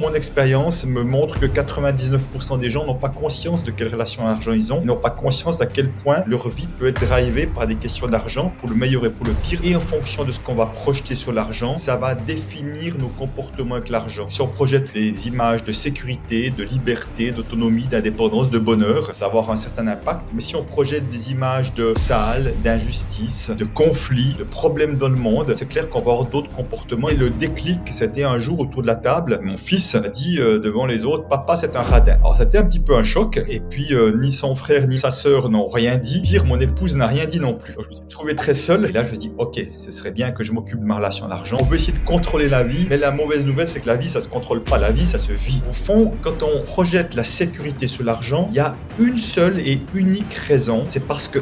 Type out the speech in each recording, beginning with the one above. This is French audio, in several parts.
mon expérience me montre que 99% des gens n'ont pas conscience de quelle relation à l'argent ils ont. Ils n'ont pas conscience à quel point leur vie peut être drivée par des questions d'argent, pour le meilleur et pour le pire. Et en fonction de ce qu'on va projeter sur l'argent, ça va définir nos comportements avec l'argent. Si on projette des images de sécurité, de liberté, d'autonomie, d'indépendance, de bonheur, ça va avoir un certain impact. Mais si on projette des images de sale, d'injustice, de conflits, de problèmes dans le monde, c'est clair qu'on va avoir d'autres comportements. Et le déclic, c'était un jour autour de la table, mon fils a dit devant les autres, papa c'est un radin. Alors c'était un petit peu un choc, et puis ni son frère ni sa sœur n'ont rien dit. Pire, mon épouse n'a rien dit non plus. Donc, je me suis trouvé très seul, et là je me suis dit, ok, ce serait bien que je m'occupe de ma relation à l'argent. On veut essayer de contrôler la vie, mais la mauvaise nouvelle c'est que la vie ça se contrôle pas, la vie ça se vit. Au fond, quand on projette la sécurité sur l'argent, il y a une seule et unique raison, c'est parce que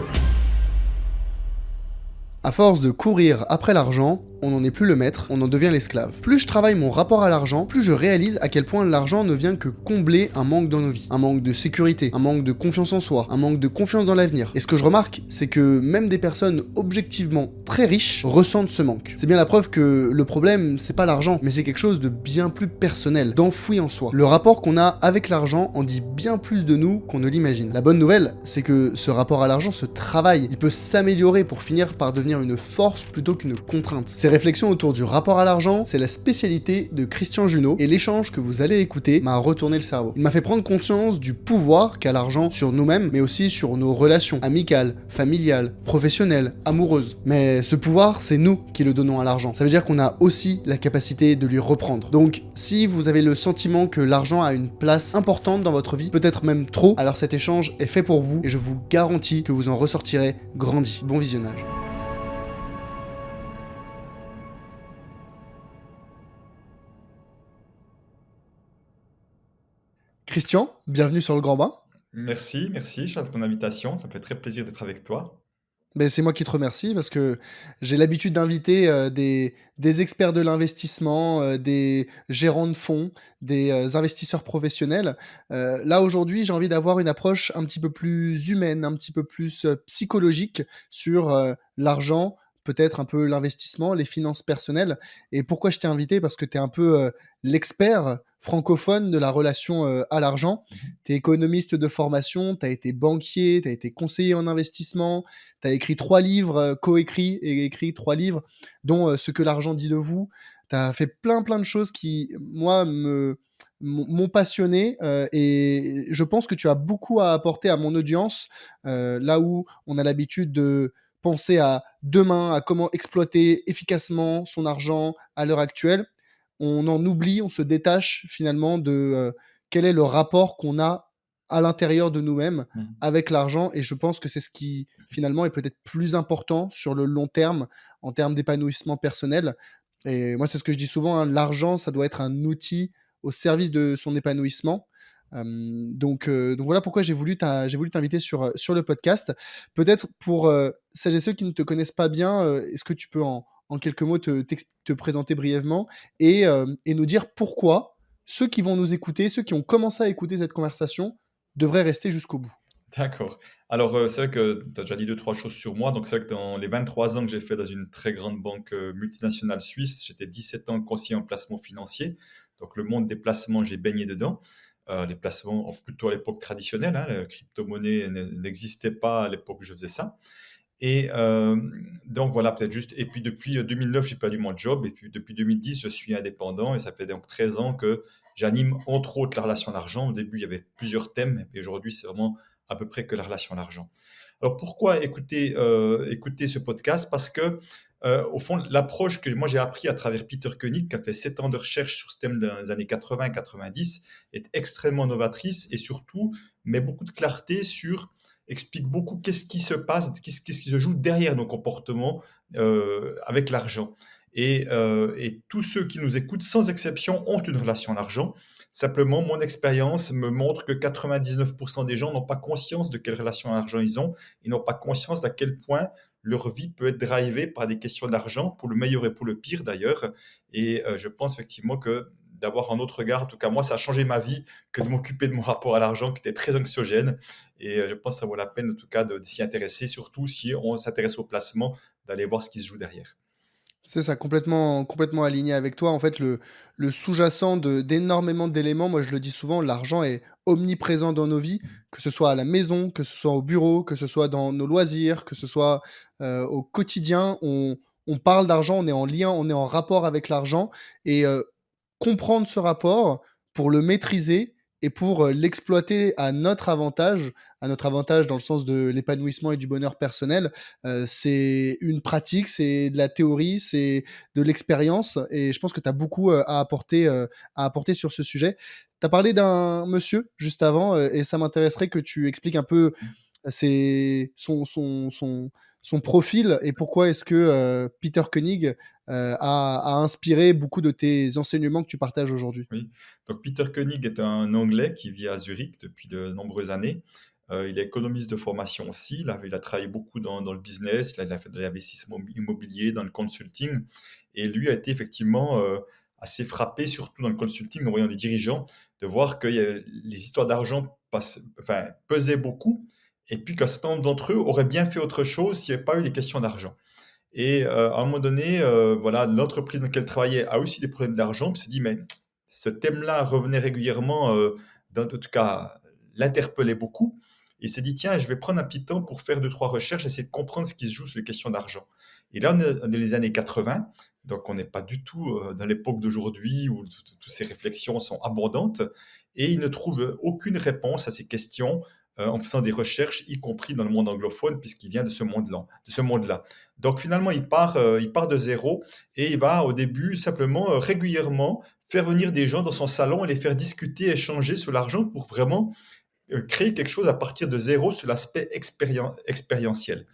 À force de courir après l'argent, on n'en est plus le maître, on en devient l'esclave. Plus je travaille mon rapport à l'argent, plus je réalise à quel point l'argent ne vient que combler un manque dans nos vies. Un manque de sécurité, un manque de confiance en soi, un manque de confiance dans l'avenir. Et ce que je remarque, c'est que même des personnes objectivement très riches ressentent ce manque. C'est bien la preuve que le problème, c'est pas l'argent, mais c'est quelque chose de bien plus personnel, d'enfoui en soi. Le rapport qu'on a avec l'argent en dit bien plus de nous qu'on ne l'imagine. La bonne nouvelle, c'est que ce rapport à l'argent se travaille, il peut s'améliorer pour finir par devenir une force plutôt qu'une contrainte. Ces réflexions autour du rapport à l'argent, c'est la spécialité de Christian Junod, et l'échange que vous allez écouter m'a retourné le cerveau. Il m'a fait prendre conscience du pouvoir qu'a l'argent sur nous-mêmes, mais aussi sur nos relations amicales, familiales, professionnelles, amoureuses. Mais ce pouvoir, c'est nous qui le donnons à l'argent. Ça veut dire qu'on a aussi la capacité de lui reprendre. Donc, si vous avez le sentiment que l'argent a une place importante dans votre vie, peut-être même trop, alors cet échange est fait pour vous, et je vous garantis que vous en ressortirez grandi. Bon visionnage. Christian, bienvenue sur le Grand Bain. merci Charles pour ton invitation, ça me fait très plaisir d'être avec toi. Ben, c'est moi qui te remercie parce que j'ai l'habitude d'inviter des experts de l'investissement, des gérants de fonds, des investisseurs professionnels. Là, aujourd'hui, j'ai envie d'avoir une approche un petit peu plus humaine, un petit peu plus psychologique sur l'argent, peut-être un peu l'investissement, les finances personnelles. Et pourquoi je t'ai invité? Parce que tu es un peu l'expert francophone de la relation à l'argent. Tu es économiste de formation, tu as été banquier, tu as été conseiller en investissement, tu as écrit 3 livres, coécrits et écrit 3 livres, dont Ce que l'argent dit de vous. Tu as fait plein de choses qui, moi, m'ont passionné, et je pense que tu as beaucoup à apporter à mon audience, là où on a l'habitude de penser à demain, à comment exploiter efficacement son argent à l'heure actuelle. On en oublie, on se détache finalement de, quel est le rapport qu'on a à l'intérieur de nous-mêmes Mhm. avec l'argent, et je pense que c'est ce qui finalement est peut-être plus important sur le long terme, en termes d'épanouissement personnel. Et moi, c'est ce que je dis souvent, hein, l'argent, ça doit être un outil au service de son épanouissement. Donc voilà pourquoi j'ai voulu t'inviter sur le podcast. Peut-être pour celles et ceux qui ne te connaissent pas bien, est-ce que tu peux en quelques mots te présenter brièvement et nous dire pourquoi ceux qui vont nous écouter, ceux qui ont commencé à écouter cette conversation, devraient rester jusqu'au bout. D'accord. Alors, c'est vrai que tu as déjà dit deux, trois choses sur moi. Donc, c'est vrai que dans les 23 ans que j'ai fait dans une très grande banque multinationale suisse, j'étais 17 ans conseiller en placement financier. Donc, le monde des placements, j'ai baigné dedans. Les placements, plutôt à l'époque traditionnelle, hein, la crypto-monnaie n'existait pas à l'époque où je faisais ça. Et donc, voilà, peut-être juste. Et puis, depuis 2009, j'ai perdu mon job. Et puis, depuis 2010, je suis indépendant. Et ça fait donc 13 ans que j'anime, entre autres, la relation à l'argent. Au début, il y avait plusieurs thèmes. Et aujourd'hui, c'est vraiment à peu près que la relation à l'argent. Alors pourquoi écouter ce podcast? Parce que, au fond, l'approche que moi j'ai appris à travers Peter Koenig, qui a fait 7 ans de recherche sur ce thème dans les années 80-90, est extrêmement novatrice et surtout met beaucoup de clarté explique beaucoup qu'est-ce qui se passe, qu'est-ce qui se joue derrière nos comportements avec l'argent. Et tous ceux qui nous écoutent, sans exception, ont une relation à l'argent. Simplement, mon expérience me montre que 99% des gens n'ont pas conscience de quelle relation à l'argent ils ont. Ils n'ont pas conscience d'à quel point leur vie peut être drivée par des questions d'argent, pour le meilleur et pour le pire d'ailleurs. Et je pense effectivement que d'avoir un autre regard, en tout cas moi, ça a changé ma vie que de m'occuper de mon rapport à l'argent qui était très anxiogène. Et je pense que ça vaut la peine en tout cas de s'y intéresser, surtout si on s'intéresse au placement, d'aller voir ce qui se joue derrière. C'est ça, complètement aligné avec toi. En fait, le sous-jacent d'énormément d'éléments, moi je le dis souvent, l'argent est omniprésent dans nos vies, que ce soit à la maison, que ce soit au bureau, que ce soit dans nos loisirs, que ce soit au quotidien. On parle d'argent, on est en lien, on est en rapport avec l'argent. Et comprendre ce rapport pour le maîtriser et pour l'exploiter à notre avantage dans le sens de l'épanouissement et du bonheur personnel, c'est une pratique, c'est de la théorie, c'est de l'expérience et je pense que tu as beaucoup, à apporter sur ce sujet. Tu as parlé d'un monsieur juste avant, et ça m'intéresserait que tu expliques un peu c'est son profil et pourquoi est-ce que, Peter Koenig, a inspiré beaucoup de tes enseignements que tu partages aujourd'hui? Oui, donc Peter Koenig est un Anglais qui vit à Zurich depuis de nombreuses années. Il est économiste de formation aussi. Il a travaillé beaucoup dans le business, il a fait de l'investissement immobilier, dans le consulting. Et lui a été effectivement assez frappé, surtout dans le consulting, en voyant des dirigeants, de voir que les histoires d'argent enfin, pesaient beaucoup, et puis qu'un certain nombre d'entre eux auraient bien fait autre chose s'il n'y avait pas eu les questions d'argent. Et à un moment donné, voilà, l'entreprise dans laquelle elle travaillait a aussi des problèmes d'argent. Puis s'est dit, mais ce thème-là revenait régulièrement, en tout cas, l'interpellait beaucoup. Il s'est dit, tiens, je vais prendre un petit temps pour faire deux, trois recherches, essayer de comprendre ce qui se joue sur les questions d'argent. Et là, on est dans les années 80, donc on n'est pas du tout dans l'époque d'aujourd'hui où toutes ces réflexions sont abondantes. Et il ne trouve aucune réponse à ces questions en faisant des recherches, y compris dans le monde anglophone, puisqu'il vient de ce monde-là. De ce monde-là. Donc finalement, il part de zéro et il va au début simplement régulièrement faire venir des gens dans son salon et les faire discuter, échanger sur l'argent pour vraiment créer quelque chose à partir de zéro sur l'aspect expérientiel.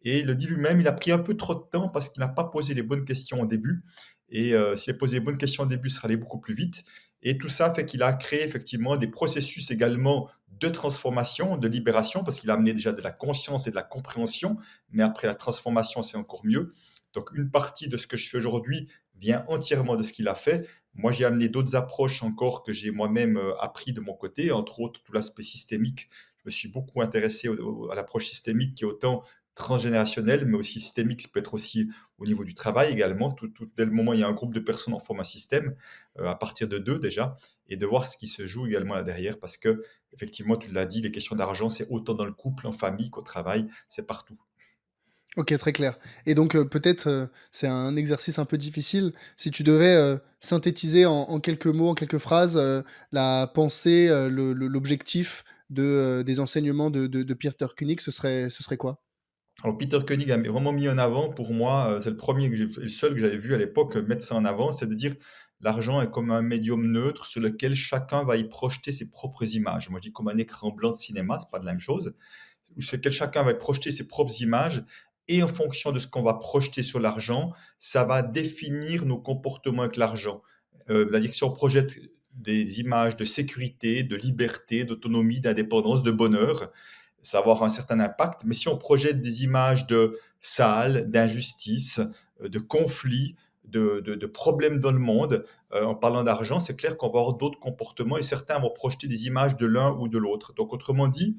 Et il le dit lui-même, il a pris un peu trop de temps parce qu'il n'a pas posé les bonnes questions au début. Et s'il a posé les bonnes questions au début, ça allait beaucoup plus vite. Et tout ça fait qu'il a créé effectivement des processus également de transformation, de libération, parce qu'il a amené déjà de la conscience et de la compréhension, mais après la transformation, c'est encore mieux. Donc une partie de ce que je fais aujourd'hui vient entièrement de ce qu'il a fait. Moi, j'ai amené d'autres approches encore que j'ai moi-même appris de mon côté, entre autres tout l'aspect systémique. Je me suis beaucoup intéressé à l'approche systémique qui est autant transgénérationnelle, mais aussi systémique, ça peut être aussi au niveau du travail également. Dès le moment où il y a un groupe de personnes, on forme un système, à partir de deux déjà, et de voir ce qui se joue également là derrière, parce que, effectivement, tu l'as dit, les questions d'argent, c'est autant dans le couple, en famille qu'au travail, c'est partout. OK, très clair et donc peut-être, c'est un exercice un peu difficile. Si tu devais, synthétiser en quelques mots, en quelques phrases, la pensée, l'objectif des enseignements de Peter Koenig, ce serait quoi? Alors Peter Koenig a vraiment mis en avant, pour moi, c'est le premier que j'ai le seul que j'avais vu à l'époque, mettre ça en avant, c'est de dire: «L'argent est comme un médium neutre sur lequel chacun va y projeter ses propres images». Moi, je dis comme un écran blanc de cinéma, c'est pas de la même chose, où sur lequel chacun va projeter ses propres images et en fonction de ce qu'on va projeter sur l'argent, ça va définir nos comportements avec l'argent. C'est-à-dire que si on projette des images de sécurité, de liberté, d'autonomie, d'indépendance, de bonheur, ça va avoir un certain impact. Mais si on projette des images de sales, d'injustice, de conflits, de problèmes dans le monde, en parlant d'argent, c'est clair qu'on va avoir d'autres comportements et certains vont projeter des images de l'un ou de l'autre. Donc, autrement dit,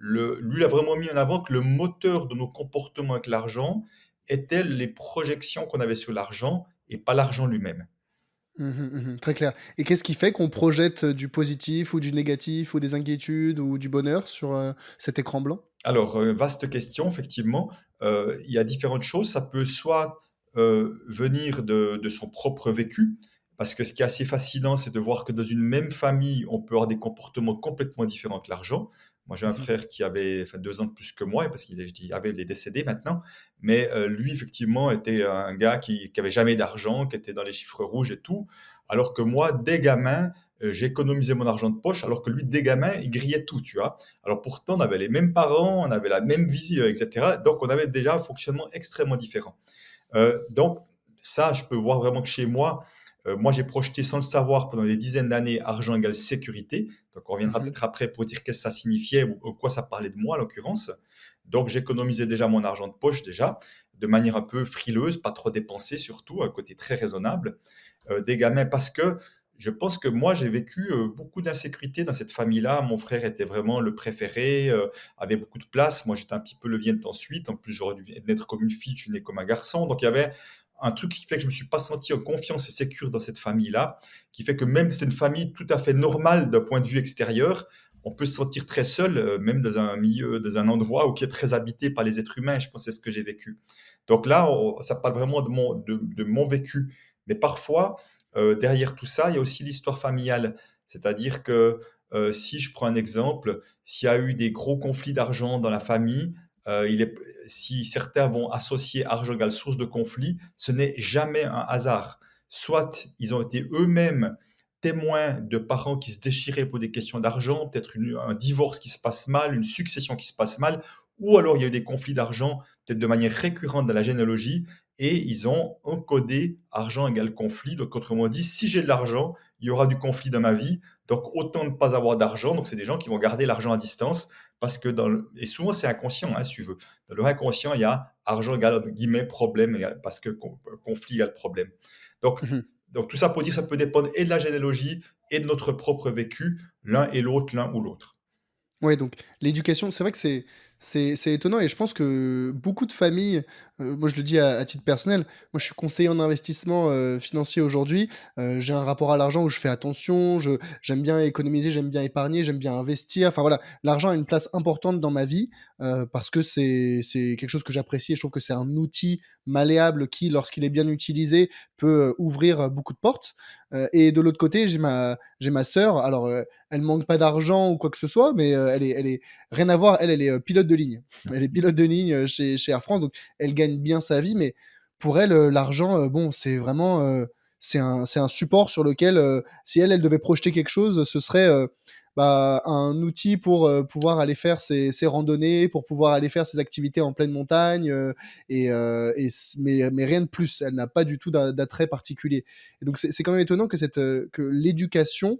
lui il a vraiment mis en avant que le moteur de nos comportements avec l'argent était les projections qu'on avait sur l'argent et pas l'argent lui-même. Mmh mh, mmh. Très clair et qu'est-ce qui fait qu'on projette, du positif ou du négatif ou des inquiétudes ou du bonheur sur, cet écran blanc? Alors, vaste question, effectivement. Il y a différentes choses. Ça peut soit venir de son propre vécu, parce que ce qui est assez fascinant, c'est de voir que dans une même famille, on peut avoir des comportements complètement différents que l'argent. Moi, j'ai un Mmh. frère qui avait enfin, 2 ans de plus que moi, parce qu'il est, je dis avait, il est décédé maintenant. Mais lui, effectivement, était un gars qui avait jamais d'argent, qui était dans les chiffres rouges et tout. Alors que moi, dès gamin, j'économisais mon argent de poche, alors que lui, dès gamin, il grillait tout, tu vois. Alors pourtant, on avait les mêmes parents, on avait la même vision, etc. Donc on avait déjà un fonctionnement extrêmement différent. Donc ça, je peux voir vraiment que chez moi, moi j'ai projeté sans le savoir pendant des dizaines d'années argent égale sécurité. Donc on reviendra Mmh. peut-être après pour dire qu'est-ce que ça signifiait ou quoi ça parlait de moi en l'occurrence. Donc j'économisais déjà mon argent de poche déjà, de manière un peu frileuse, pas trop dépensée surtout, un côté très raisonnable des gamins parce que je pense que moi, j'ai vécu beaucoup d'insécurité dans cette famille-là. Mon frère était vraiment le préféré, avait beaucoup de place. Moi, j'étais un petit peu le vient ensuite. En plus, j'aurais dû naître comme une fille, je suis né comme un garçon. Donc, il y avait un truc qui fait que je me suis pas senti en confiance et sécure dans cette famille-là, qui fait que même si c'est une famille tout à fait normale d'un point de vue extérieur, on peut se sentir très seul, même dans un milieu, dans un endroit où qui est très habité par les êtres humains. Je pense que c'est ce que j'ai vécu. Donc là, ça parle vraiment de mon vécu. Mais parfois, derrière tout ça, il y a aussi l'histoire familiale. C'est-à-dire que si je prends un exemple, s'il y a eu des gros conflits d'argent dans la famille, si certains vont associer argent égale source de conflit, ce n'est jamais un hasard. Soit ils ont été eux-mêmes témoins de parents qui se déchiraient pour des questions d'argent, peut-être un divorce qui se passe mal, une succession qui se passe mal, ou alors il y a eu des conflits d'argent, peut-être de manière récurrente dans la généalogie, et ils ont encodé argent égale conflit. Donc, autrement dit, si j'ai de l'argent, il y aura du conflit dans ma vie. Donc, autant ne pas avoir d'argent. Donc, c'est des gens qui vont garder l'argent à distance parce que et souvent, c'est inconscient, hein, si tu veux. Dans le inconscient, il y a argent égale, entre guillemets, problème, parce que conflit égale problème. Donc, donc, tout ça pour dire, ça peut dépendre et de la généalogie et de notre propre vécu, l'un et l'autre, l'un ou l'autre. Ouais, donc l'éducation, c'est vrai que c'est étonnant et je pense que beaucoup de familles, moi je le dis à titre personnel, moi je suis conseiller en investissement, financier aujourd'hui, j'ai un rapport à l'argent où je fais attention, j'aime bien économiser, j'aime bien épargner, j'aime bien investir, enfin voilà, l'argent a une place importante dans ma vie, parce que c'est quelque chose que j'apprécie et je trouve que c'est un outil malléable qui, lorsqu'il est bien utilisé, peut, ouvrir, beaucoup de portes, et de l'autre côté, j'ai ma sœur, alors, elle manque pas d'argent ou quoi que ce soit, mais elle est rien à voir. Elle est pilote de ligne. Elle est pilote de ligne chez Air France, donc elle gagne bien sa vie. Mais pour elle, l'argent, bon, c'est vraiment, c'est un support sur lequel, si elle devait projeter quelque chose, ce serait bah, un outil pour pouvoir aller faire ses randonnées, pour pouvoir aller faire ses activités en pleine montagne, mais rien de plus. Elle n'a pas du tout d'attrait particulier. Et donc c'est quand même étonnant que l'éducation,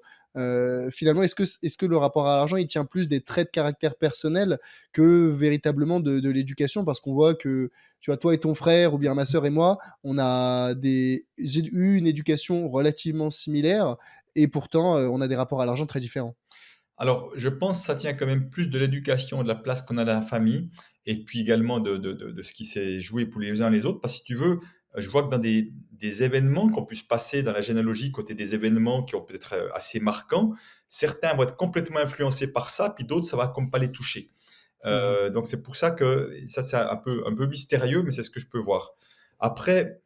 finalement, est-ce que le rapport à l'argent, il tient plus des traits de caractère personnels que véritablement de l'éducation? Parce qu'on voit que, tu vois, toi et ton frère ou bien ma sœur et moi, j'ai eu une éducation relativement similaire et pourtant, on a des rapports à l'argent très différents. Alors, je pense que ça tient quand même plus de l'éducation, de la place qu'on a dans la famille, et puis également de ce qui s'est joué pour les uns et les autres. Parce que si tu veux, je vois que dans des événements qu'on puisse passer dans la généalogie, côté des événements qui ont peut-être assez marquants, certains vont être complètement influencés par ça, puis d'autres, ça va comme pas les toucher. Mmh. Donc c'est pour ça que ça, c'est un peu mystérieux, mais c'est ce que je peux voir. Après,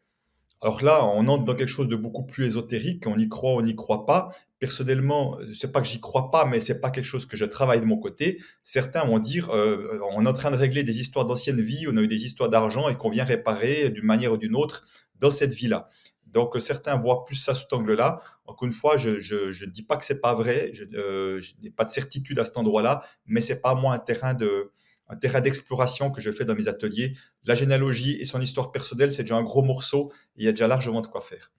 alors là, on entre dans quelque chose de beaucoup plus ésotérique, on n'y croit pas. Personnellement, c'est pas que j'y crois pas, mais c'est pas quelque chose que je travaille de mon côté. Certains vont dire, on est en train de régler des histoires d'anciennes vies, on a eu des histoires d'argent et qu'on vient réparer d'une manière ou d'une autre dans cette vie-là. Donc certains voient plus ça sous cet angle-là. Encore une fois, je ne dis pas que c'est pas vrai, je n'ai pas de certitude à cet endroit-là, mais c'est pas moi un terrain d'exploration que je fais dans mes ateliers. La généalogie et son histoire personnelle, c'est déjà un gros morceau et il y a déjà largement de quoi faire.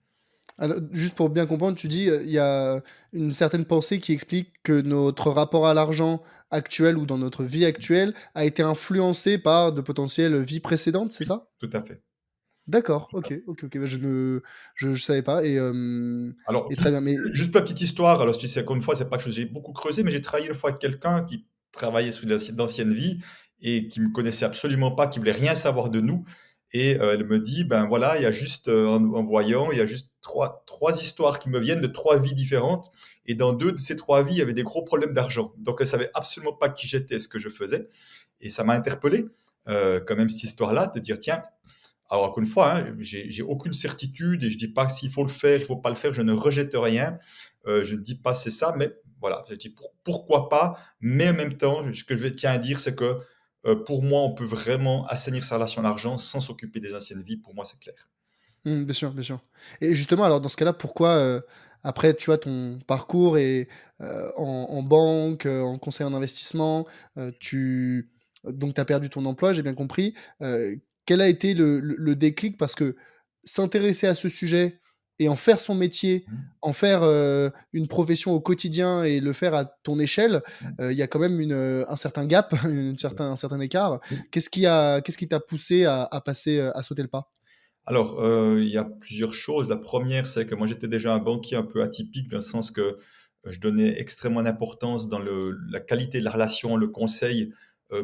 Juste pour bien comprendre, tu dis, il y a une certaine pensée qui explique que notre rapport à l'argent actuel ou dans notre vie actuelle a été influencé par de potentielles vies précédentes, c'est Oui, ça? tout à fait. D'accord, OK, OK, OK. Bah, je savais pas Alors, et très bien, mais juste pour la petite histoire, alors je dis, encore une fois, c'est pas que j'ai beaucoup creusé, mais j'ai travaillé une fois avec quelqu'un qui travaillait sous d'anciennes vies et qui me connaissait absolument pas, qui voulait rien savoir de nous. Et elle me dit, ben voilà, il y a juste, en voyant, il y a juste trois histoires qui me viennent de trois vies différentes. Et dans deux de ces trois vies, il y avait des gros problèmes d'argent. Donc elle savait absolument pas qui j'étais, ce que je faisais. Et ça m'a interpellé, quand même, cette histoire-là, de dire, tiens, alors, encore une fois, hein, j'ai aucune certitude et je dis pas que s'il faut le faire, il faut pas le faire, je ne rejette rien. Je ne dis pas c'est ça, mais voilà, je dis pourquoi pas. Mais en même temps, ce que je tiens à dire, c'est que pour moi, on peut vraiment assainir sa relation à l'argent sans s'occuper des anciennes vies. Pour moi, c'est clair. bien sûr, bien sûr. Et justement, alors dans ce cas-là, pourquoi, après, tu vois, ton parcours et en banque, en conseil en investissement, donc tu as perdu ton emploi, j'ai bien compris. Quel a été le déclic? Parce que s'intéresser à ce sujet et en faire son métier, Mhm. en faire, une profession au quotidien et le faire à ton échelle, il y a quand même un certain gap, un certain écart. Oui. Qu'est-ce qui t'a poussé à passer, à sauter le pas? Alors, il y a plusieurs choses. La première, c'est que moi, j'étais déjà un banquier un peu atypique, dans le sens que je donnais extrêmement d'importance dans la qualité de la relation, le conseil,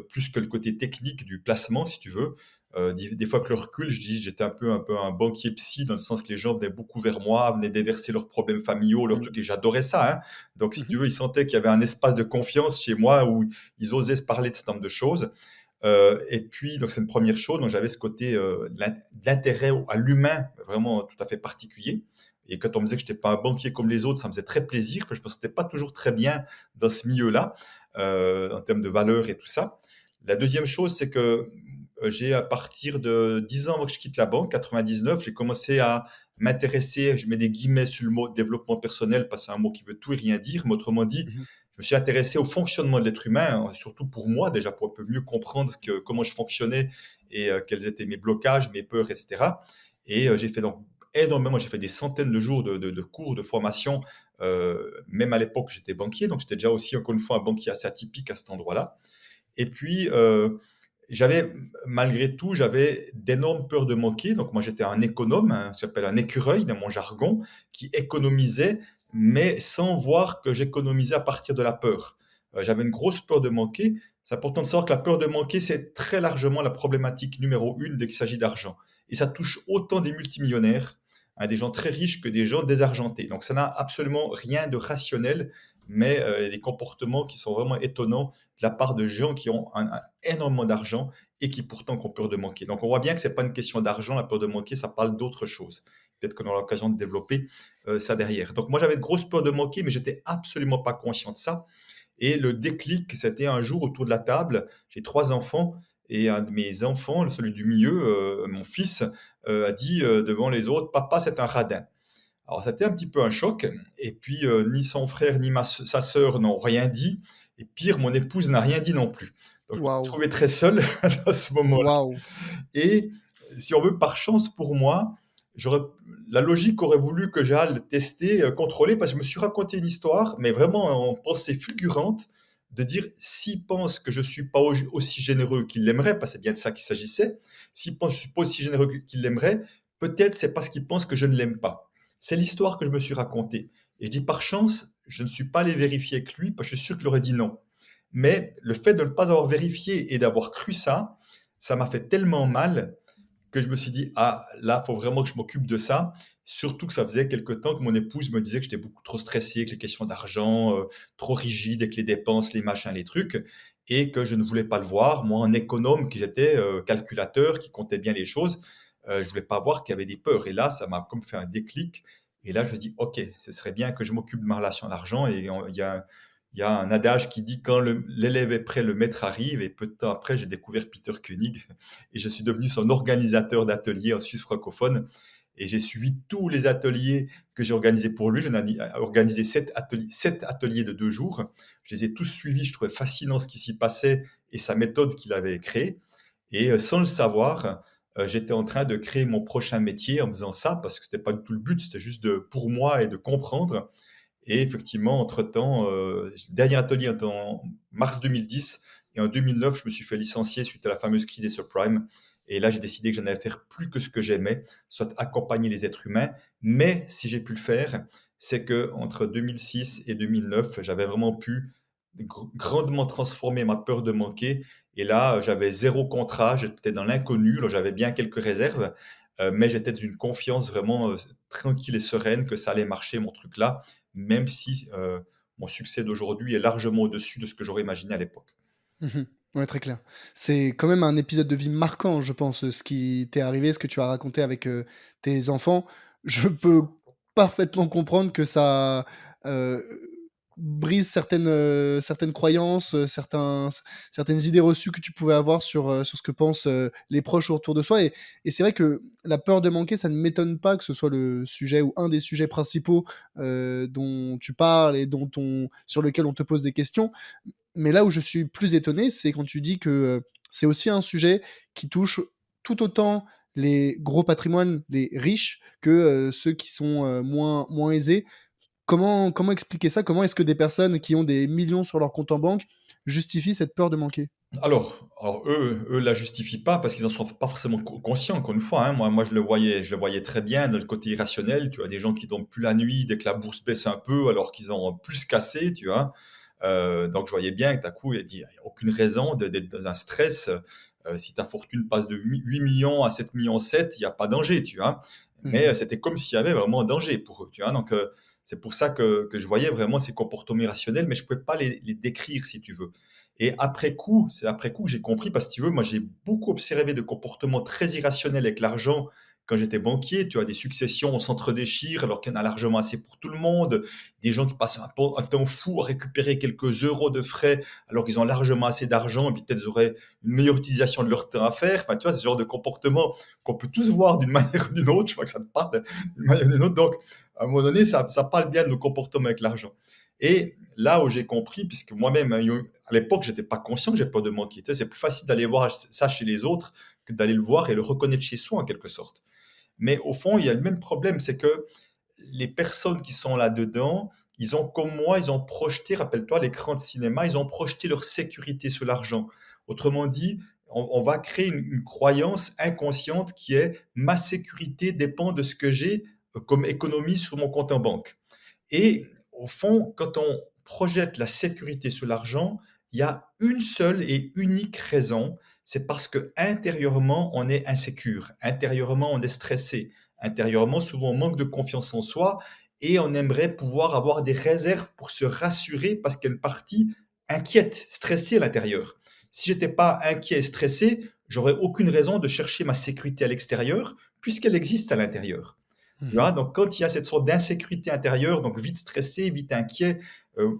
plus que le côté technique du placement, si tu veux. Des fois, avec le recul, je dis j'étais un peu un banquier psy, dans le sens que les gens venaient beaucoup vers moi, venaient déverser leurs problèmes familiaux, leurs Mmh. trucs, et j'adorais ça, hein. Donc, si Mmh. tu veux, ils sentaient qu'il y avait un espace de confiance chez moi où ils osaient se parler de ce nombre de choses. Et puis, donc c'est une première chose. Donc, j'avais ce côté l'intérêt à l'humain vraiment tout à fait particulier. Et quand on me disait que je n'étais pas un banquier comme les autres, ça me faisait très plaisir, parce que je ne me sentais pas toujours très bien dans ce milieu-là, en termes de valeurs et tout ça. La deuxième chose, c'est que j'ai, à partir de 10 ans avant que je quitte la banque, 99, j'ai commencé à m'intéresser, je mets des guillemets sur le mot développement personnel, parce que c'est un mot qui veut tout et rien dire, mais autrement dit, Mmh. je me suis intéressé au fonctionnement de l'être humain, surtout pour moi déjà, pour un peu mieux comprendre comment je fonctionnais et quels étaient mes blocages, mes peurs, etc. Et j'ai fait donc énormément, j'ai fait des centaines de jours de cours, de formation. Même à l'époque, j'étais banquier, donc j'étais déjà aussi, encore une fois, un banquier assez atypique à cet endroit-là. Et puis, j'avais, malgré tout, j'avais d'énormes peurs de manquer. Donc moi, j'étais un économe, hein, ça s'appelle un écureuil dans mon jargon, qui économisait, mais sans voir que j'économisais à partir de la peur. J'avais une grosse peur de manquer. C'est important de savoir que la peur de manquer, c'est très largement la problématique numéro une dès qu'il s'agit d'argent. Et ça touche autant des multimillionnaires, hein, des gens très riches, que des gens désargentés. Donc ça n'a absolument rien de rationnel, mais il y a des comportements qui sont vraiment étonnants de la part de gens qui ont énormément d'argent et qui pourtant ont peur de manquer. Donc on voit bien que ce n'est pas une question d'argent, la peur de manquer, ça parle d'autre chose. Peut-être qu'on aura l'occasion de développer ça derrière. Donc moi j'avais de grosses peurs de manquer, mais j'étais absolument pas conscient de ça. Et le déclic, c'était un jour autour de la table, j'ai 3 enfants, et un de mes enfants, celui du milieu, mon fils, a dit devant les autres, papa c'est un radin. Alors, c'était un petit peu un choc. Et puis, ni son frère ni sa sœur n'ont rien dit. Et pire, mon épouse n'a rien dit non plus. Donc, je me suis Waouh! trouvé très seul à ce moment-là. Waouh! Et si on veut, par chance pour moi, j'aurais, la logique aurait voulu que j'aille tester, contrôler, parce que je me suis raconté une histoire, mais vraiment en pensée fulgurante, de dire, s'il pense que je ne suis pas aussi généreux qu'il l'aimerait, parce que c'est bien de ça qu'il s'agissait, s'il pense que je ne suis pas aussi généreux qu'il l'aimerait, peut-être c'est parce qu'il pense que je ne l'aime pas. C'est l'histoire que je me suis racontée. Et je dis par chance, je ne suis pas allé vérifier avec lui, parce que je suis sûr qu'il aurait dit non. Mais le fait de ne pas avoir vérifié et d'avoir cru ça, ça m'a fait tellement mal que je me suis dit, ah, là, il faut vraiment que je m'occupe de ça. Surtout que ça faisait quelque temps que mon épouse me disait que j'étais beaucoup trop stressé avec les questions d'argent, trop rigide avec les dépenses, les machins, les trucs, et que je ne voulais pas le voir. Moi, un économe qui j'étais, calculateur, qui comptait bien les choses, je voulais pas voir qu'il y avait des peurs. Et là, ça m'a comme fait un déclic. Et là, je me suis dit, OK, ce serait bien que je m'occupe de ma relation à l'argent. Et il y a un adage qui dit, quand l'élève est prêt, le maître arrive. Et peu de temps après, j'ai découvert Peter Koenig et je suis devenu son organisateur d'ateliers en Suisse francophone. Et j'ai suivi tous les ateliers que j'ai organisés pour lui. J'en ai organisé 7 ateliers de 2 jours. Je les ai tous suivis. Je trouvais fascinant ce qui s'y passait et sa méthode qu'il avait créée. Et sans le savoir, j'étais en train de créer mon prochain métier en faisant ça, parce que ce n'était pas du tout le but, c'était juste pour moi et de comprendre. Et effectivement, entre-temps, le dernier atelier était en mars 2010, et en 2009, je me suis fait licencier suite à la fameuse crise des subprimes. Et là, j'ai décidé que j'en allais faire plus que ce que j'aimais, soit accompagner les êtres humains. Mais si j'ai pu le faire, c'est que entre 2006 et 2009, j'avais vraiment pu grandement transformer ma peur de manquer. Et là, j'avais zéro contrat, j'étais dans l'inconnu. Alors, j'avais bien quelques réserves, mais j'étais dans une confiance vraiment tranquille et sereine que ça allait marcher, mon truc là, même si mon succès d'aujourd'hui est largement au-dessus de ce que j'aurais imaginé à l'époque. Mmh. Ouais, très clair. C'est quand même un épisode de vie marquant, je pense, ce qui t'est arrivé, ce que tu as raconté avec, tes enfants. Je peux parfaitement comprendre que ça, heu, brise certaines croyances, certaines idées reçues que tu pouvais avoir sur ce que pensent, les proches autour de soi, et c'est vrai que la peur de manquer, ça ne m'étonne pas que ce soit le sujet ou un des sujets principaux, dont tu parles et sur lequel on te pose des questions. Mais là où je suis plus étonné, c'est quand tu dis que, c'est aussi un sujet qui touche tout autant les gros patrimoines, les riches, que, ceux qui sont, moins aisés. Comment expliquer ça? Comment est-ce que des personnes qui ont des millions sur leur compte en banque justifient cette peur de manquer? Alors eux la justifient pas, parce qu'ils en sont pas forcément conscients, encore une fois, hein. Moi, je le voyais très bien dans le côté irrationnel. Tu as des gens qui dorment plus la nuit dès que la bourse baisse un peu, alors qu'ils ont plus cassé, tu vois? Donc je voyais bien que d'un coup, il y a aucune raison d'être dans un stress. Si ta fortune passe de 8 millions à 7 millions 7, il n'y a pas danger, tu vois. Mais Mmh. c'était comme s'il y avait vraiment un danger pour eux, tu vois. Donc, c'est pour ça que je voyais vraiment ces comportements irrationnels, mais je ne pouvais pas les décrire, si tu veux. Et après coup, c'est après coup que j'ai compris, parce que si tu veux, moi j'ai beaucoup observé de comportements très irrationnels avec l'argent quand j'étais banquier. Tu as des successions, on s'entre-déchire alors qu'il y en a largement assez pour tout le monde. Des gens qui passent un temps fou à récupérer quelques euros de frais alors qu'ils ont largement assez d'argent et puis peut-être ils auraient une meilleure utilisation de leur temps à faire. Enfin, tu vois, ce genre de comportement qu'on peut tous voir d'une manière ou d'une autre. Je crois que ça te parle d'une manière ou d'une autre. Donc, à un moment donné, ça parle bien de nos comportements avec l'argent. Et là où j'ai compris, puisque moi-même, hein, à l'époque, j'étais pas conscient que j'ai peur de manquer. Tu sais, c'est plus facile d'aller voir ça chez les autres que d'aller le voir et le reconnaître chez soi, en quelque sorte. Mais au fond, il y a le même problème, c'est que les personnes qui sont là-dedans, ils ont, comme moi, ils ont projeté, rappelle-toi, l'écran de cinéma, ils ont projeté leur sécurité sur l'argent. Autrement dit, on va créer une croyance inconsciente qui est ma sécurité dépend de ce que j'ai comme économie sur mon compte en banque. Et au fond, quand on projette la sécurité sur l'argent, il y a une seule et unique raison, c'est parce que intérieurement, on est insécure, intérieurement, on est stressé, intérieurement, souvent, on manque de confiance en soi et on aimerait pouvoir avoir des réserves pour se rassurer parce qu'il y a une partie inquiète, stressée à l'intérieur. Si j'étais pas inquiet et stressé, j'aurais aucune raison de chercher ma sécurité à l'extérieur puisqu'elle existe à l'intérieur. Tu Mmh. vois? Donc, quand il y a cette sorte d'insécurité intérieure, donc vite stressé, vite inquiet,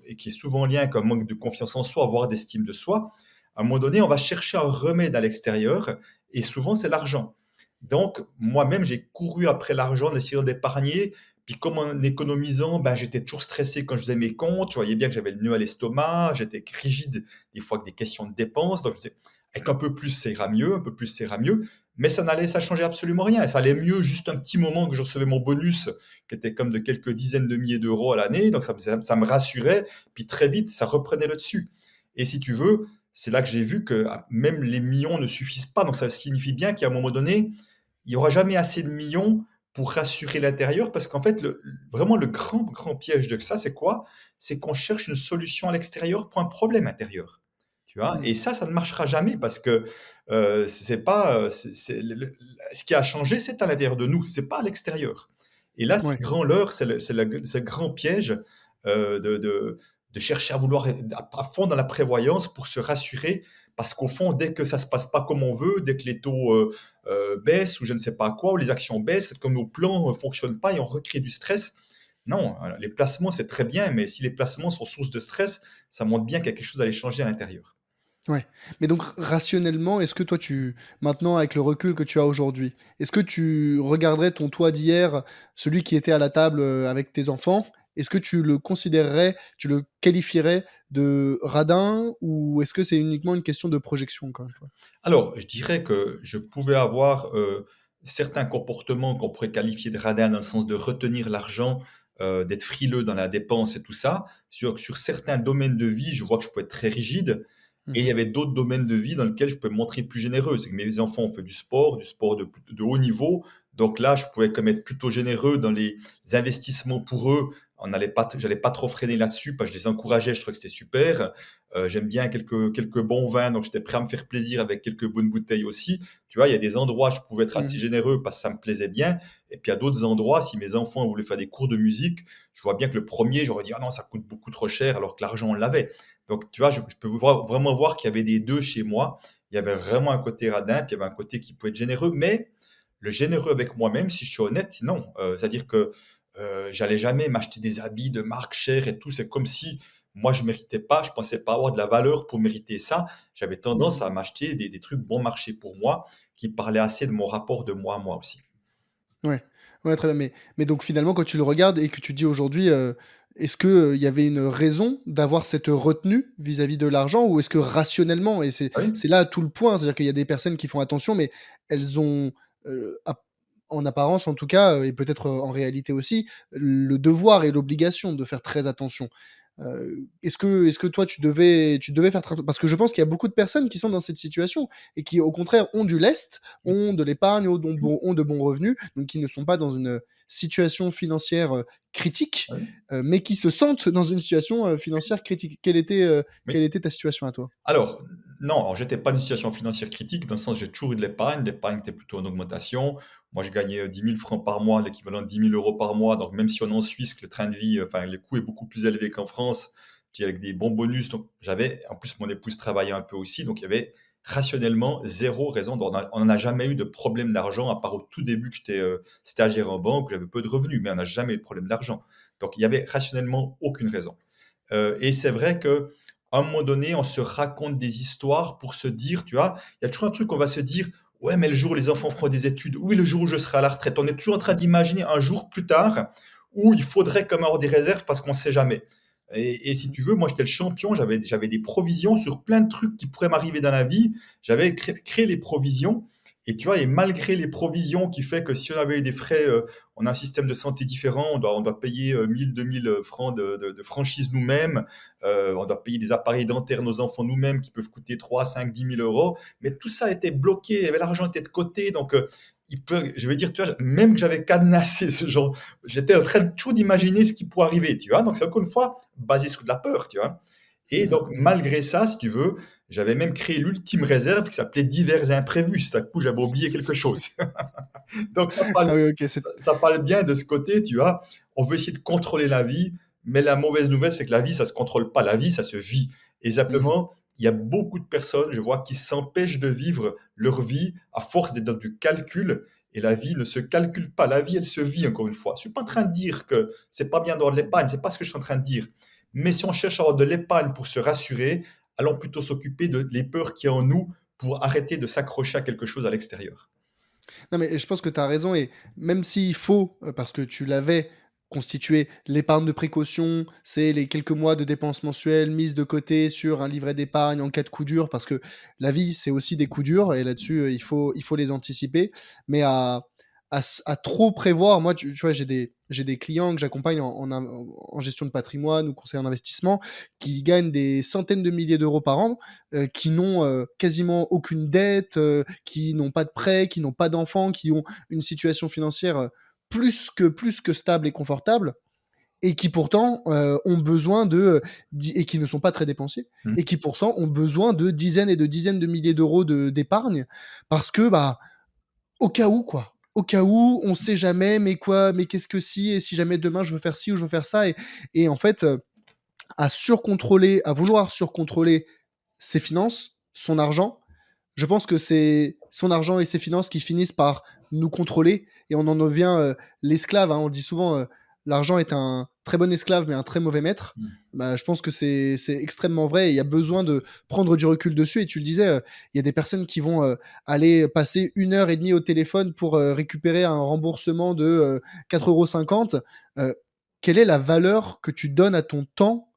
et qui est souvent lié avec un manque de confiance en soi, voire d'estime de soi, à un moment donné, on va chercher un remède à l'extérieur et souvent, c'est l'argent. Donc, moi-même, j'ai couru après l'argent en essayant d'épargner. Puis, comme en économisant, ben, j'étais toujours stressé quand je faisais mes comptes. Je voyais bien que j'avais le nœud à l'estomac, j'étais rigide des fois avec des questions de dépenses. Donc, je disais, avec un peu plus, ça ira mieux, un peu plus, ça ira mieux. Mais ça changeait absolument rien. Ça allait mieux juste un petit moment que je recevais mon bonus, qui était comme de quelques dizaines de milliers d'euros à l'année. Donc ça me rassurait. Puis très vite, ça reprenait le dessus. Et si tu veux, c'est là que j'ai vu que même les millions ne suffisent pas. Donc ça signifie bien qu'à un moment donné, il n'y aura jamais assez de millions pour rassurer l'intérieur. Parce qu'en fait, vraiment le grand, grand piège de ça, c'est quoi? C'est qu'on cherche une solution à l'extérieur pour un problème intérieur. Tu vois? Mmh. Et ça ne marchera jamais parce que c'est pas, ce qui a changé, c'est à l'intérieur de nous, c'est pas à l'extérieur. Et là, c'est Ouais. le grand leurre, c'est le grand piège, de chercher à vouloir être à fond dans la prévoyance pour se rassurer. Parce qu'au fond, dès que ça se passe pas comme on veut, dès que les taux, baissent ou je ne sais pas quoi, ou les actions baissent, comme nos plans, fonctionnent pas et on recrée du stress. Non, les placements, c'est très bien, mais si les placements sont source de stress, ça montre bien qu'il y a quelque chose à aller changer à l'intérieur. Ouais. Mais donc rationnellement, est-ce que toi maintenant avec le recul que tu as aujourd'hui, est-ce que tu regarderais ton toi d'hier, celui qui était à la table, avec tes enfants, est-ce que tu le qualifierais de radin ou est-ce que c'est uniquement une question de projection encore une fois? Alors, je dirais que je pouvais avoir, certains comportements qu'on pourrait qualifier de radins dans le sens de retenir l'argent, d'être frileux dans la dépense et tout ça. Sur certains domaines de vie, je vois que je peux être très rigide et il y Mmh. avait d'autres domaines de vie dans lesquels je peux me montrer plus généreux. C'est que mes enfants ont fait du sport de haut niveau, donc là, je pouvais quand même être plutôt généreux dans les investissements pour eux. On n'allait pas J'allais pas trop freiner là-dessus parce que je les encourageais, je trouvais que c'était super. J'aime bien quelques bons vins, donc j'étais prêt à me faire plaisir avec quelques bonnes bouteilles aussi. Tu vois, il y a des endroits, je pouvais être assez Mmh. généreux parce que ça me plaisait bien. Et puis, il y a d'autres endroits, si mes enfants voulaient faire des cours de musique, je vois bien que le premier, j'aurais dit, ah non, ça coûte beaucoup trop cher, alors que l'argent, on l'avait. Donc, tu vois, je peux vraiment voir qu'il y avait des deux chez moi. Il y avait vraiment un côté radin, puis il y avait un côté qui pouvait être généreux. Mais le généreux avec moi-même, si je suis honnête, non. C'est-à-dire que j'allais jamais m'acheter des habits de marque chère et tout. C'est comme si moi, je méritais pas, je pensais pas avoir de la valeur pour mériter ça. J'avais tendance Mmh. à m'acheter des trucs bon marché pour moi, qui parlaient assez de mon rapport de moi à moi aussi. Ouais. Ouais, très bien, mais donc finalement, quand tu le regardes et que tu dis aujourd'hui, est-ce que, il y avait une raison d'avoir cette retenue vis-à-vis de l'argent? Ou est-ce que rationnellement et Oui, c'est là tout le point, c'est-à-dire qu'il y a des personnes qui font attention, mais elles ont, ap en apparence en tout cas, et peut-être, en réalité aussi, le devoir et l'obligation de faire très attention. Est-ce que toi tu devais faire très parce que je pense qu'il y a beaucoup de personnes qui sont dans cette situation et qui au contraire ont du lest, ont de l'épargne, ont de bons revenus, donc qui ne sont pas dans une situation financière, critique, oui. mais qui se sentent dans une situation, financière critique. Mais Quelle était ta situation à toi? alors, Non, alors j'étais pas dans une situation financière critique, dans le sens j'ai toujours eu de l'épargne. L'épargne était plutôt en augmentation. Moi, je gagnais 10 000 francs par mois, l'équivalent de 10 000 euros par mois. Donc, même si on est en Suisse, que le train de vie, enfin, le coût est beaucoup plus élevé qu'en France, tu sais, avec des bons bonus. Donc, en plus, mon épouse travaillait un peu aussi. Donc, il y avait rationnellement zéro raison. On n'a jamais eu de problème d'argent, à part au tout début que j'étais stagiaire en banque, où j'avais peu de revenus, mais on n'a jamais eu de problème d'argent. Donc, il y avait rationnellement aucune raison. Et c'est vrai que à un moment donné, on se raconte des histoires pour se dire, tu vois, il y a toujours un truc qu'on va se dire, ouais, mais le jour où les enfants feront des études, oui, le jour où je serai à la retraite, on est toujours en train d'imaginer un jour plus tard où il faudrait quand même avoir des réserves parce qu'on ne sait jamais. Et si tu veux, moi j'étais le champion, j'avais des provisions sur plein de trucs qui pourraient m'arriver dans la vie. J'avais créé les provisions. Et tu vois, et malgré les provisions qui fait que si on avait eu des frais, on a un système de santé différent, on doit payer 1000, 2000 francs de franchise nous-mêmes, on doit payer des appareils dentaires nos enfants nous-mêmes qui peuvent coûter 3, 5, 10 000 euros. Mais tout ça était bloqué, l'argent était de côté. Donc, je vais dire, tu vois, même que j'avais cadenassé ce genre, j'étais en train de toujours d'imaginer ce qui pourrait arriver, tu vois. Donc, c'est encore une fois basé sur de la peur, tu vois. Et donc, malgré ça, si tu veux, j'avais même créé l'ultime réserve qui s'appelait divers et imprévus. C'est à coup, j'avais oublié quelque chose. Donc, Ah oui, ok, c'est... ça parle bien de ce côté, tu vois. On veut essayer de contrôler la vie, mais la mauvaise nouvelle, c'est que la vie, ça se contrôle pas. La vie, ça se vit. Et Mhm. simplement, il y a beaucoup de personnes, je vois, qui s'empêchent de vivre leur vie à force d'être dans du calcul. Et la vie ne se calcule pas. La vie, elle se vit, encore une fois. Je suis pas en train de dire que c'est pas bien d'avoir de l'épargne. C'est pas ce que je suis en train de dire. Mais si on cherche à avoir de l'épargne pour se rassurer, allons plutôt s'occuper de les peurs qu'il y a en nous pour arrêter de s'accrocher à quelque chose à l'extérieur. Non, mais je pense que tu as raison, et même s'il faut, parce que tu l'avais constitué, l'épargne de précaution, c'est les quelques mois de dépenses mensuelles mises de côté sur un livret d'épargne en cas de coup dur, parce que la vie, c'est aussi des coups durs, et là-dessus, il faut les anticiper. Mais à trop prévoir, moi, tu vois, j'ai des clients que j'accompagne en gestion de patrimoine ou conseil en investissement, qui gagnent des centaines de milliers d'euros par an, qui n'ont quasiment aucune dette, qui n'ont pas de prêts, qui n'ont pas d'enfants, qui ont une situation financière plus que stable et confortable, et qui pourtant ont besoin et qui ne sont pas très dépensiers, Mm. et qui pourtant ont besoin de dizaines et de dizaines de milliers d'euros d'épargne, parce que, bah, au cas où, quoi. Au cas où, on sait jamais, mais quoi, mais qu'est-ce que si, et si jamais demain je veux faire ci ou je veux faire ça, et en fait, à vouloir surcontrôler ses finances, son argent, je pense que c'est son argent et ses finances qui finissent par nous contrôler, et on en devient l'esclave, hein. On dit souvent, l'argent est un très bon esclave, mais un très mauvais maître. Mm. Bah, je pense que c'est extrêmement vrai, et il y a besoin de prendre du recul dessus. Et tu le disais, il y a des personnes qui vont aller passer 1 heure et demie au téléphone pour récupérer un remboursement de 4,50 €. Quelle est la valeur que tu donnes à ton temps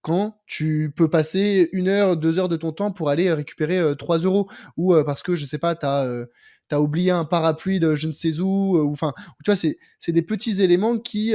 quand tu peux passer 1 heure, 2 heures de ton temps pour aller récupérer 3 euros, ou parce que, je sais pas, t'as oublié un parapluie de je ne sais où, ou enfin, tu vois, c'est des petits éléments qui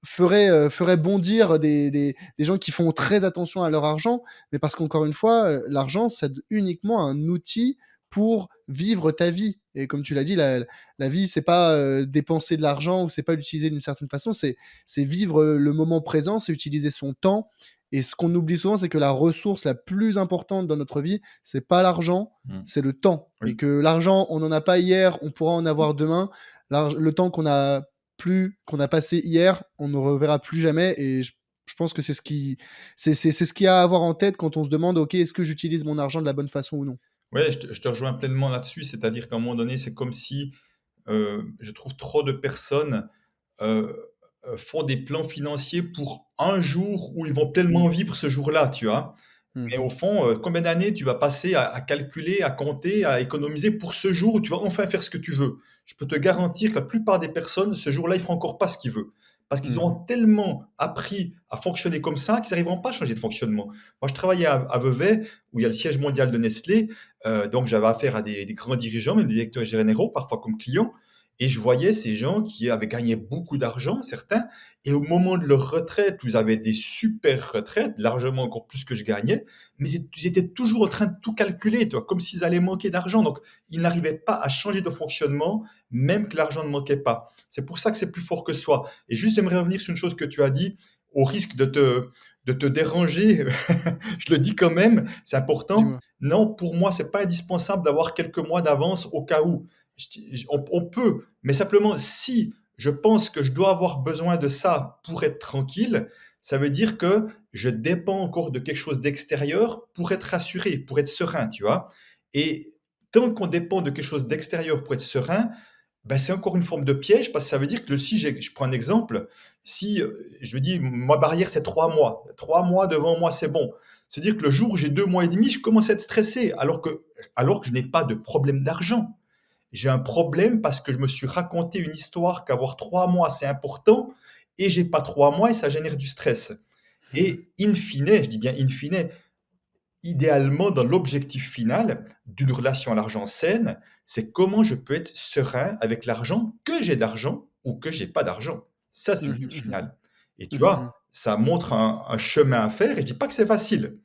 feraient bondir des gens qui font très attention à leur argent, mais parce qu'encore une fois, l'argent, c'est uniquement un outil pour vivre ta vie. Et comme tu l'as dit, la vie, c'est pas dépenser de l'argent, ou c'est pas l'utiliser d'une certaine façon, c'est vivre le moment présent, c'est utiliser son temps. Et ce qu'on oublie souvent, c'est que la ressource la plus importante dans notre vie, c'est pas l'argent, Mm. c'est le temps. Et Oui. que l'argent, on n'en a pas hier, on pourra en avoir demain. Le temps qu'on a passé hier, on ne reverra plus jamais. Et je pense que c'est ce qu'il y a à avoir en tête quand on se demande, ok, est-ce que j'utilise mon argent de la bonne façon ou non. Ouais, je te rejoins pleinement là-dessus. C'est-à-dire qu'à un moment donné, c'est comme si je trouve trop de personnes euh, font des plans financiers pour un jour où ils vont pleinement Mm. vivre ce jour-là, tu vois. Mais au Mhm. fond, combien d'années tu vas passer à calculer, à compter, à économiser pour ce jour où tu vas enfin faire ce que tu veux? Je peux te garantir que la plupart des personnes, ce jour-là, ils feront encore pas ce qu'ils veulent. Parce qu'ils auront Mhm. tellement appris à fonctionner comme ça qu'ils n'arriveront pas à changer de fonctionnement. Moi, je travaillais à Vevey, où il y a le siège mondial de Nestlé. Donc, j'avais affaire à des grands dirigeants, même des directeurs généraux, parfois comme clients. Et je voyais ces gens qui avaient gagné beaucoup d'argent, certains, et au moment de leur retraite, vous avez des super retraites, largement encore plus que je gagnais, mais ils étaient toujours en train de tout calculer, toi, comme s'ils allaient manquer d'argent. Donc, ils n'arrivaient pas à changer de fonctionnement, même que l'argent ne manquait pas. C'est pour ça que c'est plus fort que soi. Et juste, j'aimerais revenir sur une chose que tu as dit. au risque de te déranger, je le dis quand même, c'est important. Dis-moi. Non, pour moi, c'est pas indispensable d'avoir quelques mois d'avance au cas où. On peut, mais simplement si je pense que je dois avoir besoin de ça pour être tranquille, ça veut dire que je dépends encore de quelque chose d'extérieur pour être rassuré, pour être serein, tu vois. Et tant qu'on dépend de quelque chose d'extérieur pour être serein, ben, c'est encore une forme de piège parce que ça veut dire que si je prends un exemple, si je me dis ma barrière c'est 3 mois, 3 mois devant moi c'est bon. C'est-à-dire que le jour où j'ai 2 mois et demi, je commence à être stressé alors que je n'ai pas de problème d'argent. J'ai un problème parce que je me suis raconté une histoire qu'avoir 3 mois c'est important et j'ai pas 3 mois et ça génère du stress. Mhm. Et in fine, je dis bien in fine, idéalement, dans l'objectif final d'une relation à l'argent saine, c'est comment je peux être serein avec l'argent, que j'ai d'argent ou que j'ai pas d'argent. Ça, c'est le Mhm, but mhm, final. Et tu mhm, mhm. vois, ça montre un chemin à faire et je dis pas que c'est facile.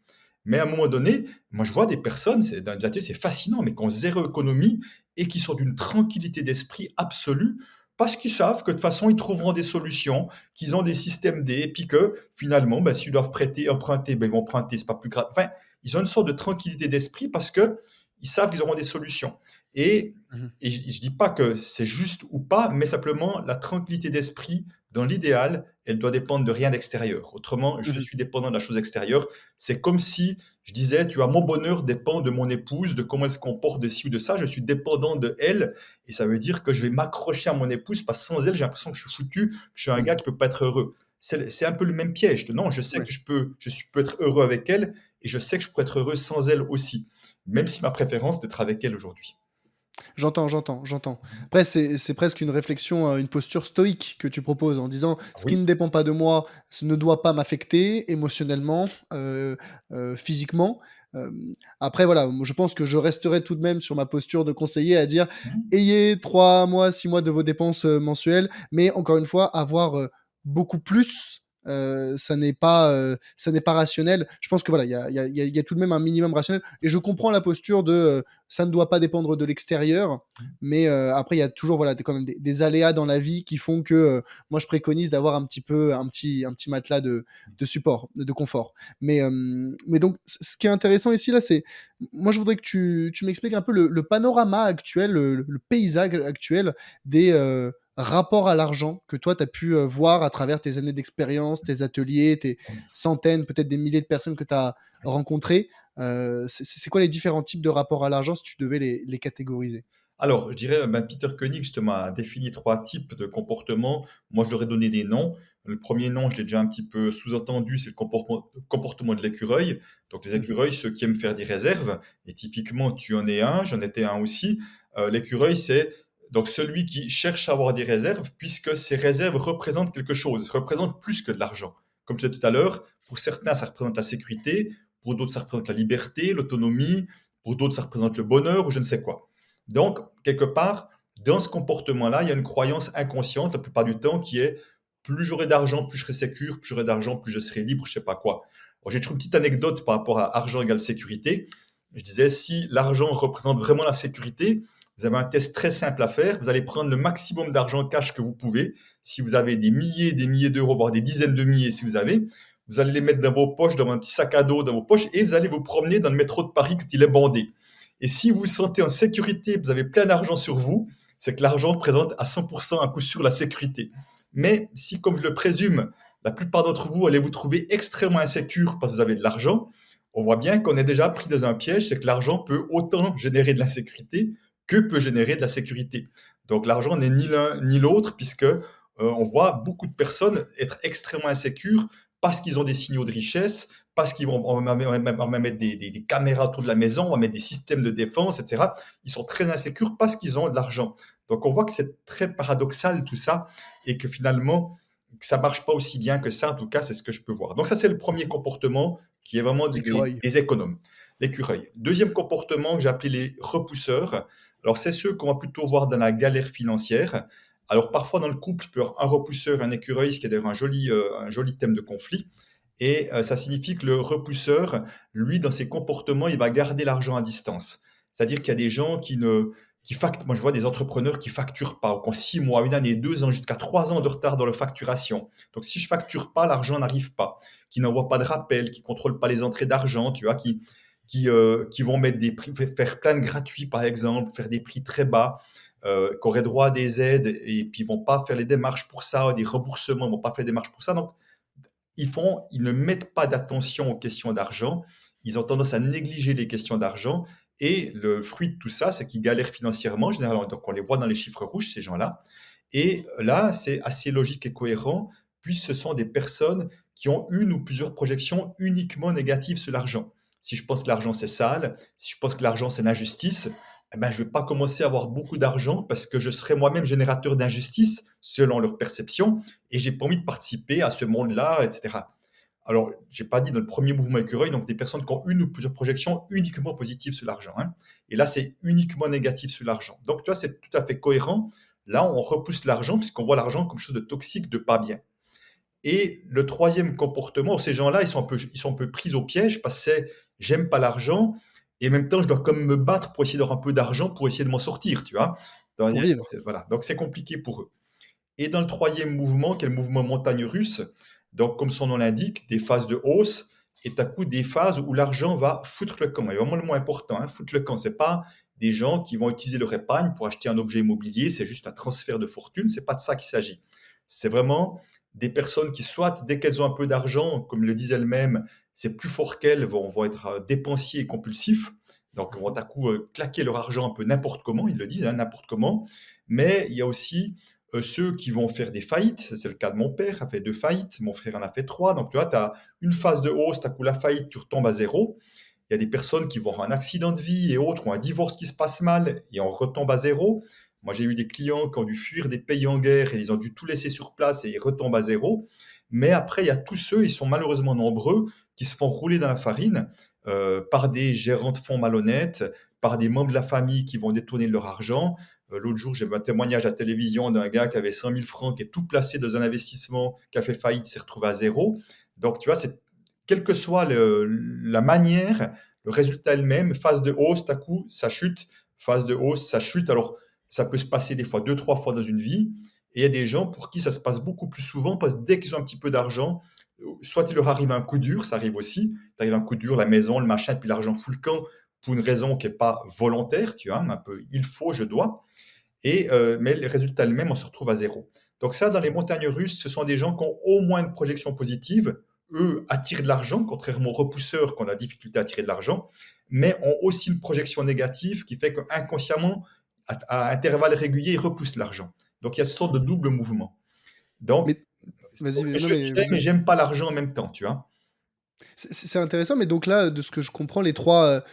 Mais à un moment donné, moi je vois des personnes, dans les ateliers, c'est fascinant, mais qui ont zéro économie et qui sont d'une tranquillité d'esprit absolue parce qu'ils savent que de toute façon, ils trouveront des solutions, qu'ils ont des systèmes D, et puis que finalement, ben, s'ils doivent prêter, emprunter, ben, ils vont emprunter, c'est pas plus grave. Enfin, ils ont une sorte de tranquillité d'esprit parce que ils savent qu'ils auront des solutions. Et, Mhm. et je ne dis pas que c'est juste ou pas, mais simplement la tranquillité d'esprit, dans l'idéal, elle doit dépendre de rien d'extérieur. Autrement, je Mhm. suis dépendant de la chose extérieure. C'est comme si je disais, tu vois, mon bonheur dépend de mon épouse, de comment elle se comporte, de ci ou de ça. Je suis dépendant de elle. Et ça veut dire que je vais m'accrocher à mon épouse parce que sans elle, j'ai l'impression que je suis foutu, que je suis un gars Mhm. qui peut pas être heureux. C'est un peu le même piège. Non, je sais Ouais. que peux être heureux avec elle, et je sais que je pourrais être heureux sans elle aussi, même si ma préférence c'est d'être avec elle aujourd'hui. J'entends, j'entends, j'entends. Après, c'est presque une réflexion, une posture stoïque que tu proposes en disant: Ah «Ce qui oui, ne dépend pas de moi, ce ne doit pas m'affecter émotionnellement, physiquement». Après voilà, moi je pense que je resterai tout de même sur ma posture de conseiller à dire: mmh, «Ayez 3 mois, 6 mois de vos dépenses, mensuelles», mais encore une fois, avoir, beaucoup plus, ça n'est pas rationnel. Je pense que voilà, il y a tout de même un minimum rationnel et je comprends la posture de, ça ne doit pas dépendre de l'extérieur, mais après il y a toujours voilà quand même des aléas dans la vie qui font que moi je préconise d'avoir un petit peu un petit matelas de support, de confort. Mais donc ce qui est intéressant ici là, c'est moi je voudrais que tu m'expliques un peu le panorama actuel, le paysage actuel des rapports à l'argent que toi tu as pu voir à travers tes années d'expérience, tes ateliers, tes centaines, peut-être des milliers de personnes que tu as rencontrées. C'est quoi les différents types de rapports à l'argent si tu devais les catégoriser? alors je dirais, ben, Peter Koenig justement a défini 3 types de comportements. Moi, je leur ai donné des noms. Le premier nom, je l'ai déjà un petit peu sous-entendu, c'est le comportement de l'écureuil. Donc les Mmh. écureuils, ceux qui aiment faire des réserves, et typiquement tu en es un, j'en étais un aussi. L'écureuil, c'est donc celui qui cherche à avoir des réserves puisque ces réserves représentent quelque chose, représentent plus que de l'argent. Comme je disais tout à l'heure, pour certains, ça représente la sécurité, pour d'autres, ça représente la liberté, l'autonomie, pour d'autres, ça représente le bonheur ou je ne sais quoi. Donc, quelque part, dans ce comportement-là, il y a une croyance inconsciente la plupart du temps qui est plus j'aurai d'argent, plus je serai sécure, plus j'aurai d'argent, plus je serai libre, je sais pas quoi. J'ai toujours une petite anecdote par rapport à argent égale sécurité. Je disais, si l'argent représente vraiment la sécurité, vous avez un test très simple à faire. Vous allez prendre le maximum d'argent cash que vous pouvez. Si vous avez des milliers d'euros, voire des dizaines de milliers, si vous avez, vous allez les mettre dans vos poches, dans un petit sac à dos, dans vos poches, et vous allez vous promener dans le métro de Paris quand il est bandé. Et si vous vous sentez en sécurité, vous avez plein d'argent sur vous, c'est que l'argent présente à 100% à coup sûr la sécurité. Mais si, comme je le présume, la plupart d'entre vous allez vous trouver extrêmement insécure parce que vous avez de l'argent, on voit bien qu'on est déjà pris dans un piège, c'est que l'argent peut autant générer de l'insécurité que peut générer de la sécurité. Donc l'argent n'est ni l'un ni l'autre, puisque on voit beaucoup de personnes être extrêmement insécures parce qu'ils ont des signaux de richesse, parce qu'ils vont on va mettre des caméras autour de la maison, on va mettre des systèmes de défense, etc. Ils sont très insécures parce qu'ils ont de l'argent. Donc on voit que c'est très paradoxal tout ça et que finalement que ça marche pas aussi bien que ça. En tout cas, c'est ce que je peux voir. Donc ça, c'est le premier Mmh. comportement qui est vraiment L'écureuil. des économes, l'écureuil. Deuxième comportement que j'ai appelé les repousseurs. Alors c'est ceux qu'on va plutôt voir dans la galère financière. Alors parfois dans le couple, il peut y avoir un repousseur, un écureuil, ce qui est d'ailleurs un joli thème de conflit. Et ça signifie que le repousseur, lui, dans ses comportements, il va garder l'argent à distance. C'est-à-dire qu'il y a des gens moi, je vois des entrepreneurs qui facturent pas, ou qui ont 6 mois, une année, 2 ans, jusqu'à 3 ans de retard dans leur facturation. Donc, si je facture pas, l'argent n'arrive pas. Qui n'envoient pas de rappel, qui contrôlent pas les entrées d'argent, tu vois, qui vont mettre des prix, faire plein de gratuits, par exemple, faire des prix très bas, qui auraient droit à des aides, et puis ils vont pas faire les démarches pour ça, des remboursements, ils vont pas faire des démarches pour ça. Donc, ils ne mettent pas d'attention aux questions d'argent, ils ont tendance à négliger les questions d'argent, et le fruit de tout ça, c'est qu'ils galèrent financièrement, généralement, donc on les voit dans les chiffres rouges, ces gens-là, et là, c'est assez logique et cohérent, puisque ce sont des personnes qui ont une ou plusieurs projections uniquement négatives sur l'argent. Si je pense que l'argent c'est sale, si je pense que l'argent c'est l'injustice, eh ben, je ne vais pas commencer à avoir beaucoup d'argent parce que je serai moi-même générateur d'injustice selon leur perception et j'ai pas envie de participer à ce monde-là, etc. Alors, j'ai pas dit dans le premier mouvement écureuil, donc des personnes qui ont une ou plusieurs projections uniquement positives sur l'argent, hein. Et là, c'est uniquement négatif sur l'argent. Donc, tu vois, c'est tout à fait cohérent. Là, on repousse l'argent puisqu'on voit l'argent comme chose de toxique, de pas bien. Et le troisième comportement, ces gens-là, ils sont un peu pris au piège parce que c'est j'aime pas l'argent et en même temps, je dois comme me battre pour essayer d'avoir un peu d'argent pour essayer de m'en sortir, tu vois. Pour vivre. Voilà. Donc, c'est compliqué pour eux. Et dans le troisième mouvement, qui est le mouvement montagne russe, donc comme son nom l'indique, des phases de hausse et à coup des phases où l'argent va foutre le camp. Et vraiment le mot important, hein, foutre le camp. C'est pas des gens qui vont utiliser leur épargne pour acheter un objet immobilier, c'est juste un transfert de fortune, c'est pas de ça qu'il s'agit. C'est vraiment des personnes qui, soit dès qu'elles ont un peu d'argent, comme le disent elles-mêmes, c'est plus fort qu'elles, vont être dépensiers et compulsifs. Donc, vont à coup claquer leur argent un peu n'importe comment, ils le disent, hein, n'importe comment. Mais il y a aussi ceux qui vont faire des faillites, c'est le cas de mon père, a fait 2 faillites, mon frère en a fait 3, donc tu vois, tu as une phase de hausse, tu as coup la faillite, tu retombes à zéro. Il y a des personnes qui vont avoir un accident de vie et autres, ou un divorce qui se passe mal, et on retombe à zéro. Moi, j'ai eu des clients qui ont dû fuir des pays en guerre et ils ont dû tout laisser sur place et ils retombent à zéro. Mais après, il y a tous ceux, ils sont malheureusement nombreux, qui se font rouler dans la farine par des gérants de fonds malhonnêtes, par des membres de la famille qui vont détourner leur argent. L'autre jour, j'ai vu un témoignage à la télévision d'un gars qui avait 100 000 francs, qui est tout placé dans un investissement, qui a fait faillite, s'est retrouvé à zéro. Donc, tu vois, quelle que soit la manière, le résultat est le même. Phase de hausse, à coup, ça chute. Phase de hausse, ça chute. Alors, ça peut se passer des fois 2, 3 fois dans une vie. Et il y a des gens pour qui ça se passe beaucoup plus souvent parce que dès qu'ils ont un petit peu d'argent, soit il leur arrive un coup dur, ça arrive aussi. Il arrive un coup dur, la maison, le machin, puis l'argent fout le camp pour une raison qui n'est pas volontaire, tu vois, un peu il faut, je dois. Mais les résultats eux-mêmes, on se retrouve à zéro. Donc ça, dans les montagnes russes, ce sont des gens qui ont au moins une projection positive. Eux attirent de l'argent, contrairement aux repousseurs qui ont la difficulté à attirer de l'argent, mais ont aussi une projection négative qui fait qu'inconsciemment, à intervalles réguliers, ils repoussent l'argent. Donc il y a ce sorte de double mouvement. Donc, Mais vas-y, non mais j'aime vas-y. et j'aime pas l'argent en même temps, tu vois. C'est intéressant, mais donc là, de ce que je comprends, les 3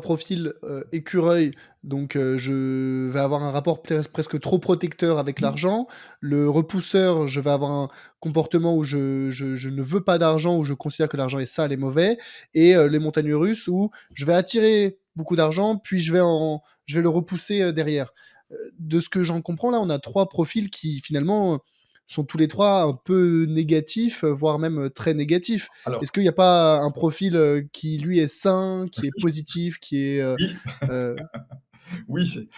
profils, écureuil, donc je vais avoir un rapport presque trop protecteur avec l'argent. Le repousseur, je vais avoir un comportement où je ne veux pas d'argent, où je considère que l'argent est sale et mauvais et les montagnes russes où je vais attirer beaucoup d'argent, puis je vais le repousser, derrière. De ce que j'en comprends là, on a 3 profils qui finalement, sont tous les 3 un peu négatifs, voire même, très négatifs. Alors, Est-ce qu'il n'y a pas un profil, qui lui est sain, qui est positif, qui est, oui, heu oui,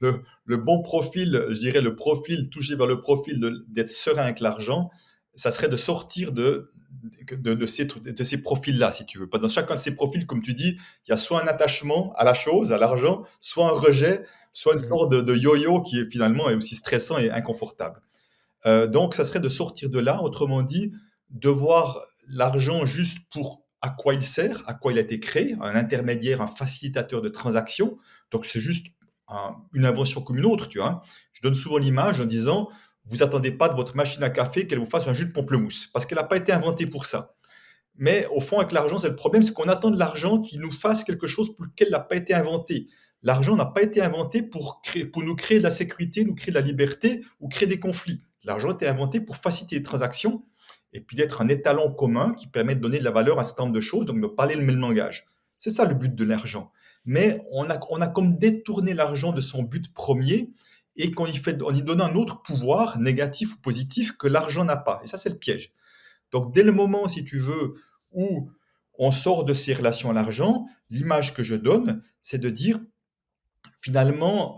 euh, le bon profil, je dirais le profil, touché vers le profil d'être serein avec l'argent, ça serait de sortir de ces profils-là, si tu veux. Dans chacun de ces profils, comme tu dis, il y a soit un attachement à la chose, à l'argent, soit un rejet, soit une mmh sorte de yo-yo qui est finalement est aussi stressant et inconfortable. Donc, ça serait de sortir de là, autrement dit, de voir l'argent juste pour à quoi il sert, à quoi il a été créé, un intermédiaire, un facilitateur de transactions. Donc, c'est juste une invention comme une autre, tu vois. Je donne souvent l'image en disant, vous attendez pas de votre machine à café qu'elle vous fasse un jus de pamplemousse, parce qu'elle n'a pas été inventée pour ça. Mais au fond, avec l'argent, c'est le problème, c'est qu'on attend de l'argent qui nous fasse quelque chose pour lequel il n'a pas été inventé. L'argent n'a pas été inventé pour nous créer de la sécurité, nous créer de la liberté ou créer des conflits. L'argent a été inventé pour faciliter les transactions et puis d'être un étalon commun qui permet de donner de la valeur à un certain nombre de choses, donc de parler le même langage. C'est ça le but de l'argent. Mais on a comme détourné l'argent de son but premier et on y donne un autre pouvoir, négatif ou positif, que l'argent n'a pas. Et ça, c'est le piège. Donc, dès le moment, si tu veux, où on sort de ces relations à l'argent, l'image que je donne, c'est de dire, Finalement,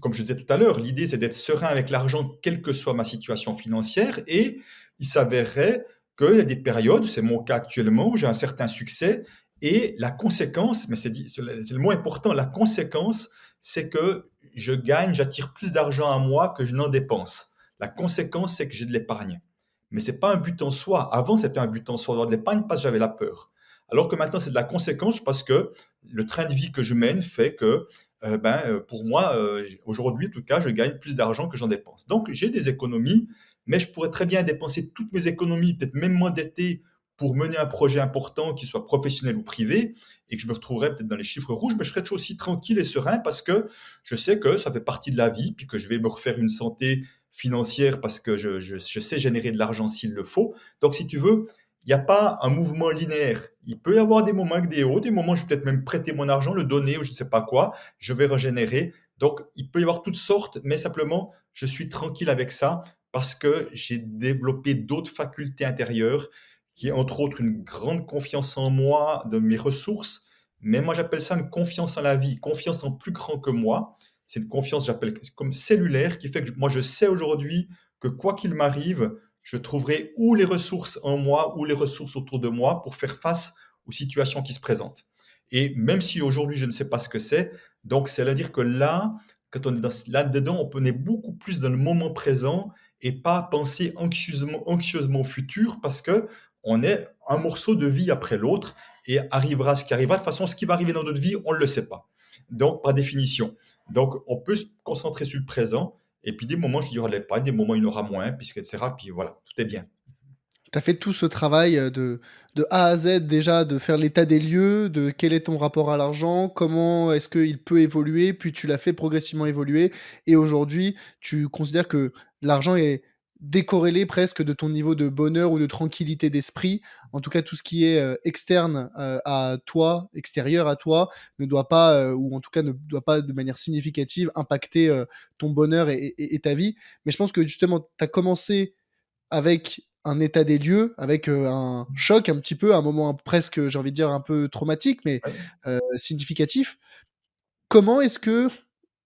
comme je disais tout à l'heure, l'idée c'est d'être serein avec l'argent, quelle que soit ma situation financière. Et il s'avérerait qu'il y a des périodes, c'est mon cas actuellement, où j'ai un certain succès. Et la conséquence, mais c'est le mot important, la conséquence, c'est que je gagne, j'attire plus d'argent à moi que je n'en dépense. La conséquence, c'est que j'ai de l'épargne. Mais c'est pas un but en soi. Avant, c'était un but en soi d'avoir de l'épargne parce que j'avais la peur. Alors que maintenant, c'est de la conséquence parce que le train de vie que je mène fait que pour moi, aujourd'hui, en tout cas, je gagne plus d'argent que j'en dépense. Donc, j'ai des économies, mais je pourrais très bien dépenser toutes mes économies, peut-être même m'endetter pour mener un projet important, qu'il soit professionnel ou privé, et que je me retrouverais peut-être dans les chiffres rouges, mais je serais toujours aussi tranquille et serein parce que je sais que ça fait partie de la vie, puis que je vais me refaire une santé financière parce que je sais générer de l'argent s'il le faut. Donc, si tu veux, il n'y a pas un mouvement linéaire. Il peut y avoir des moments avec des hauts, des moments où je vais peut-être même prêter mon argent, le donner ou je ne sais pas quoi, je vais régénérer. Donc, il peut y avoir toutes sortes, mais simplement, je suis tranquille avec ça parce que j'ai développé d'autres facultés intérieures, qui est entre autres une grande confiance en moi, de mes ressources. Mais moi, j'appelle ça une confiance en la vie, confiance en plus grand que moi. C'est une confiance, j'appelle comme cellulaire, qui fait que moi, je sais aujourd'hui que quoi qu'il m'arrive, je trouverai ou les ressources en moi ou les ressources autour de moi pour faire face aux situations qui se présentent. Et même si aujourd'hui je ne sais pas ce que c'est, donc c'est à dire que là, quand on est là-dedans, on est beaucoup plus dans le moment présent et pas penser anxieusement au futur parce que on est un morceau de vie après l'autre et arrivera ce qui arrivera. De toute façon, ce qui va arriver dans notre vie, on ne le sait pas. Donc, par définition. Donc, on peut se concentrer sur le présent et puis des moments, je dirais pas, des moments, il y en aura moins, puisque, etc. Puis voilà, tout est bien. Tu as fait tout ce travail, de A à Z déjà, de faire l'état des lieux, de quel est ton rapport à l'argent, comment est-ce qu'il peut évoluer, puis tu l'as fait progressivement évoluer et aujourd'hui, tu considères que l'argent est décorrélé presque de ton niveau de bonheur ou de tranquillité d'esprit. En tout cas, tout ce qui est, externe, à toi, extérieur à toi, ne doit pas, ou en tout cas ne doit pas de manière significative impacter, ton bonheur et ta vie. Mais je pense que justement, tu as commencé avec un état des lieux, avec, un choc un petit peu, un moment presque, j'ai envie de dire un peu traumatique, mais, Ouais. significatif. Comment est-ce que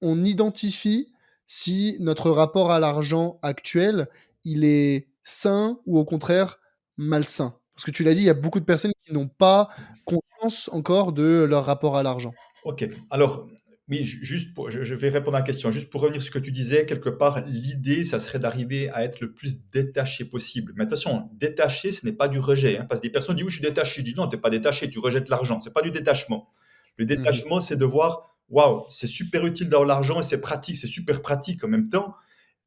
on identifie si notre rapport à l'argent actuel, il est sain ou au contraire malsain? Parce que tu l'as dit, il y a beaucoup de personnes qui n'ont pas conscience encore de leur rapport à l'argent. Ok. Alors, oui, juste pour, je vais répondre à la question. Juste pour revenir sur ce que tu disais, quelque part, l'idée, ça serait d'arriver à être le plus détaché possible. Mais attention, détaché, ce n'est pas du rejet, hein, parce que des personnes disent oui, je suis détaché. Je dis non, tu n'es pas détaché, tu rejettes l'argent. C'est pas du détachement. Le Mmh. détachement, c'est de voir, waouh, c'est super utile d'avoir l'argent et c'est pratique, c'est super pratique en même temps.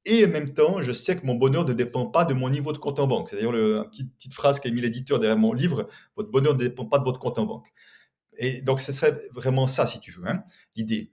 Et en même temps, je sais que mon bonheur ne dépend pas de mon niveau de compte en banque. C'est d'ailleurs une petite phrase qu'a mis l'éditeur derrière mon livre. Votre bonheur ne dépend pas de votre compte en banque. Et donc, ce serait vraiment ça, si tu veux, hein, l'idée.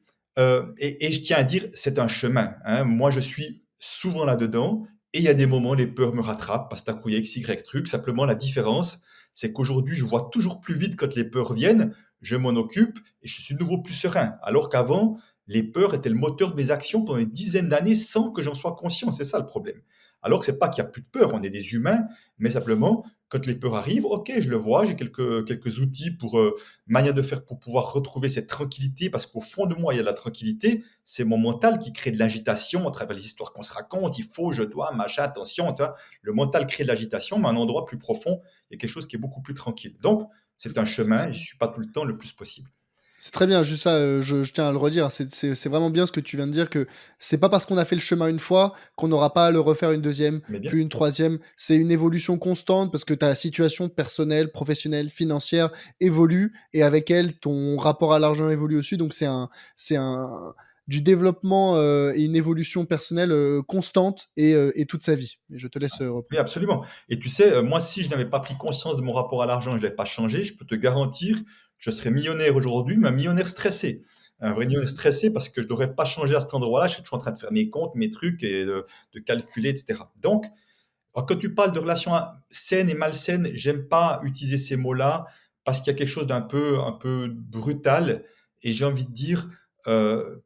Et je tiens à dire, c'est un chemin, hein. Moi, je suis souvent là-dedans, et il y a des moments, les peurs me rattrapent, parce que coup, il y a X, Y truc. Simplement, la différence, c'est qu'aujourd'hui, je vois toujours plus vite quand les peurs viennent, je m'en occupe, et je suis de nouveau plus serein. Alors qu'avant, les peurs étaient le moteur de mes actions pendant une dizaine d'années sans que j'en sois conscient. C'est ça le problème. Alors que c'est pas qu'il y a plus de peur, on est des humains, mais simplement, quand les peurs arrivent, ok, je le vois, j'ai quelques outils pour manière de faire pour pouvoir retrouver cette tranquillité, parce qu'au fond de moi, il y a de la tranquillité. C'est mon mental qui crée de l'agitation à travers les histoires qu'on se raconte. Il faut, je dois, machin, attention. Tu vois. Le mental crée de l'agitation, mais à un endroit plus profond, il y a quelque chose qui est beaucoup plus tranquille. Donc, c'est un chemin et je ne suis pas tout le temps le plus possible. C'est très bien, juste ça, je tiens à le redire, c'est vraiment bien ce que tu viens de dire, que c'est pas parce qu'on a fait le chemin une fois qu'on n'aura pas à le refaire une deuxième, Mais bien, puis une troisième. C'est une évolution constante parce que ta situation personnelle, professionnelle, financière évolue et avec elle, ton rapport à l'argent évolue aussi. Donc c'est un du développement, et une évolution personnelle, constante et toute sa vie. Et je te laisse, oui, reprendre. absolument. Et tu sais, moi, si je n'avais pas pris conscience de mon rapport à l'argent et je ne l'avais pas changé, je peux te garantir que je serais millionnaire aujourd'hui, mais un millionnaire stressé. Un vrai millionnaire Mmh. stressé parce que je n'aurais pas changé à cet endroit-là. Je suis toujours en train de faire mes comptes, mes trucs et de calculer, etc. Donc, alors, quand tu parles de relations saines et malsaines, j'aime pas utiliser ces mots-là parce qu'il y a quelque chose un peu brutal et j'ai envie de dire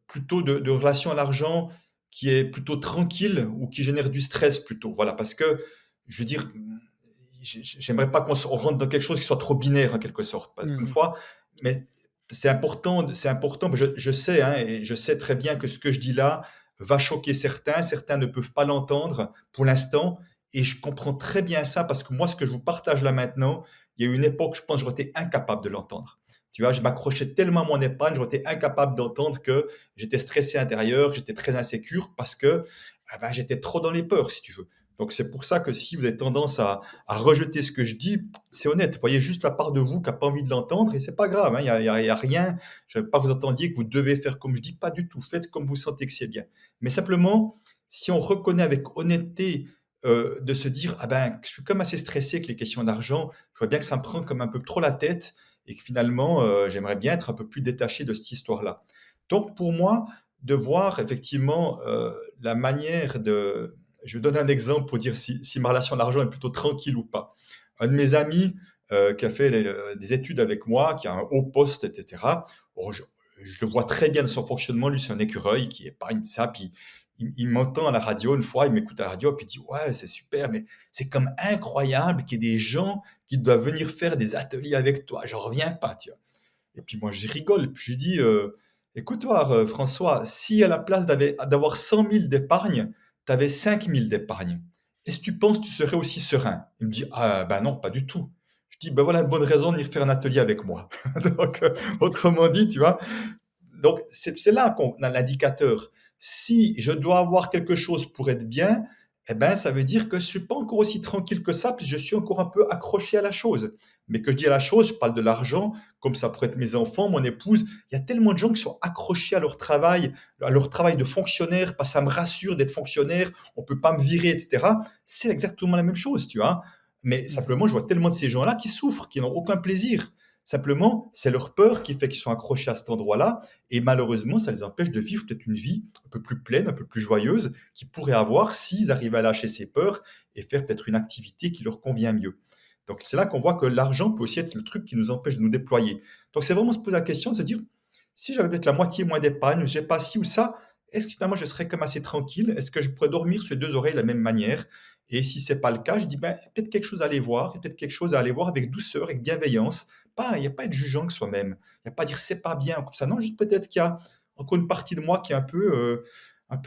plutôt de relation à l'argent qui est plutôt tranquille ou qui génère du stress plutôt. Voilà, parce que je veux dire, j'aimerais pas qu'on rentre dans quelque chose qui soit trop binaire en quelque sorte. Parce qu'une Mmh. fois, mais c'est important. Je sais, hein, et je sais très bien que ce que je dis là va choquer certains. Certains ne peuvent pas l'entendre pour l'instant, et je comprends très bien ça parce que moi, ce que je vous partage là maintenant, il y a eu une époque, je pense, j'aurais été incapable de l'entendre. Tu vois, je m'accrochais tellement à mon épargne, j'aurais été incapable d'entendre que j'étais stressé intérieur, que j'étais très insécure parce que j'étais trop dans les peurs, si tu veux. Donc c'est pour ça que si vous avez tendance à rejeter ce que je dis, c'est honnête. Vous voyez juste la part de vous qui n'a pas envie de l'entendre et c'est pas grave. Il y a rien. Je ne veux pas vous entendiez que vous devez faire comme je dis, pas du tout. Faites comme vous sentez que c'est bien. Mais simplement, si on reconnaît avec honnêteté de se dire, je suis comme assez stressé avec les questions d'argent, je vois bien que ça me prend comme un peu trop la tête et que finalement, j'aimerais bien être un peu plus détaché de cette histoire-là. Donc pour moi, de voir effectivement la manière de... Je vais donner un exemple pour dire si ma relation à l'argent est plutôt tranquille ou pas. Un de mes amis qui a fait des études avec moi, qui a un haut poste, etc. Bon, je le vois très bien de son fonctionnement. Lui, c'est un écureuil qui épargne ça. Puis il m'entend à la radio une fois, il m'écoute à la radio, puis il dit ouais, c'est super, mais c'est comme incroyable qu'il y ait des gens qui doivent venir faire des ateliers avec toi. J'en reviens pas, tu vois. Et puis moi, je rigole, puis je dis écoute-toi, François, si à la place d'avoir 100 000 d'épargne, tu avais 5 000 d'épargne, est-ce que tu penses que tu serais aussi serein? Il me dit ah ben non, pas du tout. Je dis ben voilà une bonne raison de venir faire un atelier avec moi. Donc, autrement dit, tu vois, donc c'est là qu'on a l'indicateur. Si je dois avoir quelque chose pour être bien, eh ben, ça veut dire que je ne suis pas encore aussi tranquille que ça, puis je suis encore un peu accroché à la chose. Mais que je dis à la chose, je parle de l'argent, comme ça pourrait être mes enfants, mon épouse. Il y a tellement de gens qui sont accrochés à leur travail de fonctionnaire, parce que ça me rassure d'être fonctionnaire, on ne peut pas me virer, etc. C'est exactement la même chose, tu vois. Mais Mhm. simplement, je vois tellement de ces gens-là qui souffrent, qui n'ont aucun plaisir. Simplement, c'est leur peur qui fait qu'ils sont accrochés à cet endroit-là. Et malheureusement, ça les empêche de vivre peut-être une vie un peu plus pleine, un peu plus joyeuse qu'ils pourraient avoir s'ils arrivaient à lâcher ces peurs et faire peut-être une activité qui leur convient mieux. Donc c'est là qu'on voit que l'argent peut aussi être le truc qui nous empêche de nous déployer. Donc c'est vraiment se poser la question de se dire, si j'avais peut-être la moitié moins d'épargne, ou j'ai pas ci ou ça, est-ce que finalement je serais comme assez tranquille? Est-ce que je pourrais dormir sur deux oreilles de la même manière? Et si c'est pas le cas, je dis peut-être quelque chose à aller voir, et peut-être quelque chose à aller voir avec douceur, avec bienveillance. Il n'y a pas à être jugeant que soi-même. Il n'y a pas à dire c'est pas bien comme ça. Non, juste peut-être qu'il y a encore une partie de moi qui est un peu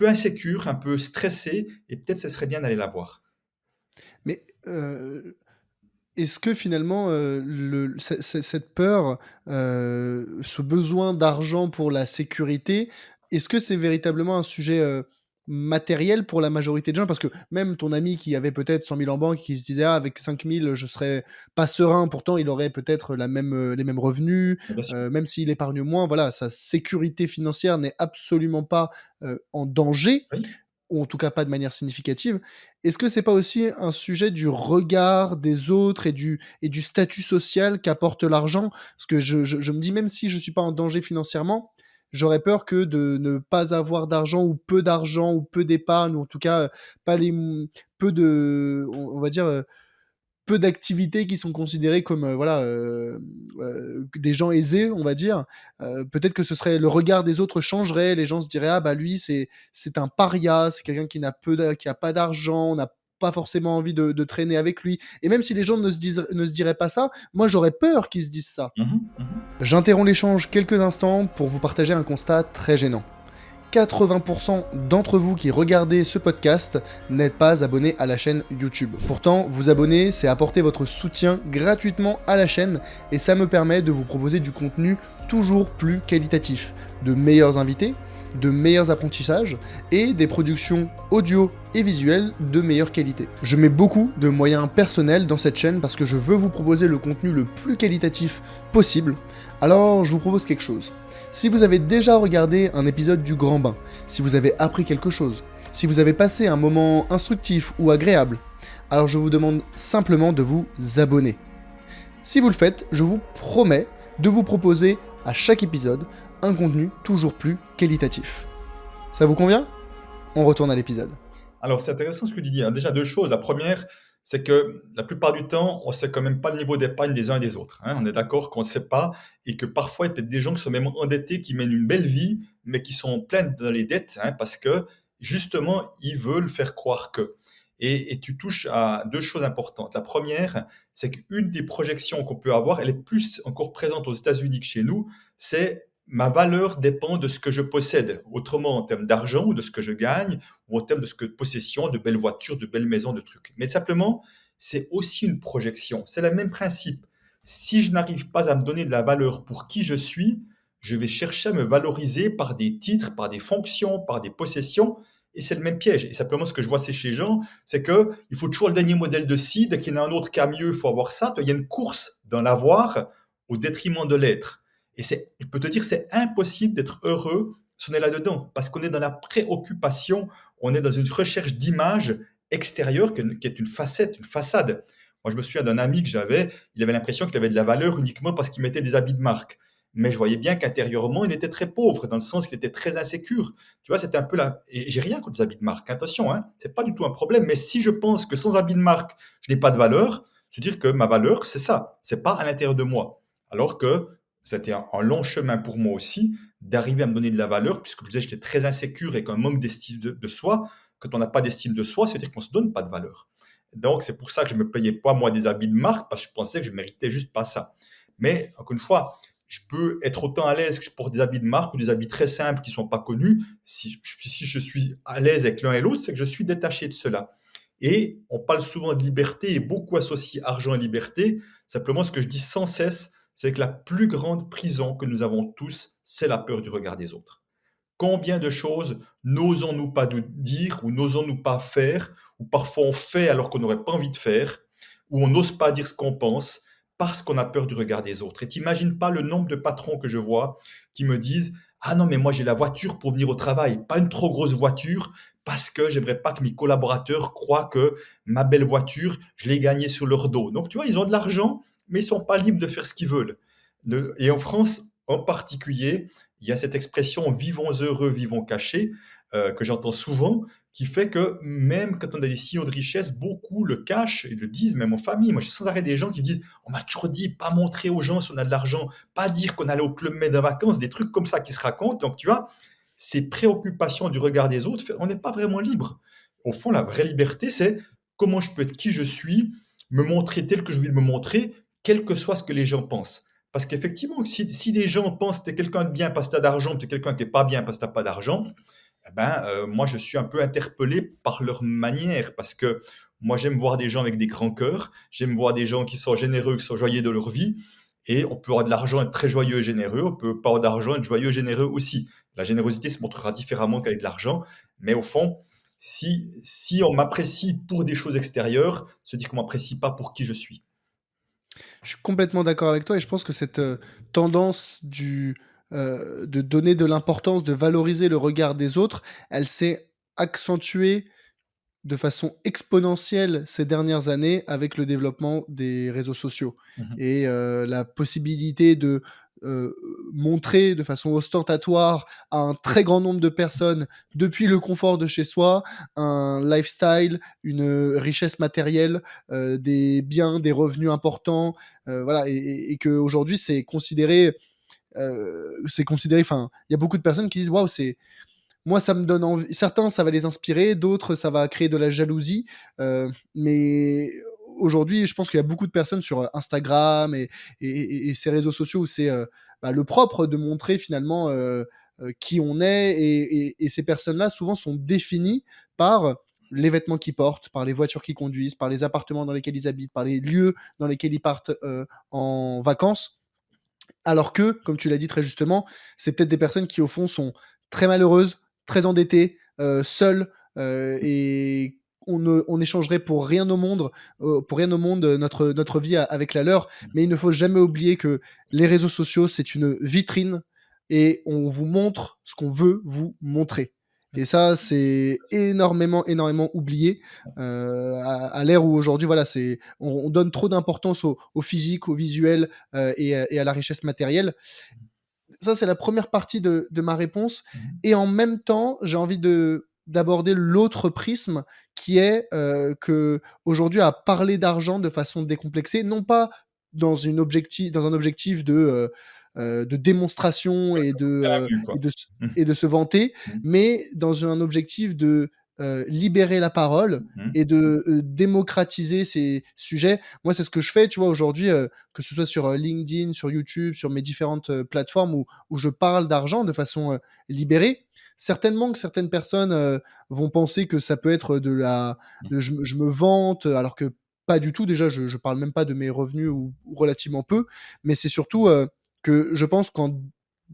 insécure, un peu stressée, et peut-être ce serait bien d'aller la voir. Mais est-ce que finalement, cette peur, ce besoin d'argent pour la sécurité, est-ce que c'est véritablement un sujet, matériel pour la majorité de gens? Parce que même ton ami qui avait peut-être 100 000 en banque, qui se disait: «Ah, avec 5 000 je serais pas serein», pourtant il aurait peut-être les mêmes revenus, Bien sûr. même s'il épargne moins, voilà, sa sécurité financière n'est absolument pas, en danger Oui. ou en tout cas pas de manière significative. Est-ce que c'est pas aussi un sujet du regard des autres et du statut social qu'apporte l'argent? Parce que je me dis même si je suis pas en danger financièrement, j'aurais peur que de ne pas avoir d'argent ou peu d'épargne ou en tout cas, pas les m peu de on va dire, peu d'activités qui sont considérées comme, voilà, des gens aisés, on va dire. Peut-être que ce serait le regard des autres changerait, les gens se diraient: «Ah bah lui c'est un paria, c'est quelqu'un qui a pas d'argent, on n'a pas forcément envie de traîner avec lui» et même si les gens ne se diraient pas ça, moi j'aurais peur qu'ils se disent ça. Mhm, mhm. J'interromps l'échange quelques instants pour vous partager un constat très gênant. 80% d'entre vous qui regardez ce podcast n'êtes pas abonnés à la chaîne YouTube. Pourtant, vous abonner, c'est apporter votre soutien gratuitement à la chaîne et ça me permet de vous proposer du contenu toujours plus qualitatif, de meilleurs invités, de meilleurs apprentissages et des productions audio et visuelles de meilleure qualité. Je mets beaucoup de moyens personnels dans cette chaîne parce que je veux vous proposer le contenu le plus qualitatif possible. Alors, je vous propose quelque chose. Si vous avez déjà regardé un épisode du Grand Bain, si vous avez appris quelque chose, si vous avez passé un moment instructif ou agréable, alors je vous demande simplement de vous abonner. Si vous le faites, je vous promets de vous proposer à chaque épisode un contenu toujours plus qualitatif. Ça vous convient? On retourne à l'épisode. Alors, c'est intéressant ce que tu dis, hein. Déjà, deux choses. La première, c'est que la plupart du temps, on ne sait quand même pas le niveau d'épargne des uns et des autres, hein. On est d'accord qu'on ne sait pas et que parfois, il y a peut-être des gens qui sont même endettés, qui mènent une belle vie, mais qui sont pleins dans les dettes, hein, parce que justement, ils veulent faire croire que. Et tu touches à deux choses importantes. La première, c'est qu'une des projections qu'on peut avoir, elle est plus encore présente aux États-Unis que chez nous, c'est ma valeur dépend de ce que je possède. Autrement, en termes d'argent ou de ce que je gagne, ou en termes de ce que de possession, de belles voitures, de belles maisons, de trucs. Mais simplement, c'est aussi une projection. C'est le même principe. Si je n'arrive pas à me donner de la valeur pour qui je suis, je vais chercher à me valoriser par des titres, par des fonctions, par des possessions. Et c'est le même piège. Et simplement, ce que je vois c'est chez les gens, c'est que il faut toujours le dernier modèle de ci, dès qu'il y en a un autre qui a mieux, il faut avoir ça. Il y a une course dans l'avoir au détriment de l'être. Et je peux te dire, c'est impossible d'être heureux si on est là-dedans, parce qu'on est dans la préoccupation, on est dans une recherche d'image extérieure qui est une facette, une façade. Moi, je me souviens d'un ami que j'avais, il avait l'impression qu'il avait de la valeur uniquement parce qu'il mettait des habits de marque. Mais je voyais bien qu'intérieurement, il était très pauvre, dans le sens qu'il était très insécure. Tu vois, c'était un peu là. Et j'ai rien contre les habits de marque. Attention, hein, c'est pas du tout un problème. Mais si je pense que sans habits de marque, je n'ai pas de valeur, se dire que ma valeur, c'est ça. C'est pas à l'intérieur de moi. Alors que c'était un long chemin pour moi aussi d'arriver à me donner de la valeur, puisque je disais j'étais très insécure et qu'un manque d'estime de soi. Quand on n'a pas d'estime de soi, c'est-à-dire qu'on se donne pas de valeur. Donc c'est pour ça que je me payais pas moi des habits de marque parce que je pensais que je méritais juste pas ça. Mais encore une fois, je peux être autant à l'aise que je porte des habits de marque ou des habits très simples qui ne sont pas connus. Si je suis à l'aise avec l'un et l'autre, c'est que je suis détaché de cela. Et on parle souvent de liberté et beaucoup associe argent et liberté. Simplement, ce que je dis sans cesse, c'est que la plus grande prison que nous avons tous, c'est la peur du regard des autres. Combien de choses n'osons-nous pas dire ou n'osons-nous pas faire, ou parfois on fait alors qu'on n'aurait pas envie de faire, ou on n'ose pas dire ce qu'on pense parce qu'on a peur du regard des autres. Et t'imagines pas le nombre de patrons que je vois qui me disent ah non mais moi j'ai la voiture pour venir au travail, pas une trop grosse voiture parce que j'aimerais pas que mes collaborateurs croient que ma belle voiture, je l'ai gagnée sur leur dos. Donc tu vois, ils ont de l'argent, mais ils sont pas libres de faire ce qu'ils veulent. Et en France en particulier, il y a cette expression vivons heureux, vivons cachés, que j'entends souvent, qui fait que même quand on a des signaux de richesse, beaucoup le cachent et le disent, même en famille. Moi, j'ai sans arrêt des gens qui me disent on m'a toujours dit pas montrer aux gens si on a de l'argent, pas dire qu'on allait au club med de vacances, des trucs comme ça qui se racontent. Donc, tu vois, ces préoccupations du regard des autres, on n'est pas vraiment libre. Au fond, la vraie liberté, c'est comment je peux être qui je suis, me montrer tel que je veux me montrer, quel que soit ce que les gens pensent. Parce qu'effectivement, si les gens pensent que tu es quelqu'un de bien parce que tu as d'argent, tu es quelqu'un qui n'est pas bien parce que tu n'as pas d'argent, eh ben, moi, je suis un peu interpellé par leur manière. Parce que moi, j'aime voir des gens avec des grands cœurs, j'aime voir des gens qui sont généreux, qui sont joyeux de leur vie. Et on peut avoir de l'argent, être très joyeux et généreux, on peut pas avoir d'argent, être joyeux et généreux aussi. La générosité se montrera différemment qu'avec de l'argent. Mais au fond, si on m'apprécie pour des choses extérieures, se dire qu'on m'apprécie pas pour qui je suis. Je suis complètement d'accord avec toi et je pense que cette tendance de donner de l'importance, de valoriser le regard des autres, elle s'est accentuée de façon exponentielle ces dernières années avec le développement des réseaux sociaux Mhm. et la possibilité de euh, montrer de façon ostentatoire à un très grand nombre de personnes depuis le confort de chez soi un lifestyle, une richesse matérielle, des biens, des revenus importants, voilà, et que aujourd'hui c'est considéré, enfin, il y a beaucoup de personnes qui disent waouh, c'est moi, ça me donne envie. Certains, ça va les inspirer, d'autres, ça va créer de la jalousie. Mais aujourd'hui, je pense qu'il y a beaucoup de personnes sur Instagram et ces réseaux sociaux où c'est bah, le propre de montrer finalement qui on est. Et ces personnes-là, souvent, sont définies par les vêtements qu'ils portent, par les voitures qu'ils conduisent, par les appartements dans lesquels ils habitent, par les lieux dans lesquels ils partent en vacances. Alors que, comme tu l'as dit très justement, c'est peut-être des personnes qui, au fond, sont très malheureuses, très endettées, seules, et on échangerait pour rien au monde notre vie avec la leur. Mais il ne faut jamais oublier que les réseaux sociaux, c'est une vitrine et on vous montre ce qu'on veut vous montrer. Et ça, c'est énormément, énormément oublié à l'ère où aujourd'hui, voilà, on donne trop d'importance au physique, au visuel et à la richesse matérielle. Ça, c'est la première partie de ma réponse. Mhm. Et en même temps, j'ai envie d'aborder l'autre prisme qui est que aujourd'hui à parler d'argent de façon décomplexée, non pas dans un objectif de démonstration À la vue, quoi. et de se vanter, Mhm. mais dans un objectif de libérer la parole Mhm. et de démocratiser ces sujets. Moi, c'est ce que je fais, tu vois, aujourd'hui, que ce soit sur LinkedIn, sur YouTube, sur mes différentes plateformes où je parle d'argent de façon libérée. Certainement que certaines personnes vont penser que ça peut être je me vante, alors que pas du tout. Déjà, je parle même pas de mes revenus ou relativement peu, mais c'est surtout que je pense qu'en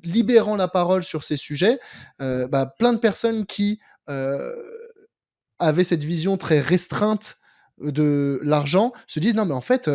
libérant la parole sur ces sujets, bah, plein de personnes qui euh, avaient cette vision très restreinte de l'argent se disent non mais en fait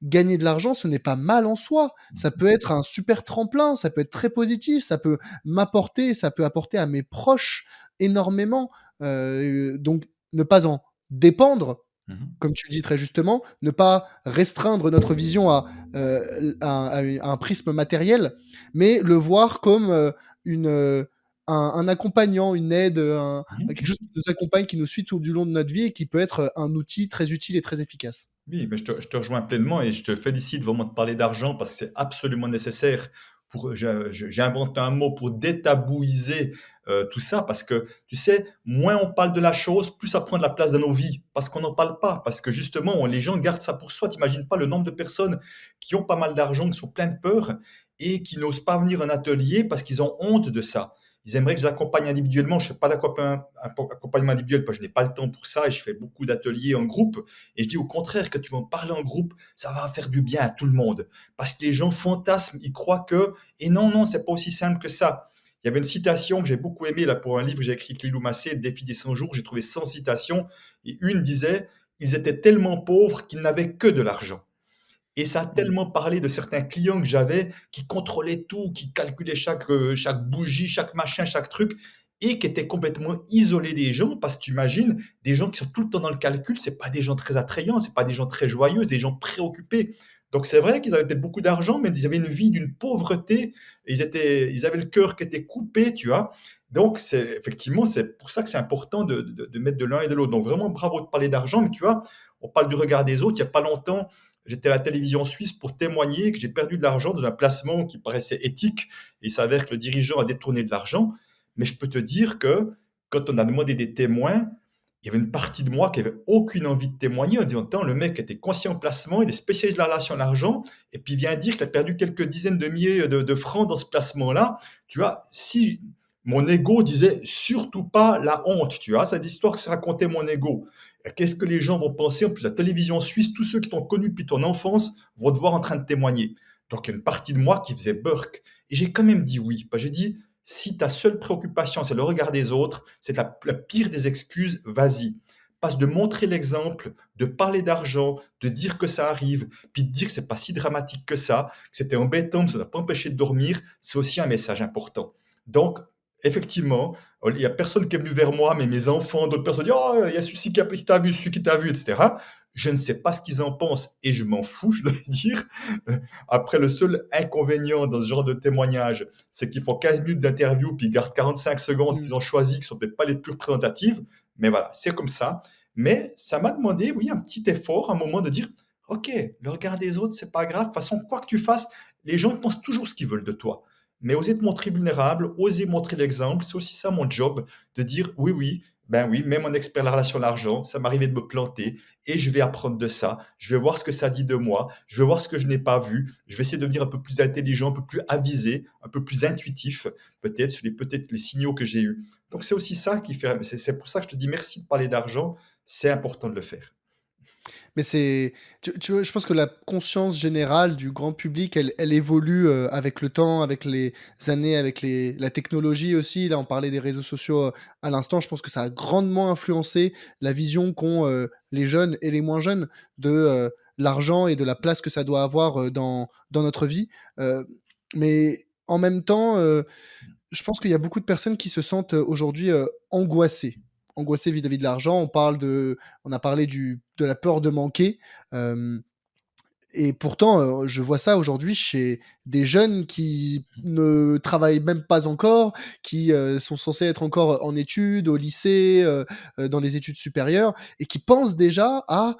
gagner de l'argent ce n'est pas mal en soi, ça peut être un super tremplin, ça peut être très positif, ça peut m'apporter, ça peut apporter à mes proches énormément. Donc ne pas en dépendre, Mhm. comme tu le dis très justement, ne pas restreindre notre vision à un prisme matériel, mais le voir comme une, un accompagnant, une aide, quelque Mhm. chose qui nous accompagne, qui nous suit tout du long de notre vie et qui peut être un outil très utile et très efficace. Oui, mais je te rejoins pleinement et je te félicite vraiment de parler d'argent parce que c'est absolument nécessaire pour, j'ai inventé un mot pour détabouiser tout ça parce que, tu sais, moins on parle de la chose, plus ça prend de la place dans nos vies parce qu'on n'en parle pas, parce que justement, les gens gardent ça pour soi. T'imagines pas le nombre de personnes qui ont pas mal d'argent, qui sont pleines de peur et qui n'osent pas venir en atelier parce qu'ils ont honte de ça. Ils aimeraient que je les accompagne individuellement. Je ne fais pas d'accompagnement individuel parce que je n'ai pas le temps pour ça et je fais beaucoup d'ateliers en groupe. Et je dis au contraire que tu vas en parler en groupe, ça va faire du bien à tout le monde. Parce que les gens fantasment, ils croient que, et non, non, c'est pas aussi simple que ça. Il y avait une citation que j'ai beaucoup aimée là, pour un livre que j'ai écrit avec Lilou Massé, Défi des 100 jours. J'ai trouvé 100 citations. Et une disait, ils étaient tellement pauvres qu'ils n'avaient que de l'argent. Et ça a Mm. tellement parlé de certains clients que j'avais qui contrôlaient tout, qui calculaient chaque bougie, chaque machin, chaque truc, et qui étaient complètement isolés des gens, parce que tu imagines, des gens qui sont tout le temps dans le calcul, c'est pas des gens très attrayants, c'est pas des gens très joyeux, c'est des gens préoccupés. Donc c'est vrai qu'ils avaient peut-être beaucoup d'argent, mais ils avaient une vie d'une pauvreté, ils avaient le cœur qui était coupé, tu vois. Donc c'est effectivement, c'est pour ça que c'est important de mettre de l'un et de l'autre. Donc vraiment bravo de parler d'argent, mais tu vois, on parle du regard des autres. Il y a pas longtemps, j'étais à la télévision suisse pour témoigner que j'ai perdu de l'argent dans un placement qui paraissait éthique. Et il s'avère que le dirigeant a détourné de l'argent. Mais je peux te dire que quand on a demandé des témoins, il y avait une partie de moi qui avait aucune envie de témoigner en disant, attends, le mec était conscient en placement, il est spécialiste de la relation à l'argent, et puis il vient dire qu'il a perdu quelques dizaines de milliers de francs dans ce placement-là. Tu vois, si mon ego disait surtout pas la honte, tu vois, cette histoire que se racontait mon ego. Qu'est-ce que les gens vont penser? En plus, la télévision suisse, tous ceux qui t'ont connu depuis ton enfance vont te voir en train de témoigner. Donc, il y a une partie de moi qui faisait burk. Et j'ai quand même dit oui. J'ai dit, si ta seule préoccupation, c'est le regard des autres, c'est la pire des excuses, vas-y. Passe de montrer l'exemple, de parler d'argent, de dire que ça arrive, puis de dire que c'est pas si dramatique que ça, que c'était embêtant, mais ça n'a pas empêché de dormir, c'est aussi un message important. Donc, effectivement, il n'y a personne qui est venu vers moi, mais mes enfants, d'autres personnes disent, oh, il y a qui t'a vu, celui qui t'a vu, etc. Je ne sais pas ce qu'ils en pensent et je m'en fous, je dois dire. Après, le seul inconvénient dans ce genre de témoignage, c'est qu'ils font 15 minutes d'interview puis ils gardent 45 secondes Mm. qu'ils ont choisies, qui sont peut-être pas les plus représentatives. Mais voilà, c'est comme ça. Mais ça m'a demandé, oui, un petit effort, un moment de dire, OK, le regard des autres, c'est pas grave. De toute façon, quoi que tu fasses, les gens ils pensent toujours ce qu'ils veulent de toi. Mais oser te montrer vulnérable, oser montrer l'exemple, c'est aussi ça mon job, de dire oui, oui, ben oui, même en expert la relation à l'argent, ça m'arrivait de me planter et je vais apprendre de ça. Je vais voir ce que ça dit de moi, je vais voir ce que je n'ai pas vu, je vais essayer de devenir un peu plus intelligent, un peu plus avisé, un peu plus intuitif, peut-être sur peut-être les signaux que j'ai eus. Donc c'est aussi ça qui fait, c'est pour ça que je te dis merci de parler d'argent, c'est important de le faire. Mais tu vois, je pense que la conscience générale du grand public, elle évolue avec le temps, avec les années, avec la technologie aussi. Là, on parlait des réseaux sociaux à l'instant. Je pense que ça a grandement influencé la vision qu'ont les jeunes et les moins jeunes de l'argent et de la place que ça doit avoir dans notre vie. Euh, mais en même temps, je pense qu'il y a beaucoup de personnes qui se sentent aujourd'hui angoissées. Angoissées vis-à-vis de l'argent. On a parlé de la peur de manquer. euh, et pourtant, je vois ça aujourd'hui chez des jeunes qui ne travaillent même pas encore, qui sont censés être encore en études, au lycée, dans les études supérieures, et qui pensent déjà à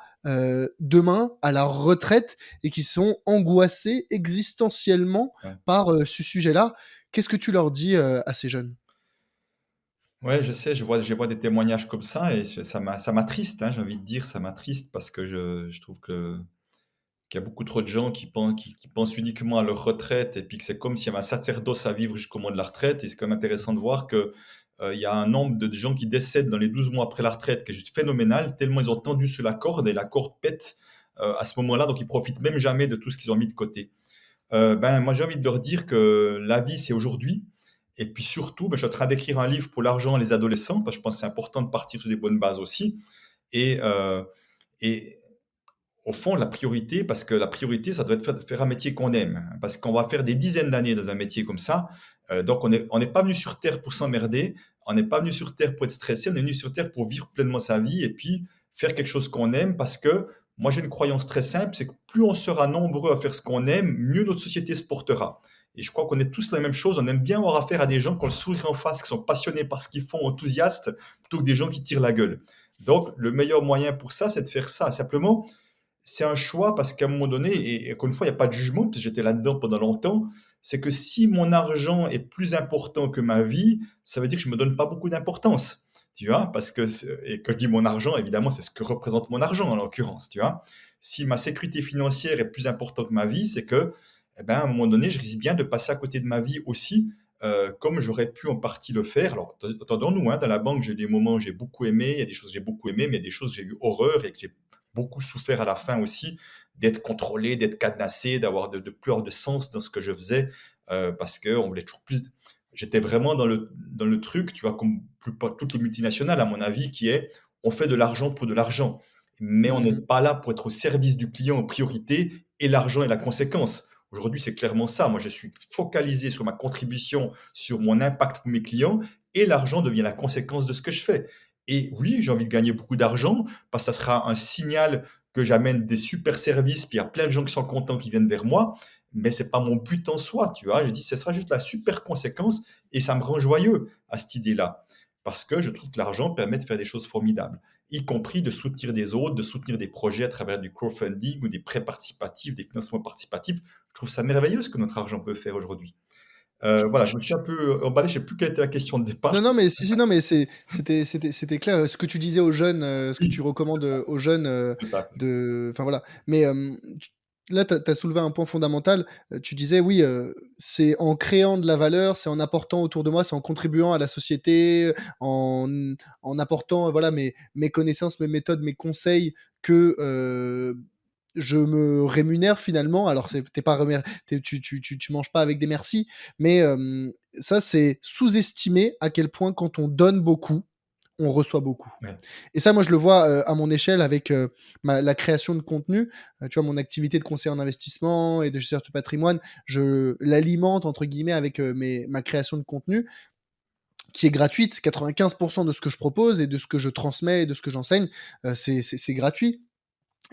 demain, à la retraite, et qui sont angoissés existentiellement Ouais. par ce sujet-là. Qu'est-ce que tu leur dis à ces jeunes? Ouais, je sais, je vois des témoignages comme ça et ça m'attriste, hein, j'ai envie de dire, ça m'attriste parce que je trouve qu'il y a beaucoup trop de gens qui pensent uniquement à leur retraite et puis que c'est comme s'il y avait un sacerdoce à vivre jusqu'au moment de la retraite. Et c'est quand même intéressant de voir que, il y a un nombre de gens qui décèdent dans les 12 mois après la retraite qui est juste phénoménal, tellement ils ont tendu sur la corde et la corde pète à ce moment-là, donc ils profitent même jamais de tout ce qu'ils ont mis de côté. Ben, moi, j'ai envie de leur dire que la vie, c'est aujourd'hui. Et puis surtout, ben, je suis en train d'écrire un livre pour l'argent et les adolescents, parce que je pense que c'est important de partir sur des bonnes bases aussi. Et, et au fond, la priorité, parce que la priorité, ça doit être de faire un métier qu'on aime. Parce qu'on va faire des dizaines d'années dans un métier comme ça. Donc, on n'est pas venu sur Terre pour s'emmerder. On n'est pas venu sur Terre pour être stressé. On est venu sur Terre pour vivre pleinement sa vie et puis faire quelque chose qu'on aime. Parce que moi, j'ai une croyance très simple, c'est que plus on sera nombreux à faire ce qu'on aime, mieux notre société se portera. Et je crois qu'on est tous la même chose. On aime bien avoir affaire à des gens qui ont le sourire en face, qui sont passionnés par ce qu'ils font, enthousiastes, plutôt que des gens qui tirent la gueule. Donc, le meilleur moyen pour ça, c'est de faire ça. Simplement, c'est un choix parce qu'à un moment donné, et encore une fois, il n'y a pas de jugement, parce que j'étais là-dedans pendant longtemps, c'est que si mon argent est plus important que ma vie, ça veut dire que je ne me donne pas beaucoup d'importance. Tu vois, parce que, et quand je dis mon argent, évidemment, c'est ce que représente mon argent en l'occurrence, tu vois. Si ma sécurité financière est plus importante que ma vie, c'est que, eh ben, à un moment donné, je risque bien de passer à côté de ma vie aussi, comme j'aurais pu en partie le faire. Alors, attendons-nous, hein, dans la banque, j'ai eu des moments où j'ai beaucoup aimé, il y a des choses que j'ai beaucoup aimé, mais il y a des choses que j'ai eu horreur et que j'ai beaucoup souffert à la fin aussi d'être contrôlé, d'être cadenassé, d'avoir de plus avoir de sens dans ce que je faisais parce qu'on voulait toujours plus. J'étais vraiment dans le truc, tu vois, comme toutes les multinationales, à mon avis, qui est on fait de l'argent pour de l'argent, mais on n'est Mmh. pas là pour être au service du client en priorité et l'argent est la conséquence. Aujourd'hui, c'est clairement ça. Moi, je suis focalisé sur ma contribution, sur mon impact pour mes clients et l'argent devient la conséquence de ce que je fais. Et oui, j'ai envie de gagner beaucoup d'argent parce que ça sera un signal que j'amène des super services, puis il y a plein de gens qui sont contents qui viennent vers moi, mais c'est pas mon but en soi, tu vois. Je dis, ce sera juste la super conséquence et ça me rend joyeux à cette idée-là parce que je trouve que l'argent permet de faire des choses formidables, y compris de soutenir des autres, de soutenir des projets à travers du crowdfunding ou des prêts participatifs, des financements participatifs. Je trouve ça merveilleux ce que notre argent peut faire aujourd'hui. Voilà, je me suis un peu emballé, je ne sais plus quelle était la question de départ. Non, non, mais si, si, non, mais c'était clair. Ce que tu disais aux jeunes, ce que tu Oui, recommandes aux jeunes, c'est ça. enfin voilà. Mais là, tu as soulevé un point fondamental. Tu disais, oui, c'est en créant de la valeur, c'est en apportant autour de moi, c'est en contribuant à la société, en, en apportant voilà, mes connaissances, mes méthodes, mes conseils que je me rémunère finalement. Alors, t'es pas tu manges pas avec des merci, mais ça, c'est sous-estimer à quel point quand on donne beaucoup, on reçoit beaucoup. Ouais. Et ça, moi, je le vois à mon échelle avec la création de contenu. Tu vois, mon activité de conseiller en investissement et de gestion de patrimoine, je l'alimente, entre guillemets, avec ma création de contenu qui est gratuite. 95% de ce que je propose et de ce que je transmets et de ce que j'enseigne, c'est gratuit.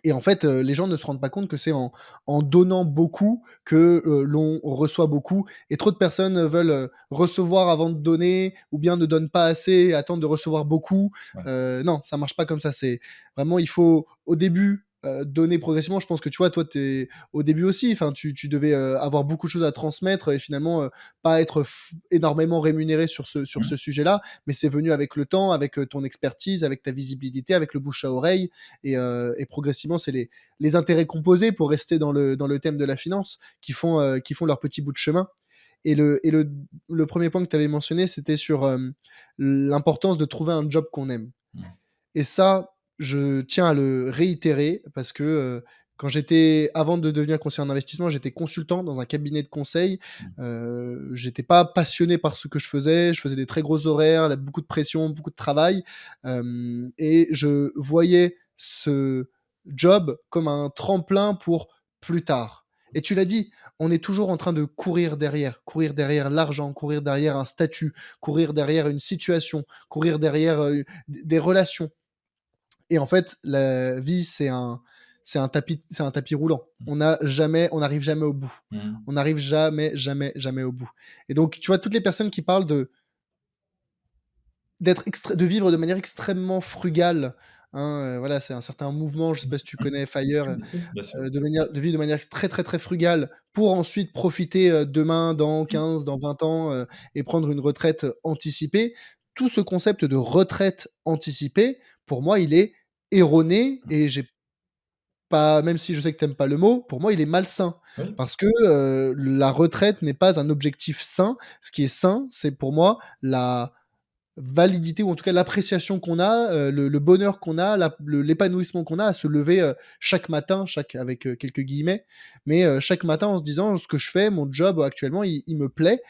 Et en fait, les gens ne se rendent pas compte que c'est en donnant beaucoup que, l'on reçoit beaucoup et trop de personnes veulent, recevoir avant de donner ou bien ne donnent pas assez et attendent de recevoir beaucoup. Ouais. Non, ça marche pas comme ça. C'est vraiment il faut au début, donner progressivement. Je pense que tu vois, toi, tu es au début aussi, enfin, tu devais, avoir beaucoup de choses à transmettre et finalement, pas être énormément rémunéré sur ce Mmh. sujet-là, mais c'est venu avec le temps, avec, ton expertise, avec ta visibilité, avec le bouche à oreille et progressivement, c'est les intérêts composés, pour rester dans le thème de la finance, qui font leur petit bout de chemin. Et le premier point que tu avais mentionné, c'était sur l'importance de trouver un job qu'on aime. Mmh. Et ça, je tiens à le réitérer parce que quand avant de devenir conseiller en investissement, j'étais consultant dans un cabinet de conseil. Mmh. J'étais pas passionné par ce que je faisais. Je faisais des très gros horaires, beaucoup de pression, beaucoup de travail. Et je voyais ce job comme un tremplin pour plus tard. Et tu l'as dit, on est toujours en train de courir derrière l'argent, courir derrière un statut, courir derrière une situation, courir derrière des relations. Et en fait, la vie, c'est un tapis roulant. On n'arrive jamais au bout. Mmh. On n'arrive jamais, jamais, jamais au bout. Et donc, tu vois, toutes les personnes qui parlent de vivre de manière extrêmement frugale, hein, voilà, c'est un certain mouvement, je sais pas si tu Mmh. connais FIRE, Bien sûr, bien sûr. de vivre de manière très, très, très frugale pour ensuite profiter, demain, dans 15, dans 20 ans, et prendre une retraite anticipée. tout ce concept de retraite anticipée, pour moi, il est erroné et j'ai pas même si je sais que tu aimes pas le mot, pour moi, il est malsain. Oui. Parce que, la retraite n'est pas un objectif sain. Ce qui est sain, c'est pour moi la validité ou en tout cas l'appréciation qu'on a, le bonheur qu'on a, l'épanouissement qu'on a à se lever, chaque matin, chaque avec, quelques guillemets, mais, chaque matin en se disant: «Ce que je fais, mon job actuellement, il me plaît».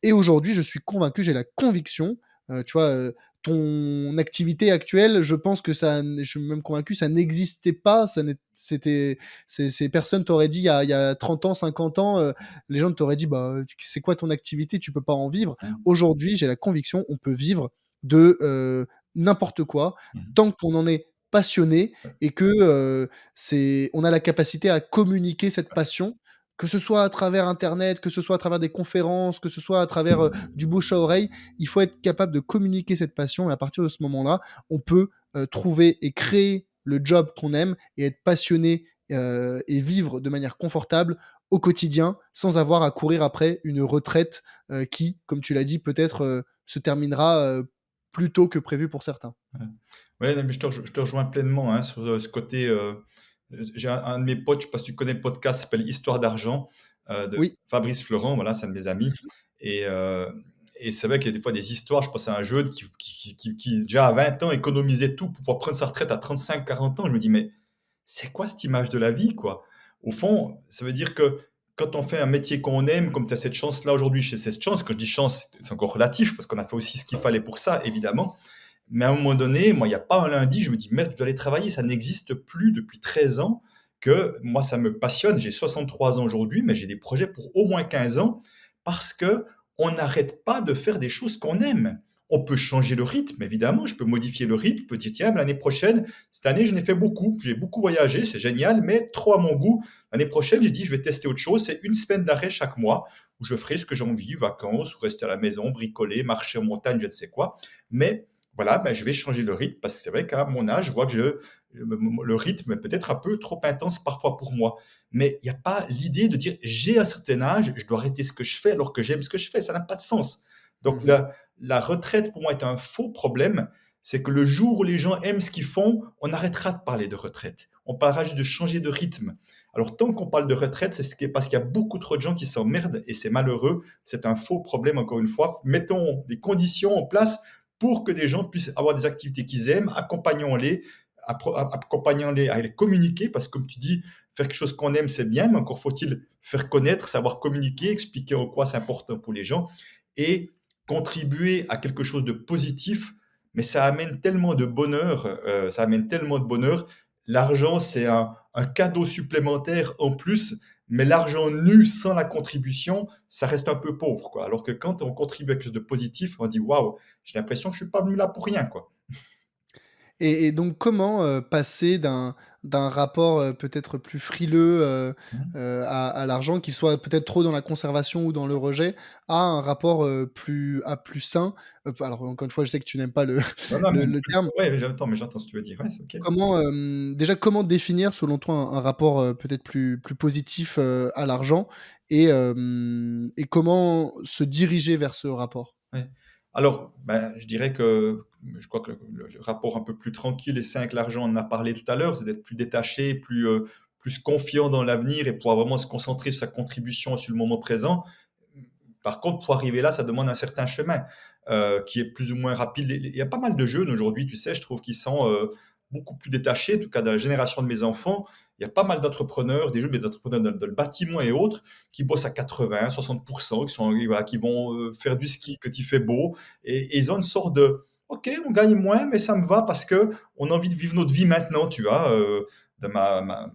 Et aujourd'hui, je suis convaincu, j'ai la conviction, tu vois, ton activité actuelle, je pense que ça n je suis même convaincu, ça n'existait pas, ça n'est c'était ces personnes t'auraient dit il y a 30 ans, 50 ans, les gens t'auraient dit: «Bah, tu c'est quoi ton activité? Tu peux pas en vivre». Mmh. Aujourd'hui, j'ai la conviction, on peut vivre de, n'importe quoi, Mmh. tant qu'on en est passionné Ouais, et que, c'est on a la capacité à communiquer cette passion, que ce soit à travers internet, que ce soit à travers des conférences, que ce soit à travers, du bouche à oreille. Il faut être capable de communiquer cette passion et à partir de ce moment-là, on peut, trouver et créer le job qu'on aime et être passionné, et vivre de manière confortable au quotidien, sans avoir à courir après une retraite, qui, comme tu l'as dit, peut-être, se terminera, plus tôt que prévu pour certains. ouais. Ouais, non, mais je te rejoins pleinement, hein, sur, ce côté, j'ai un de mes potes, je ne sais pas si tu connais le podcast, ça s'appelle Histoire d'argent, de Oui. Fabrice Florent, voilà, c'est un de mes amis et c'est vrai qu'il y a des fois des histoires, je pense à un jeune qui déjà à 20 ans économisait tout pour pouvoir prendre sa retraite à 35-40 ans. Je me dis: «Mais c'est quoi cette image de la vie, quoi?» Au fond, ça veut dire que quand on fait un métier qu'on aime, comme tu as cette chance-là aujourd'hui, chez cette chance, quand je dis chance, c'est encore relatif parce qu'on a fait aussi ce qu'il fallait pour ça, évidemment. Mais à un moment donné, moi, il n'y a pas un lundi, je me dis, merde, je dois aller travailler. Ça n'existe plus depuis 13 ans que moi, ça me passionne. J'ai 63 ans aujourd'hui, mais j'ai des projets pour au moins 15 ans parce que on n'arrête pas de faire des choses qu'on aime. On peut changer le rythme, évidemment. Je peux modifier le rythme. Je peux dire, tiens, l'année prochaine, cette année, je n'ai fait beaucoup. J'ai beaucoup voyagé, c'est génial, mais trop à mon goût. L'année prochaine, j'ai dit, je vais tester autre chose. C'est une semaine d'arrêt chaque mois où je ferai ce que j'ai envie, vacances, ou rester à la maison, bricoler, marcher en montagne, je ne sais quoi. Mais voilà, ben, je vais changer le rythme parce que c'est vrai qu'à mon âge, je vois que le rythme est peut-être un peu trop intense parfois pour moi. Mais il n'y a pas l'idée de dire j'ai un certain âge, je dois arrêter ce que je fais alors que j'aime ce que je fais. Ça n'a pas de sens. Donc Mmh. la retraite pour moi est un faux problème. C'est que le jour où les gens aiment ce qu'ils font, on arrêtera de parler de retraite. On parlera juste de changer de rythme. Alors tant qu'on parle de retraite, parce qu'il y a beaucoup trop de gens qui s'emmerdent et c'est malheureux. C'est un faux problème encore une fois. Mettons des conditions en place pour que des gens puissent avoir des activités qu'ils aiment, accompagnons-les à les communiquer, parce que comme tu dis, faire quelque chose qu'on aime, c'est bien, mais encore faut-il faire connaître, savoir communiquer, expliquer en quoi c'est important pour les gens, et contribuer à quelque chose de positif, mais ça amène tellement de bonheur, ça amène tellement de bonheur. L'argent, c'est un cadeau supplémentaire en plus, mais l'argent nu sans la contribution, ça reste un peu pauvre, quoi. Alors que quand on contribue à quelque chose de positif, on dit waouh, j'ai l'impression que je suis pas venu là pour rien, quoi. Et donc comment, passer d'un rapport, peut-être plus frileux, Mmh. à l'argent, qui soit peut-être trop dans la conservation ou dans le rejet, à un rapport, plus sain? Alors encore une fois, je sais que tu n'aimes pas le Non, non, le terme. ouais, mais j'entends ce que tu veux dire. Ouais, c'est OK. Comment, déjà comment définir selon toi un rapport, peut-être plus positif, à l'argent et comment se diriger vers ce rapport? Ouais. Alors, ben, je dirais que je crois que le rapport un peu plus tranquille et sain avec l'argent, on en a parlé tout à l'heure, c'est d'être plus détaché, plus confiant dans l'avenir et pouvoir vraiment se concentrer sur sa contribution sur le moment présent. Par contre, pour arriver là, ça demande un certain chemin, qui est plus ou moins rapide. Il y a pas mal de jeunes aujourd'hui, tu sais, je trouve, qui sont, beaucoup plus détachés, en tout cas dans la génération de mes enfants. Il y a pas mal d'entrepreneurs, des jeunes, des entrepreneurs dans le bâtiment et autres, qui bossent à 80-60, voilà, qui vont, faire du ski quand il fait beau et ils ont une sorte de: «OK, on gagne moins, mais ça me va parce que on a envie de vivre notre vie maintenant», tu vois? De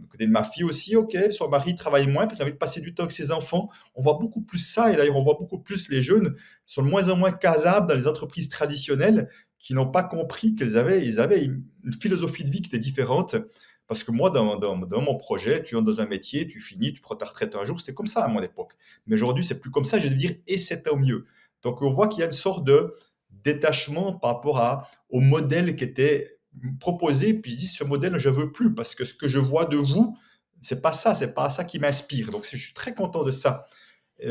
côté de ma fille aussi, OK, son mari travaille moins parce qu'il a envie de passer du temps avec ses enfants. On voit beaucoup plus ça et d'ailleurs on voit beaucoup plus les jeunes sont de moins en moins casables dans les entreprises traditionnelles qui n'ont pas compris ils avaient une philosophie de vie qui était différente. Parce que moi, dans mon projet, tu entres dans un métier, tu finis, tu prends ta retraite un jour, c'était comme ça à mon époque. Mais aujourd'hui, c'est plus comme ça, je vais dire, et c'est tant mieux. Donc on voit qu'il y a une sorte de détachement par rapport au modèle qui était proposé, puis je dis, ce modèle, je ne veux plus, parce que ce que je vois de vous, c'est pas ça qui m'inspire. Donc je suis très content de ça.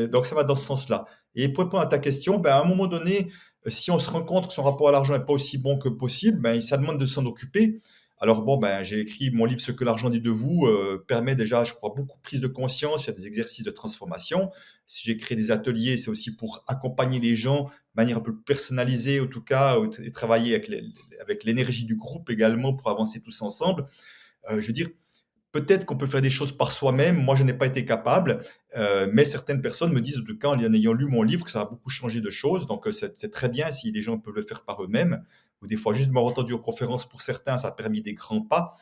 Donc ça va dans ce sens-là. Et pour répondre à ta question, ben, à un moment donné, Si on se rend compte que son rapport à l'argent n'est pas aussi bon que possible, ben, ça demande de s'en occuper. Alors bon, ben, j'ai écrit mon livre Ce que l'argent dit de vous, permet déjà, je crois, beaucoup de prise de conscience. Il y a des exercices de transformation. Si j'ai créé des ateliers, c'est aussi pour accompagner les gens de manière un peu personnalisée, en tout cas, et travailler avec l'énergie du groupe également pour avancer tous ensemble. Je veux dire, peut-être qu'on peut faire des choses par soi-même. Moi, je n'ai pas été capable, mais certaines personnes me disent, en tout cas, en ayant lu mon livre, que ça a beaucoup changé de choses. Donc, c'est très bien si des gens peuvent le faire par eux-mêmes, ou des fois juste m'avoir entendu aux conférences pour certains, ça a permis des grands pas.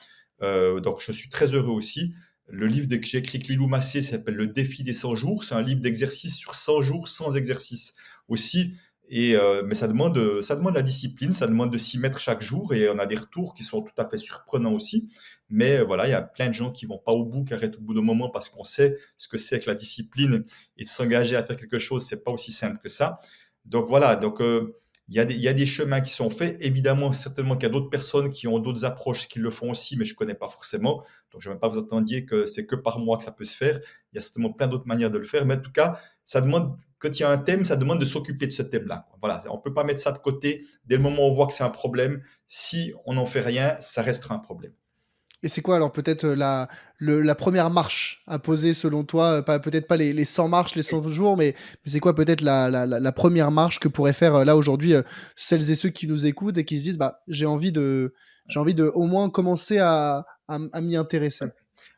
Donc, je suis très heureux aussi. Le livre que j'ai écrit avec Lilou Massé s'appelle Le défi des 100 jours. C'est un livre d'exercice sur 100 jours sans exercice aussi. Mais ça demande la discipline, ça demande de s'y mettre chaque jour et on a des retours qui sont tout à fait surprenants aussi. Mais voilà, il y a plein de gens qui vont pas au bout, qui arrêtent au bout d'un moment parce qu'on sait ce que c'est que la discipline et de s'engager à faire quelque chose, c'est pas aussi simple que ça. Donc voilà, il y a des chemins qui sont faits. Évidemment, certainement qu'il y a d'autres personnes qui ont d'autres approches qui le font aussi, mais je connais pas forcément. Donc je ne veux pas vous attendiez que c'est que par moi que ça peut se faire. Il y a certainement plein d'autres manières de le faire. Mais en tout cas, ça demande, quand il y a un thème, ça demande de s'occuper de ce thème-là. Voilà, on peut pas mettre ça de côté. Dès le moment où on voit que c'est un problème, si on n'en fait rien, ça restera un problème. Et c'est quoi alors peut-être, la première marche à poser selon toi? Pas peut-être pas les 100 marches, les 100 jours, mais c'est quoi peut-être la 1re marche que pourraient faire, là aujourd'hui, celles et ceux qui nous écoutent et qui se disent: «Bah, j'ai envie de au moins commencer à m'y intéresser»?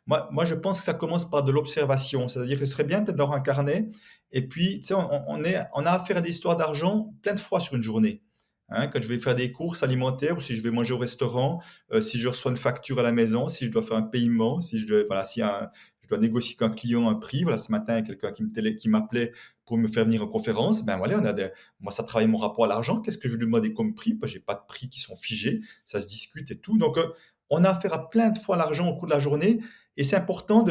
Moi, je pense que ça commence par de l'observation. C'est-à-dire que ce serait bien peut-être d'avoir un carnet. Et puis, tu sais, on a affaire à des histoires d'argent plein de fois sur une journée. Hein, quand je vais faire des courses alimentaires ou si je vais manger au restaurant, si je reçois une facture à la maison, si je dois faire un paiement, si je dois, voilà, si je dois négocier avec un client un prix. Voilà, ce matin, il y a quelqu'un qui m'appelait pour me faire venir en conférence. Ben voilà, moi, ça travaille mon rapport à l'argent. Qu'est-ce que je lui demande comme prix? Moi, j'ai pas de prix qui sont figés. Ça se discute et tout. Donc, on a affaire à plein de fois l'argent au cours de la journée. Et c'est important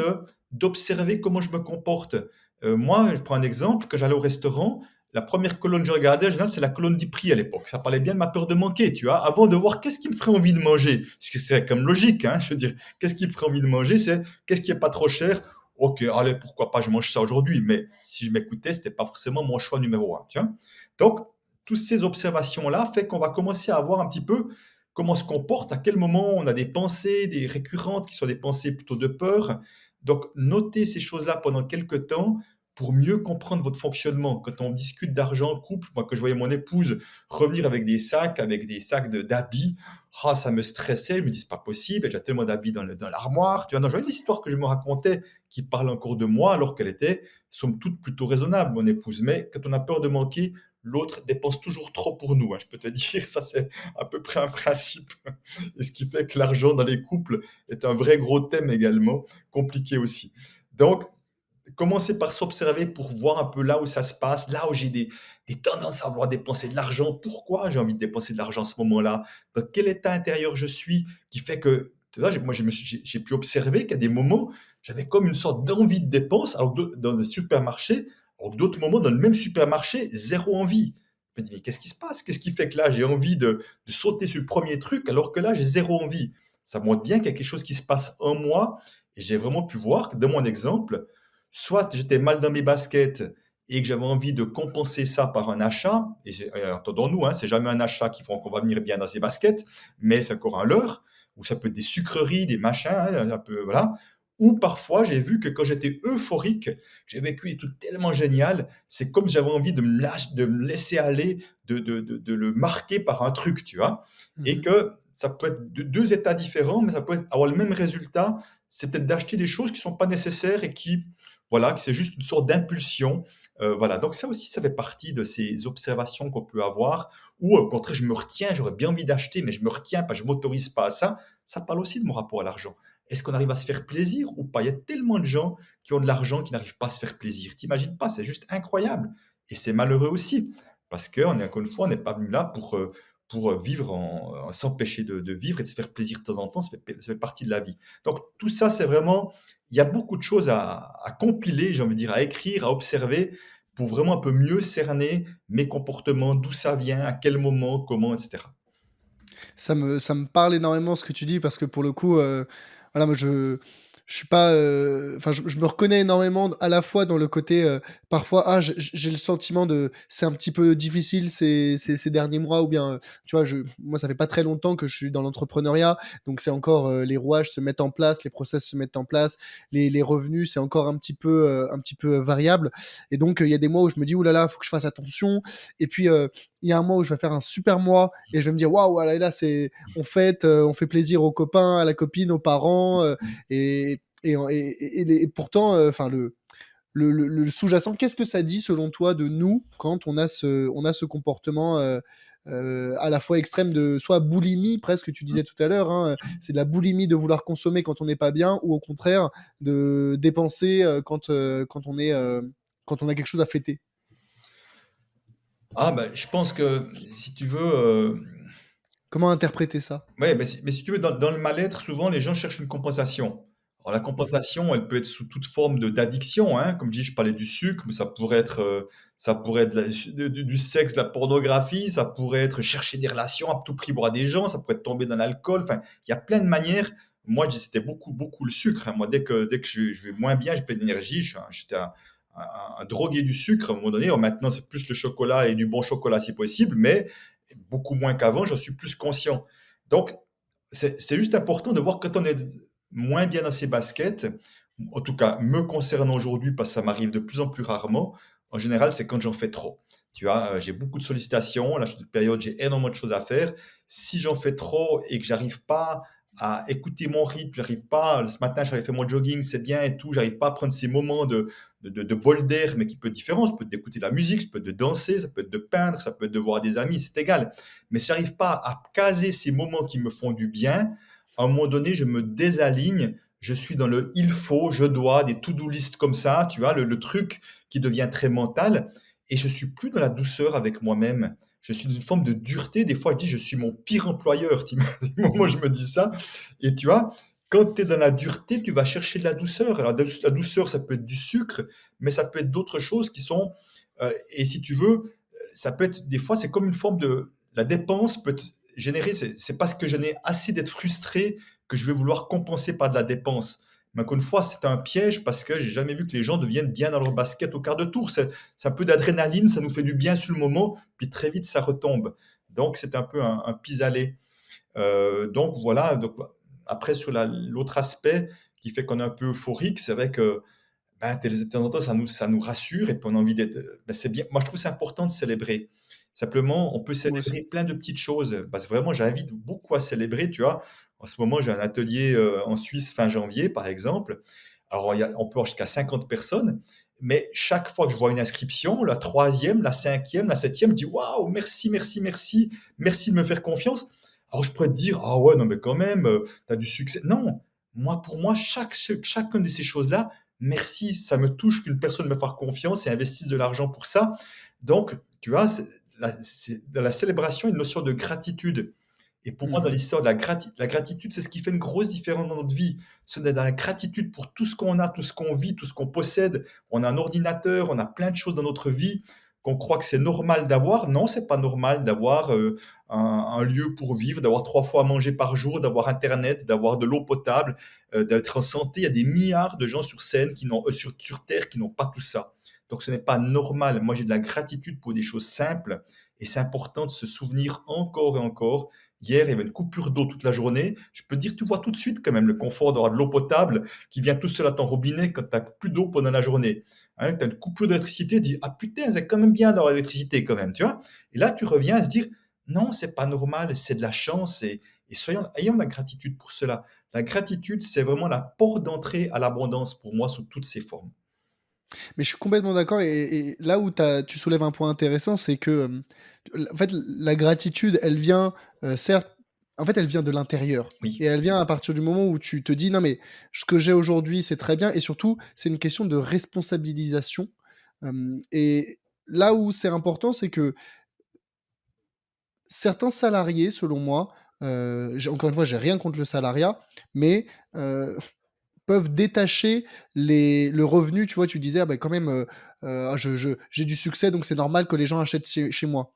d'observer comment je me comporte. Moi, je prends un exemple, quand j'allais au restaurant, la première colonne que je regardais, en général, c'est la colonne du prix à l'époque. Ça parlait bien de ma peur de manquer, tu vois, avant de voir qu'est-ce qui me ferait envie de manger. Parce que c'est comme logique, hein, je veux dire, qu'est-ce qui me ferait envie de manger, c'est qu'est-ce qui est pas trop cher. Ok, allez, pourquoi pas, je mange ça aujourd'hui. Mais si je m'écoutais, c'était pas forcément mon choix numéro un, tu vois. Donc, toutes ces observations-là fait qu'on va commencer à voir un petit peu comment on se comporte, à quel moment on a des pensées, des récurrentes qui sont des pensées plutôt de peur. Donc, notez ces choses-là pendant quelques temps pour mieux comprendre votre fonctionnement. Quand on discute d'argent en couple, moi, que je voyais mon épouse revenir avec des sacs d'habits, ah, ça me stressait. Je me dis, c'est pas possible, il y a déjà tellement d'habits dans l'armoire. Tu vois, non, j'avais l'histoire que je me racontais qui parle encore de moi, alors qu'elle était, somme toute, plutôt raisonnable, mon épouse. Mais quand on a peur de manquer, l'autre dépense toujours trop pour nous, hein, je peux te dire, ça c'est à peu près un principe. Et ce qui fait que l'argent dans les couples est un vrai gros thème également, compliqué aussi. Donc, commencer par s'observer pour voir un peu là où ça se passe, là où j'ai des tendances à vouloir dépenser de l'argent. Pourquoi j'ai envie de dépenser de l'argent à ce moment-là? Dans quel état intérieur je suis qui fait que, tu vois, moi, j'ai pu observer qu'à des moments, j'avais comme une sorte d'envie de dépense alors que dans un supermarché, alors que d'autres moments, dans le même supermarché, zéro envie. Je me dis, mais qu'est-ce qui se passe? Qu'est-ce qui fait que là, j'ai envie de sauter sur le premier truc alors que là, j'ai zéro envie? Ça montre bien qu'il y a quelque chose qui se passe en moi et j'ai vraiment pu voir que dans mon exemple, soit j'étais mal dans mes baskets et que j'avais envie de compenser ça par un achat, et entendons-nous, hein, c'est jamais un achat qui font qu'on va venir bien dans ses baskets, mais c'est encore un leurre, ou ça peut être des sucreries, des machins, hein, un peu, voilà. Ou parfois, j'ai vu que quand j'étais euphorique, j'ai vécu des trucs tellement géniaux, c'est comme si j'avais envie de me laisser aller, de le marquer par un truc, tu vois. Et Mmh. que ça peut être deux états différents, mais ça peut avoir le même résultat, c'est peut-être d'acheter des choses qui ne sont pas nécessaires et qui, voilà, que c'est juste une sorte d'impulsion. Voilà, donc ça aussi, ça fait partie de ces observations qu'on peut avoir, ou au contraire, je me retiens, j'aurais bien envie d'acheter, mais je me retiens pas, je m'autorise pas à ça. Ça parle aussi de mon rapport à l'argent. Est-ce qu'on arrive à se faire plaisir ou pas? Il y a tellement de gens qui ont de l'argent qui n'arrivent pas à se faire plaisir. T'imagines pas, c'est juste incroyable. Et c'est malheureux aussi, parce qu'on est encore une fois, on n'est pas venu là pour vivre s'empêcher de vivre et de se faire plaisir de temps en temps, ça fait partie de la vie. Donc tout ça, c'est vraiment, il y a beaucoup de choses à compiler, j'ai envie de dire, à écrire, à observer, pour vraiment un peu mieux cerner mes comportements, d'où ça vient, à quel moment, comment, etc. Ça me parle énormément ce que tu dis parce que pour le coup, voilà, moi je suis pas, enfin, je me reconnais énormément à la fois dans le côté, parfois, ah, j'ai le sentiment de c'est un petit peu difficile ces derniers mois ou bien, tu vois, moi, ça fait pas très longtemps que je suis dans l'entrepreneuriat, donc c'est encore, les rouages se mettent en place, les process se mettent en place, les revenus, c'est encore un petit peu variable et donc il y a des mois où je me dis: «Ouh là là, faut que je fasse attention» et puis, il y a un mois où je vais faire un super mois et je vais me dire: «Waouh, ah là là, c'est on fait plaisir aux copains, à la copine, aux parents, et pourtant, enfin le sous-jacent, qu'est-ce que ça dit selon toi de nous quand on a ce comportement à la fois extrême de soit boulimie presque, tu disais tout à l'heure, hein, c'est de la boulimie de vouloir consommer quand on n'est pas bien ou au contraire de dépenser quand on a quelque chose à fêter. Ah bah, je pense que si tu veux, Comment interpréter ça? ouais, mais si tu veux, dans le mal-être, souvent les gens cherchent une compensation. Alors la Mhm. compensation, elle peut être sous toute forme d'addiction, hein. Comme je dis, je parlais du sucre, mais ça pourrait être du sexe, de la pornographie, ça pourrait être chercher des relations à tout prix, voir des gens, ça pourrait être tomber dans l'alcool. Enfin, il y a plein de manières. Moi, c'était beaucoup, beaucoup le sucre, hein. Moi, dès que je vais moins bien, j'ai plein d'énergie, j'étais un drogué du sucre à un moment donné. Alors maintenant, c'est plus le chocolat et du bon chocolat si possible, mais beaucoup moins qu'avant, j'en suis plus conscient. Donc, c'est juste important de voir quand on est moins bien dans ses baskets, en tout cas me concernant aujourd'hui, parce que ça m'arrive de plus en plus rarement, en général, c'est quand j'en fais trop. Tu vois, j'ai beaucoup de sollicitations, là, je suis dans une période, j'ai énormément de choses à faire. Si j'en fais trop et que j'arrive pas à écouter mon rythme, j'arrive pas, ce matin, j'avais fait mon jogging, c'est bien et tout, j'arrive pas à prendre ces moments de bol d'air, mais qui peut être différent. Ça peut être d'écouter de la musique, ça peut être de danser, ça peut être de peindre, ça peut être de voir des amis, c'est égal. Mais si j'arrive pas à caser ces moments qui me font du bien, à un moment donné, je me désaligne, je suis dans le il faut, je dois, des to-do list comme ça, tu vois, le truc qui devient très mental, et je suis plus dans la douceur avec moi-même. Je suis dans une forme de dureté. Des fois, je dis, je suis mon pire employeur. Moi, je me dis ça. Et tu vois, quand tu es dans la dureté, tu vas chercher de la douceur. Alors, la douceur, ça peut être du sucre, mais ça peut être d'autres choses qui sont. Et si tu veux, ça peut être. Des fois, c'est comme une forme de. La dépense peut générer. C'est parce que je n'ai assez d'être frustré que je vais vouloir compenser par de la dépense. Mais encore une fois, c'est un piège parce que j'ai jamais vu que les gens deviennent bien dans leur basket au quart de tour. C'est un peu d'adrénaline, ça nous fait du bien sur le moment, puis très vite ça retombe. Donc c'est un peu un pis-aller. Donc voilà. Donc, après, sur l'autre aspect qui fait qu'on est un peu euphorique, c'est vrai que ben, de temps en temps, ça nous rassure et puis on a envie d'être. Ben, c'est bien. Moi, je trouve c'est important de célébrer. Simplement, on peut Moi aussi. célébrer plein de petites choses. Parce que vraiment, j'invite beaucoup à célébrer. Tu vois, en ce moment, j'ai un atelier en Suisse fin janvier, par exemple. Alors, on peut avoir jusqu'à 50 personnes. Mais chaque fois que je vois une inscription, la troisième, la cinquième, la septième, je dis waouh, merci, merci, merci, merci de me faire confiance. Alors, je pourrais te dire, ah ouais, non, mais quand même, tu as du succès. Non, moi, pour moi, chacune de ces choses-là, merci, ça me touche qu'une personne me fasse confiance et investisse de l'argent pour ça. Donc, tu vois, dans la célébration, une notion de gratitude. Et pour moi, dans Mhm. l'histoire de la gratitude, c'est ce qui fait une grosse différence dans notre vie. C'est dans la gratitude pour tout ce qu'on a, tout ce qu'on vit, tout ce qu'on possède. On a un ordinateur, on a plein de choses dans notre vie qu'on croit que c'est normal d'avoir. Non, c'est pas normal d'avoir un lieu pour vivre, d'avoir 3 fois à manger par jour, d'avoir Internet, d'avoir de l'eau potable, d'être en santé. Il y a des milliards de gens sur scène sur Terre qui n'ont pas tout ça. Donc ce n'est pas normal. Moi, j'ai de la gratitude pour des choses simples et c'est important de se souvenir encore et encore. Hier, il y avait une coupure d'eau toute la journée. Je peux te dire, tu vois tout de suite quand même le confort d'avoir de l'eau potable qui vient tout seul à ton robinet quand tu n'as plus d'eau pendant la journée. Hein, tu as une coupure d'électricité, tu dis, ah putain, c'est quand même bien d'avoir l'électricité quand même, tu vois. Et là, tu reviens à se dire, non, c'est pas normal, c'est de la chance et ayons la gratitude pour cela. La gratitude, c'est vraiment la porte d'entrée à l'abondance pour moi sous toutes ses formes. Mais je suis complètement d'accord et là où tu soulèves un point intéressant, c'est que, en fait, la gratitude, elle vient, certes, en fait, elle vient de l'intérieur Oui. et elle vient à partir du moment où tu te dis: «Non mais ce que j'ai aujourd'hui, c'est très bien» et surtout, c'est une question de responsabilisation, et là où c'est important, c'est que certains salariés, selon moi, j'ai encore une fois, j'ai rien contre le salariat, mais heu peuvent détacher le revenu, tu vois? Tu disais: «Ah bah, quand même, ah je j'ai du succès donc c'est normal que les gens achètent chez moi».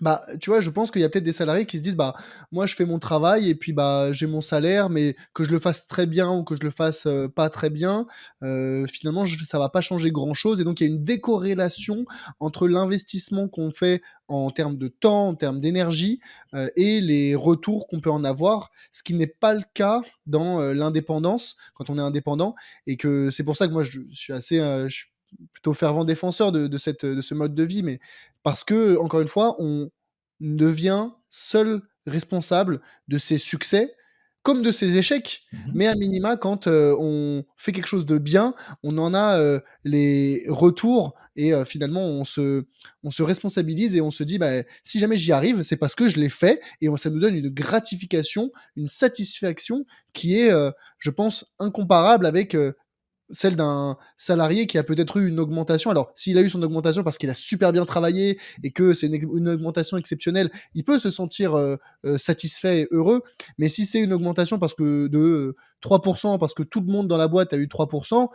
Bah, tu vois, je pense qu'il y a peut-être des salariés qui se disent: «Bah, moi, je fais mon travail et puis, bah, j'ai mon salaire, mais que je le fasse très bien ou que je le fasse, pas très bien, finalement, je ça va pas changer grand-chose» et donc il y a une décorrélation entre l'investissement qu'on fait en termes de temps, en termes d'énergie, et les retours qu'on peut en avoir. Ce qui n'est pas le cas dans, l'indépendance, quand on est indépendant et que c'est pour ça que moi je suis plutôt fervent défenseur de ce mode de vie, mais parce que encore une fois, on devient seul responsable de ses succès comme de ses échecs. Mhm. Mais à minima, quand, on fait quelque chose de bien, on en a, les retours et finalement on se responsabilise et on se dit: «Bah, si jamais j'y arrive, c'est parce que je l'ai fait» et on ça nous donne une gratification, une satisfaction qui est, je pense, incomparable avec, celle d'un salarié qui a peut-être eu une augmentation. Alors, s'il a eu son augmentation parce qu'il a super bien travaillé et que c'est une augmentation exceptionnelle, il peut se sentir satisfait et heureux. Mais si c'est une augmentation parce que de 3%, parce que tout le monde dans la boîte a eu 3%,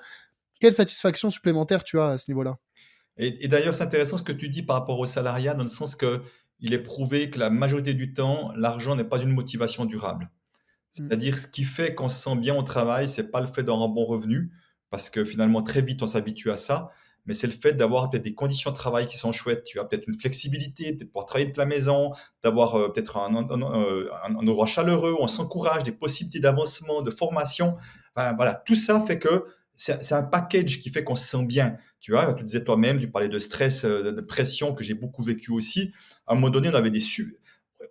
quelle satisfaction supplémentaire tu as à ce niveau-là? Et d'ailleurs, c'est intéressant ce que tu dis par rapport au salariat, dans le sens que il est prouvé que la majorité du temps, l'argent n'est pas une motivation durable. Mm. C'est-à-dire, ce qui fait qu'on se sent bien au travail, c'est pas le fait d'avoir un bon revenu, parce que finalement, très vite, on s'habitue à ça, mais c'est le fait d'avoir peut-être des conditions de travail qui sont chouettes. Tu as peut-être une flexibilité, peut-être pouvoir travailler de la maison, d'avoir peut-être un endroit chaleureux, où on s'encourage, des possibilités d'avancement, de formation. Enfin, voilà, tout ça fait que c'est un package qui fait qu'on se sent bien. Tu vois, tu disais toi-même, tu parlais de stress, de pression que j'ai beaucoup vécu aussi. À un moment donné, on avait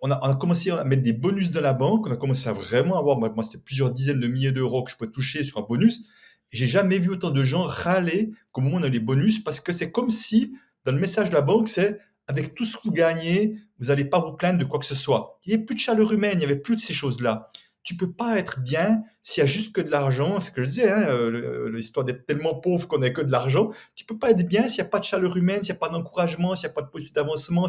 on a commencé à mettre des bonus de la banque. On a commencé à vraiment avoir, moi, c'était plusieurs dizaines de milliers d'euros que je peux toucher sur un bonus. Et j'ai jamais vu autant de gens râler qu'au moment où on a les bonus, parce que c'est comme si, dans le message de la banque, c'est avec tout ce que vous gagnez, vous n'allez pas vous plaindre de quoi que ce soit. Il n'y avait plus de chaleur humaine, il n'y avait plus de ces choses-là. Tu peux pas être bien s'il y a juste que de l'argent. C'est ce que je disais, hein, l'histoire d'être tellement pauvre qu'on n'a que de l'argent. Tu peux pas être bien s'il n'y a pas de chaleur humaine, s'il n'y a pas d'encouragement, s'il n'y a pas de possibilité d'avancement,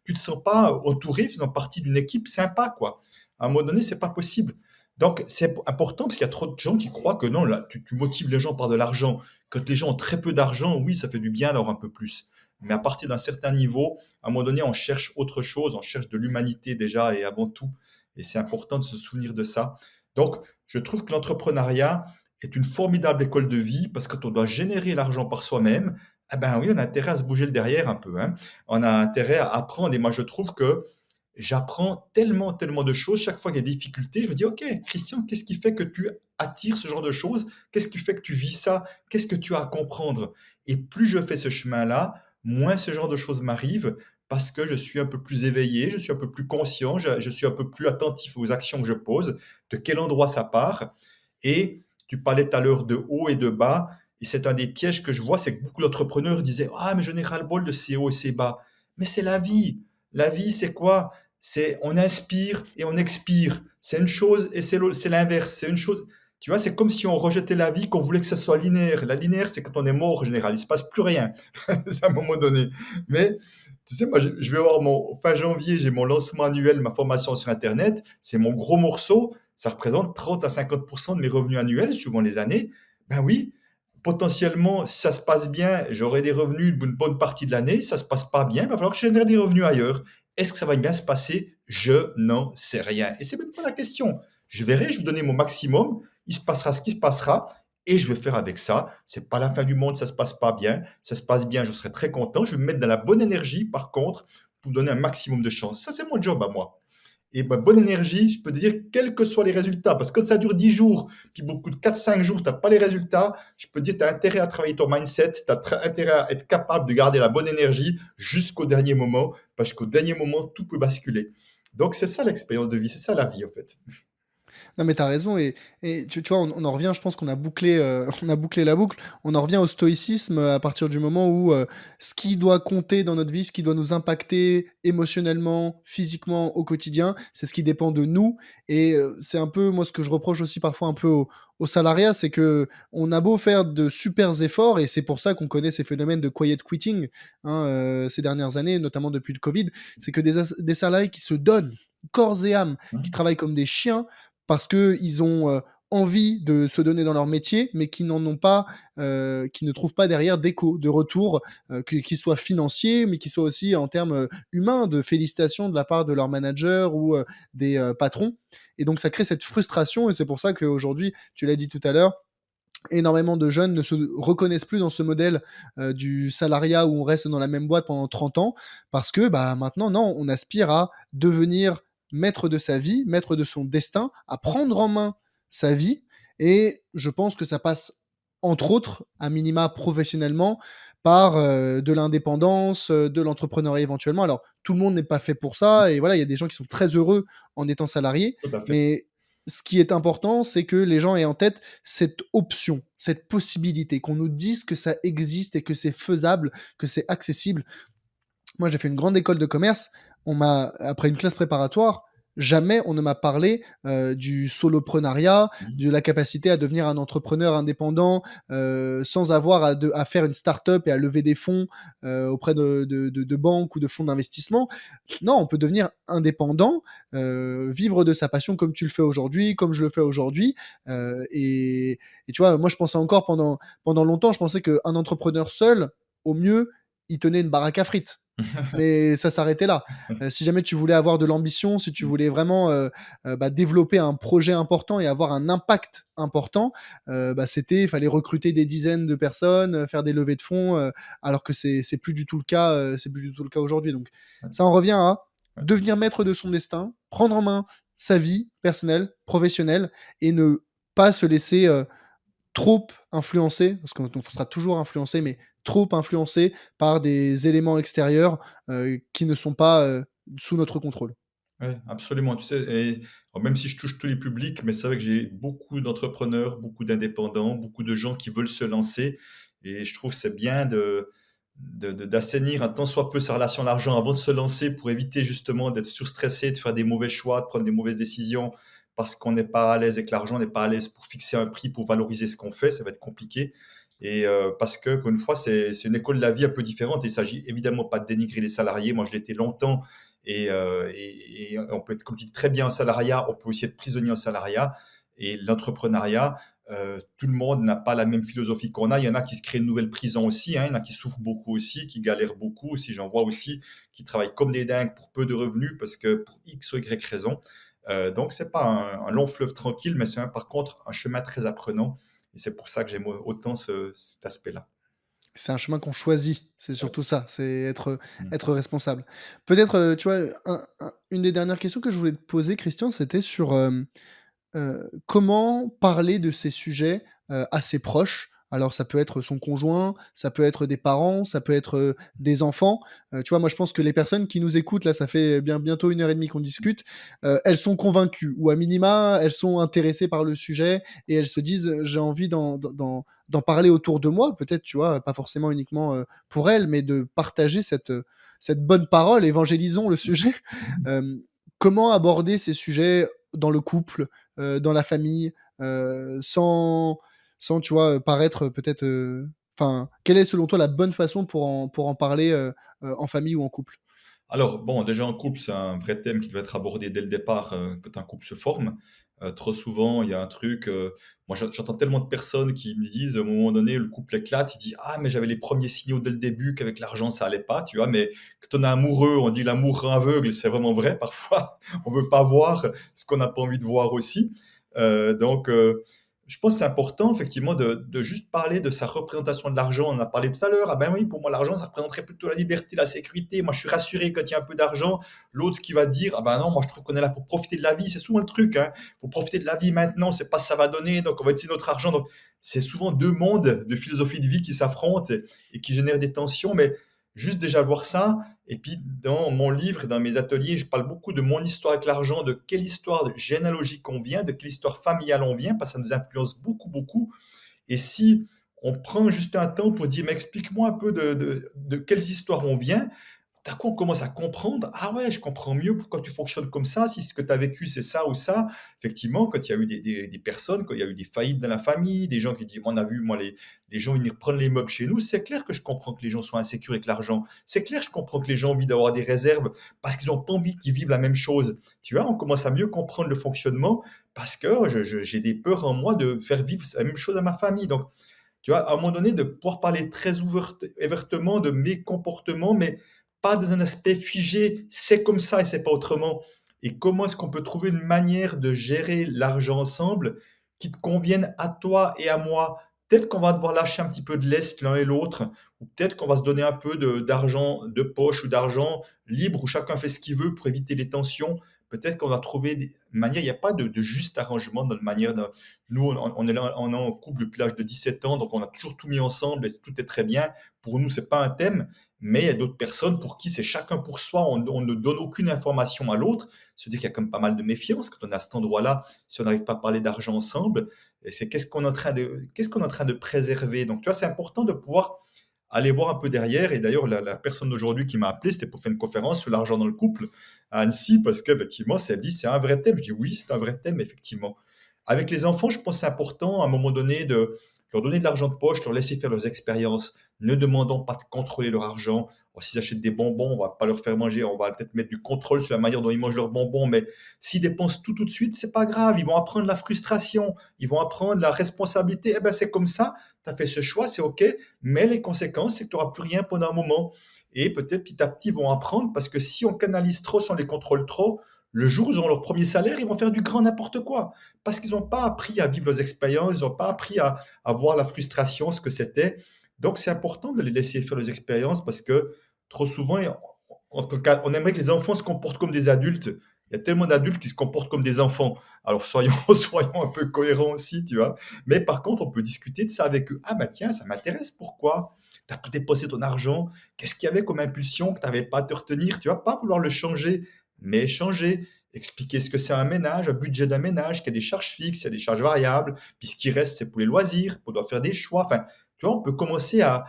tu te sens pas entouré, faisant partie d'une équipe sympa, quoi. À un moment donné, c'est pas possible. Donc, c'est important parce qu'il y a trop de gens qui croient que non, là, tu motives les gens par de l'argent. Quand les gens ont très peu d'argent, oui, ça fait du bien d'avoir un peu plus. Mais à partir d'un certain niveau, à un moment donné, on cherche autre chose, on cherche de l'humanité déjà et avant tout. Et c'est important de se souvenir de ça. Donc, je trouve que l'entrepreneuriat est une formidable école de vie parce que quand on doit générer l'argent par soi-même, eh ben oui, on a intérêt à se bouger le derrière un peu, hein. On a intérêt à apprendre. Et moi, je trouve que j'apprends tellement, tellement de choses. Chaque fois qu'il y a des difficultés, je me dis, OK, Christian, qu'est-ce qui fait que tu attires ce genre de choses? Qu'est-ce qui fait que tu vis ça? Qu'est-ce que tu as à comprendre? Et plus je fais ce chemin-là, moins ce genre de choses m'arrivent parce que je suis un peu plus éveillé, je suis un peu plus conscient, je suis un peu plus attentif aux actions que je pose, de quel endroit ça part. Et tu parlais tout à l'heure de haut et de bas. Et c'est un des pièges que je vois, c'est que beaucoup d'entrepreneurs disaient, ah, mais je n'ai ras-le-bol de ces hauts et ces bas. Mais c'est la vie. La vie, c'est quoi? C'est on inspire et on expire. C'est une chose et c'est l'inverse. C'est une chose. Tu vois, c'est comme si on rejetait la vie, qu'on voulait que ce soit linéaire. La linéaire, c'est quand on est mort en général. Il se passe plus rien à un moment donné. Mais tu sais, moi, je vais avoir fin janvier, j'ai mon lancement annuel, ma formation sur Internet. C'est mon gros morceau. Ça représente 30 à 50% de mes revenus annuels, suivant les années. Ben oui, potentiellement, si ça se passe bien, j'aurai des revenus une bonne partie de l'année. Si ça se passe pas bien, il va falloir que je génère des revenus ailleurs. Est-ce que ça va bien se passer? Je n'en sais rien. Et c'est même pas la question. Je verrai, je vais donner mon maximum. Il se passera ce qui se passera. Et je vais faire avec ça. C'est pas la fin du monde, ça se passe pas bien. Ça se passe bien, je serai très content. Je vais me mettre dans la bonne énergie, par contre, pour donner un maximum de chance. Ça, c'est mon job à moi. Et ma bonne énergie, je peux te dire, quels que soient les résultats, parce que quand ça dure 10 jours, puis beaucoup de 4-5 jours, tu n'as pas les résultats, je peux te dire, tu as intérêt à travailler ton mindset, tu as intérêt à être capable de garder la bonne énergie jusqu'au dernier moment, parce qu'au dernier moment, tout peut basculer. Donc, c'est ça l'expérience de vie, c'est ça la vie, en fait. Non, mais t'as raison et tu vois, on en revient, je pense qu'on a bouclé, on a bouclé la boucle. On en revient au stoïcisme, à partir du moment où, ce qui doit compter dans notre vie, ce qui doit nous impacter émotionnellement, physiquement, au quotidien, c'est ce qui dépend de nous et c'est un peu, moi, ce que je reproche aussi parfois un peu aux salariats, c'est qu'on a beau faire de supers efforts et c'est pour ça qu'on connaît ces phénomènes de quiet quitting, hein, ces dernières années, notamment depuis le covid. C'est que des salariés qui se donnent corps et âme, qui Hein. travaillent comme des chiens parce qu'ils ont envie de se donner dans leur métier, mais qui n'en ont pas, qui ne trouvent pas derrière d'écho, de retour, qui soit financier, mais qui soit aussi en termes humains, de félicitations de la part de leur manager ou des patrons. Et donc ça crée cette frustration, et c'est pour ça qu'aujourd'hui, tu l'as dit tout à l'heure, énormément de jeunes ne se reconnaissent plus dans ce modèle du salariat où on reste dans la même boîte pendant 30 ans, parce que bah, maintenant, non, on aspire à devenir maître de sa vie, maître de son destin, à prendre en main sa vie. Et je pense que ça passe, entre autres, à minima professionnellement, par de l'indépendance, de l'entrepreneuriat éventuellement. Alors, tout le monde n'est pas fait pour ça, et voilà, il y a des gens qui sont très heureux en étant salariés, Tout à fait. mais ce qui est important, c'est que les gens aient en tête cette option, cette possibilité, qu'on nous dise que ça existe et que c'est faisable, que c'est accessible. Moi, j'ai fait une grande école de commerce. Après une classe préparatoire, jamais on ne m'a parlé du soloprenariat, Mhm. de la capacité à devenir un entrepreneur indépendant sans avoir à faire une start-up et à lever des fonds auprès de banques ou de fonds d'investissement. Non, on peut devenir indépendant, vivre de sa passion comme tu le fais aujourd'hui, comme je le fais aujourd'hui. Et tu vois, moi, je pensais encore pendant longtemps, je pensais qu'un entrepreneur seul, au mieux, il tenait une baraque à frites. Mais ça s'arrêtait là. Si jamais tu voulais avoir de l'ambition, si tu voulais vraiment bah, développer un projet important et avoir un impact important, bah, il fallait recruter des dizaines de personnes, faire des levées de fonds, alors que c'est plus du tout le cas, c'est plus du tout le cas aujourd'hui. Donc ça en revient à Ouais. devenir maître de son destin, prendre en main sa vie personnelle, professionnelle, et ne pas se laisser trop influencé, parce qu'on sera toujours influencé, mais trop influencé par des éléments extérieurs qui ne sont pas sous notre contrôle. Ouais, absolument. Tu sais, et même si je touche tous les publics, mais c'est vrai que j'ai beaucoup d'entrepreneurs, beaucoup d'indépendants, beaucoup de gens qui veulent se lancer. Et je trouve que c'est bien d'assainir un tant soit peu sa relation à l'argent avant de se lancer pour éviter justement d'être surstressé, de faire des mauvais choix, de prendre des mauvaises décisions parce qu'on n'est pas à l'aise avec l'argent, on n'est pas à l'aise pour fixer un prix, pour valoriser ce qu'on fait. Ça va être compliqué. Et parce que, encore une fois, c'est une école de la vie un peu différente. Il ne s'agit évidemment pas de dénigrer les salariés. Moi, je l'étais longtemps et on peut être, comme tu dis, très bien en salariat, on peut aussi être prisonnier en salariat. Et l'entrepreneuriat, tout le monde n'a pas la même philosophie qu'on a. Il y en a qui se créent une nouvelle prison aussi, hein. Il y en a qui souffrent beaucoup aussi, qui galèrent beaucoup aussi. J'en vois aussi qui travaillent comme des dingues pour peu de revenus parce que pour X ou Y raison. Donc, c'est pas un long fleuve tranquille, mais c'est par contre un chemin très apprenant. Et c'est pour ça que j'aime autant cet aspect-là. C'est un chemin qu'on choisit, c'est Ouais. surtout ça, c'est Mm. être responsable. Peut-être, tu vois, une des dernières questions que je voulais te poser, Christian, c'était sur comment parler de ces sujets à ses proches. Alors ça peut être son conjoint, ça peut être des parents, ça peut être des enfants. Tu vois, moi je pense que les personnes qui nous écoutent, là ça fait bientôt 1 heure et demie qu'on discute, elles sont convaincues, ou à minima, elles sont intéressées par le sujet, et elles se disent, j'ai envie d'en parler autour de moi, peut-être, tu vois, pas forcément uniquement pour elles, mais de partager cette bonne parole, évangélisons le sujet. Euh, Comment aborder ces sujets dans le couple, dans la famille, sans, tu vois, paraître peut-être, enfin, quelle est selon toi la bonne façon pour en parler, en famille ou en couple? Alors, bon, déjà en couple, c'est un vrai thème qui doit être abordé dès le départ quand un couple se forme. Trop souvent, il y a un truc, moi j'entends tellement de personnes qui me disent, à un moment donné, le couple éclate, il dit: «Ah, mais j'avais les premiers signaux dès le début qu'avec l'argent ça allait pas», tu vois? Mais quand on est amoureux, on dit l'amour rend aveugle, c'est vraiment vrai parfois. On veut pas voir ce qu'on n'a pas envie de voir aussi. Donc, je pense que c'est important effectivement de juste parler de sa représentation de l'argent. On en a parlé tout à l'heure. Ah ben oui, pour moi, l'argent, ça représenterait plutôt la liberté, la sécurité. Moi, je suis rassuré quand il y a un peu d'argent. L'autre qui va dire, ah ben non, moi, je trouve qu'on est là pour profiter de la vie. C'est souvent le truc, hein. Pour profiter de la vie maintenant, c'est pas ce que ça va donner. Donc, on va utiliser notre argent. Donc, c'est souvent deux mondes de philosophie de vie qui s'affrontent et qui génèrent des tensions. Mais juste déjà voir ça. Et puis, dans mon livre et dans mes ateliers, je parle beaucoup de mon histoire avec l'argent, de quelle histoire généalogique on vient, de quelle histoire familiale on vient, parce que ça nous influence beaucoup, beaucoup. Et si on prend juste un temps pour dire, mais explique-moi un peu de quelles histoires on vient, d'un coup, on commence à comprendre: «Ah ouais, je comprends mieux pourquoi tu fonctionnes comme ça, si ce que tu as vécu, c'est ça ou ça». Effectivement, quand il y a eu des personnes, quand il y a eu des faillites dans la famille, des gens qui disent: «On a vu, moi, les gens venir prendre les meubles chez nous», c'est clair que je comprends que les gens soient insécures avec l'argent. C'est clair, je comprends que les gens ont envie d'avoir des réserves parce qu'ils ont pas envie qu'ils vivent la même chose. Tu vois? On commence à mieux comprendre le fonctionnement parce que j'ai des peurs en moi de faire vivre la même chose à ma famille. Donc, tu vois, à un moment donné, de pouvoir parler très ouvertement de mes comportements, mais pas dans un aspect figé, c'est comme ça et c'est pas autrement. Et comment est-ce qu'on peut trouver une manière de gérer l'argent ensemble qui te convienne à toi et à moi? Peut-être qu'on va devoir lâcher un petit peu de lest l'un et l'autre, ou peut-être qu'on va se donner un peu d'argent de poche ou d'argent libre où chacun fait ce qu'il veut pour éviter les tensions. Peut-être qu'on va trouver des manières, il n'y a pas de juste arrangement dans la manière de, nous, on est là, on est en couple depuis l'âge de 17 ans, donc on a toujours tout mis ensemble et tout est très bien. Pour nous, c'est pas un thème, mais il y a d'autres personnes pour qui c'est chacun pour soi, on ne donne aucune information à l'autre. Se dire qu'il y a quand même pas mal de méfiance quand on est à cet endroit-là, si on n'arrive pas à parler d'argent ensemble. Et c'est qu'est-ce qu'on est en train de préserver. Donc, tu vois, c'est important de pouvoir aller voir un peu derrière. Et d'ailleurs, la personne d'aujourd'hui qui m'a appelé, c'était pour faire une conférence sur l'argent dans le couple à Annecy, parce qu'effectivement, elle me dit, c'est un vrai thème. Je dis, oui, c'est un vrai thème, effectivement. Avec les enfants, je pense que c'est important à un moment donné de leur donner de l'argent de poche, leur laisser faire leurs expériences, ne demandons pas de contrôler leur argent. Bon, s'ils achètent des bonbons, on va pas leur faire manger, on va peut-être mettre du contrôle sur la manière dont ils mangent leurs bonbons, mais s'ils dépensent tout de suite, c'est pas grave, ils vont apprendre la frustration, ils vont apprendre la responsabilité. Eh ben, c'est comme ça, tu as fait ce choix, c'est OK, mais les conséquences, c'est que tu n'auras plus rien pendant un moment. Et peut-être petit à petit, ils vont apprendre, parce que si on canalise trop, si on les contrôle trop, le jour où ils auront leur premier salaire, ils vont faire du grand n'importe quoi. Parce qu'ils n'ont pas appris à vivre leurs expériences, ils n'ont pas appris à voir la frustration, ce que c'était. Donc, c'est important de les laisser faire leurs expériences parce que trop souvent, en tout cas, on aimerait que les enfants se comportent comme des adultes. Il y a tellement d'adultes qui se comportent comme des enfants. Alors, soyons, soyons un peu cohérents aussi, tu vois. Mais par contre, on peut discuter de ça avec eux. Ah, bah tiens, ça m'intéresse. Pourquoi? Tu as tout dépensé ton argent. Qu'est-ce qu'il y avait comme impulsion que tu n'avais pas à te retenir? Tu vas pas vouloir le changer, mais changer. Expliquer ce que c'est un ménage, un budget d'un ménage, qu'il y a des charges fixes, il y a des charges variables, puis ce qui reste, c'est pour les loisirs, on doit faire des choix. Enfin, tu vois, on peut commencer à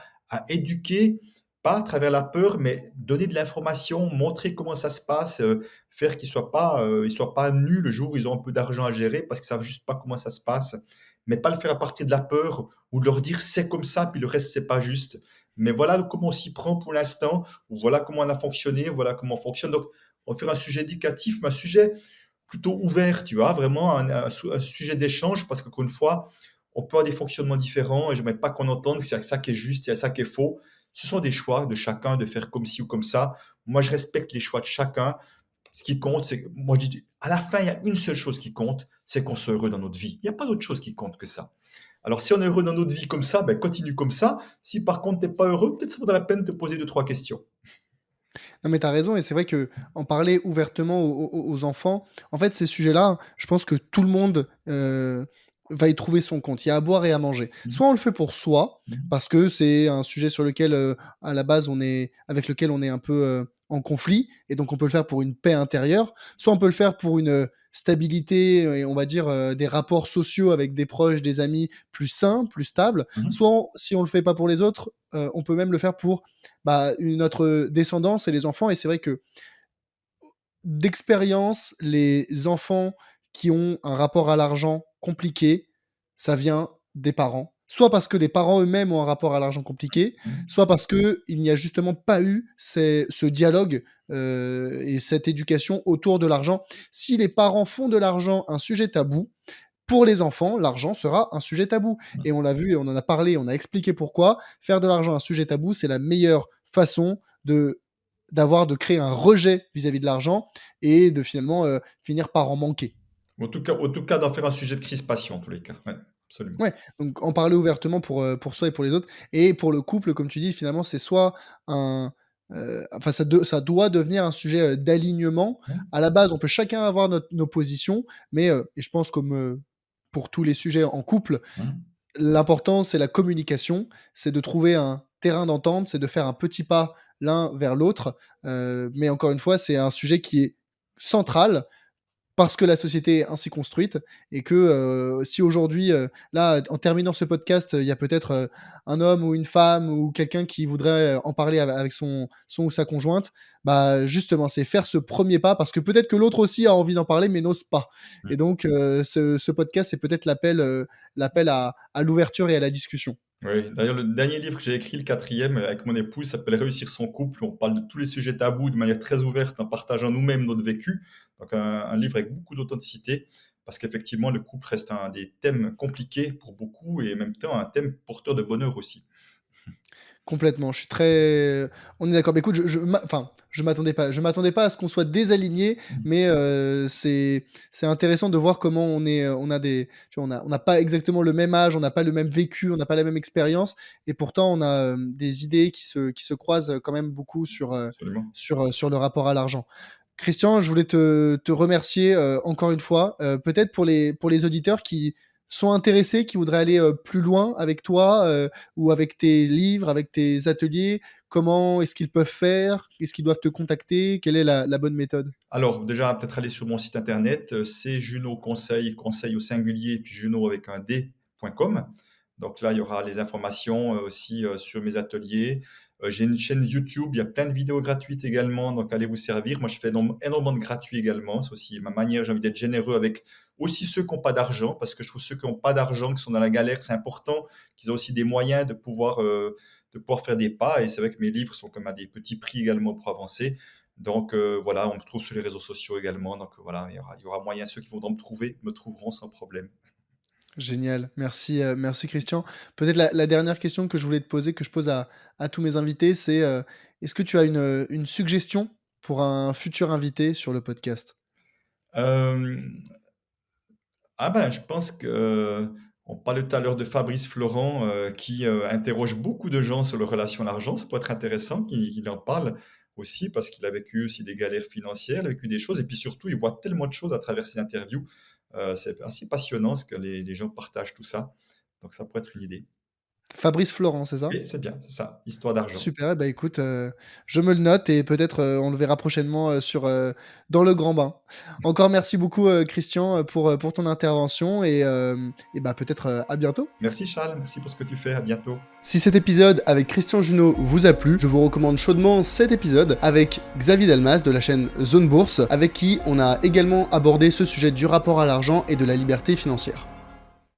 éduquer, pas à travers la peur, mais donner de l'information, montrer comment ça se passe, faire qu'ils soient pas nus le jour où ils ont un peu d'argent à gérer parce qu'ils savent juste pas comment ça se passe. Mais pas le faire à partir de la peur ou de leur dire c'est comme ça, puis le reste c'est pas juste. Mais voilà comment on s'y prend pour l'instant, ou voilà comment on a fonctionné, voilà comment on fonctionne. Donc, on va faire un sujet éducatif, mais un sujet plutôt ouvert, tu vois, vraiment un sujet d'échange, parce qu'encore une fois, on peut avoir des fonctionnements différents et je n'aimerais pas qu'on entende qu'il y a ça qui est juste, il y a ça qui est faux. Ce sont des choix de chacun de faire comme ci ou comme ça. Moi, je respecte les choix de chacun. Ce qui compte, c'est que moi, je dis, à la fin, il y a une seule chose qui compte, c'est qu'on soit heureux dans notre vie. Il n'y a pas d'autre chose qui compte que ça. Alors, si on est heureux dans notre vie comme ça, ben, continue comme ça. Si par contre, tu n'es pas heureux, peut-être ça vaudrait la peine de te poser deux, trois questions. Non, mais t'as raison, et c'est vrai que en parler ouvertement aux enfants, en fait, ces sujets-là, je pense que tout le monde va y trouver son compte. Il y a à boire et à manger. Mhm. Soit on le fait pour soi, Mhm. parce que c'est un sujet sur lequel, à la base, avec lequel on est un peu en conflit, et donc on peut le faire pour une paix intérieure. Soit on peut le faire pour une stabilité, et on va dire des rapports sociaux avec des proches, des amis plus sains, plus stables. Mhm. Soit, si on le fait pas pour les autres, on peut même le faire pour notre descendance et les enfants. Et c'est vrai que d'expérience, les enfants qui ont un rapport à l'argent compliqué, ça vient des parents. Soit parce que les parents eux-mêmes ont un rapport à l'argent compliqué, Mhm. soit parce qu'il n'y a justement pas eu ce dialogue et cette éducation autour de l'argent. Si les parents font de l'argent un sujet tabou, pour les enfants, l'argent sera un sujet tabou. Et on l'a vu et on en a parlé, on a expliqué pourquoi. Faire de l'argent un sujet tabou, c'est la meilleure façon de créer un rejet vis-à-vis de l'argent et de finalement finir par en manquer. En tout cas, d'en faire un sujet de crispation, en tous les cas. Ouais, absolument. Ouais, donc en parler ouvertement pour soi et pour les autres. Et pour le couple, comme tu dis, finalement, c'est soit enfin, ça doit devenir un sujet d'alignement. Mhm. À la base, on peut chacun avoir nos positions, mais et je pense comme pour tous les sujets en couple, Mhm. l'important, c'est la communication, c'est de trouver un terrain d'entente, c'est de faire un petit pas l'un vers l'autre. Mais encore une fois, c'est un sujet qui est central parce que la société est ainsi construite et que si aujourd'hui, là, en terminant ce podcast, il y a peut-être un homme ou une femme ou quelqu'un qui voudrait en parler avec son ou sa conjointe, bah justement, c'est faire ce premier pas parce que peut-être que l'autre aussi a envie d'en parler mais n'ose pas. Et donc, ce podcast, c'est peut-être l'appel à l'ouverture et à la discussion. Oui, d'ailleurs, le dernier livre que j'ai écrit, le quatrième, avec mon épouse, s'appelle Réussir son couple. On parle de tous les sujets tabous de manière très ouverte en partageant nous-mêmes notre vécu. Donc, un livre avec beaucoup d'authenticité, parce qu'effectivement, le couple reste un des thèmes compliqués pour beaucoup et en même temps un thème porteur de bonheur aussi. Complètement, je suis très on est d'accord. Mais écoute, je m'attendais pas à ce qu'on soit désaligné, mais c'est intéressant de voir comment on a des tu vois, on n'a pas exactement le même âge, on n'a pas le même vécu, on n'a pas la même expérience et pourtant on a, des idées qui se croisent, quand même beaucoup Absolument. sur le rapport à l'argent. Christian, je voulais te remercier, encore une fois, peut-être pour les auditeurs qui sont intéressés, qui voudraient aller, plus loin avec toi, ou avec tes livres, avec tes ateliers. Comment est-ce qu'ils peuvent faire? Est-ce qu'ils doivent te contacter? Quelle est la bonne méthode? Alors, déjà, peut-être aller sur mon site internet, c'est Juno Conseil, conseil au singulier, puis Juno avec un D.com. Donc là, il y aura les informations aussi sur mes ateliers. J'ai une chaîne YouTube, il y a plein de vidéos gratuites également, donc allez vous servir. Moi, je fais énormément de gratuits également. C'est aussi ma manière, j'ai envie d'être généreux avec aussi ceux qui n'ont pas d'argent, parce que je trouve ceux qui n'ont pas d'argent, qui sont dans la galère, c'est important qu'ils aient aussi des moyens de pouvoir faire des pas. Et c'est vrai que mes livres sont comme à des petits prix également pour avancer. Donc voilà, on me trouve sur les réseaux sociaux également. Donc voilà, il y aura moyen, ceux qui voudront me trouver, me trouveront sans problème. Génial, merci Christian. Peut-être la dernière question que je voulais te poser, que je pose à tous mes invités, c'est, est-ce que tu as une suggestion pour un futur invité sur le podcast? Euh, ah ben, je pense que on parlait tout à l'heure de Fabrice Florent qui interroge beaucoup de gens sur leur relation à l'argent. Ça peut être intéressant qu'il en parle aussi parce qu'il a vécu aussi des galères financières, il a vécu des choses et puis surtout, il voit tellement de choses à travers ses interviews. C'est assez passionnant ce que les gens partagent tout ça. Donc ça pourrait être une idée. Fabrice Florent, c'est ça? Oui, c'est bien, c'est ça, histoire d'argent. Super, eh bah, écoute, je me le note et peut-être, on le verra prochainement, dans le grand bain. Encore merci beaucoup, Christian, pour ton intervention et bah, peut-être, à bientôt. Merci Charles, merci pour ce que tu fais, à bientôt. Si cet épisode avec Christian Junot vous a plu, je vous recommande chaudement cet épisode avec Xavier Delmas de la chaîne Zone Bourse, avec qui on a également abordé ce sujet du rapport à l'argent et de la liberté financière.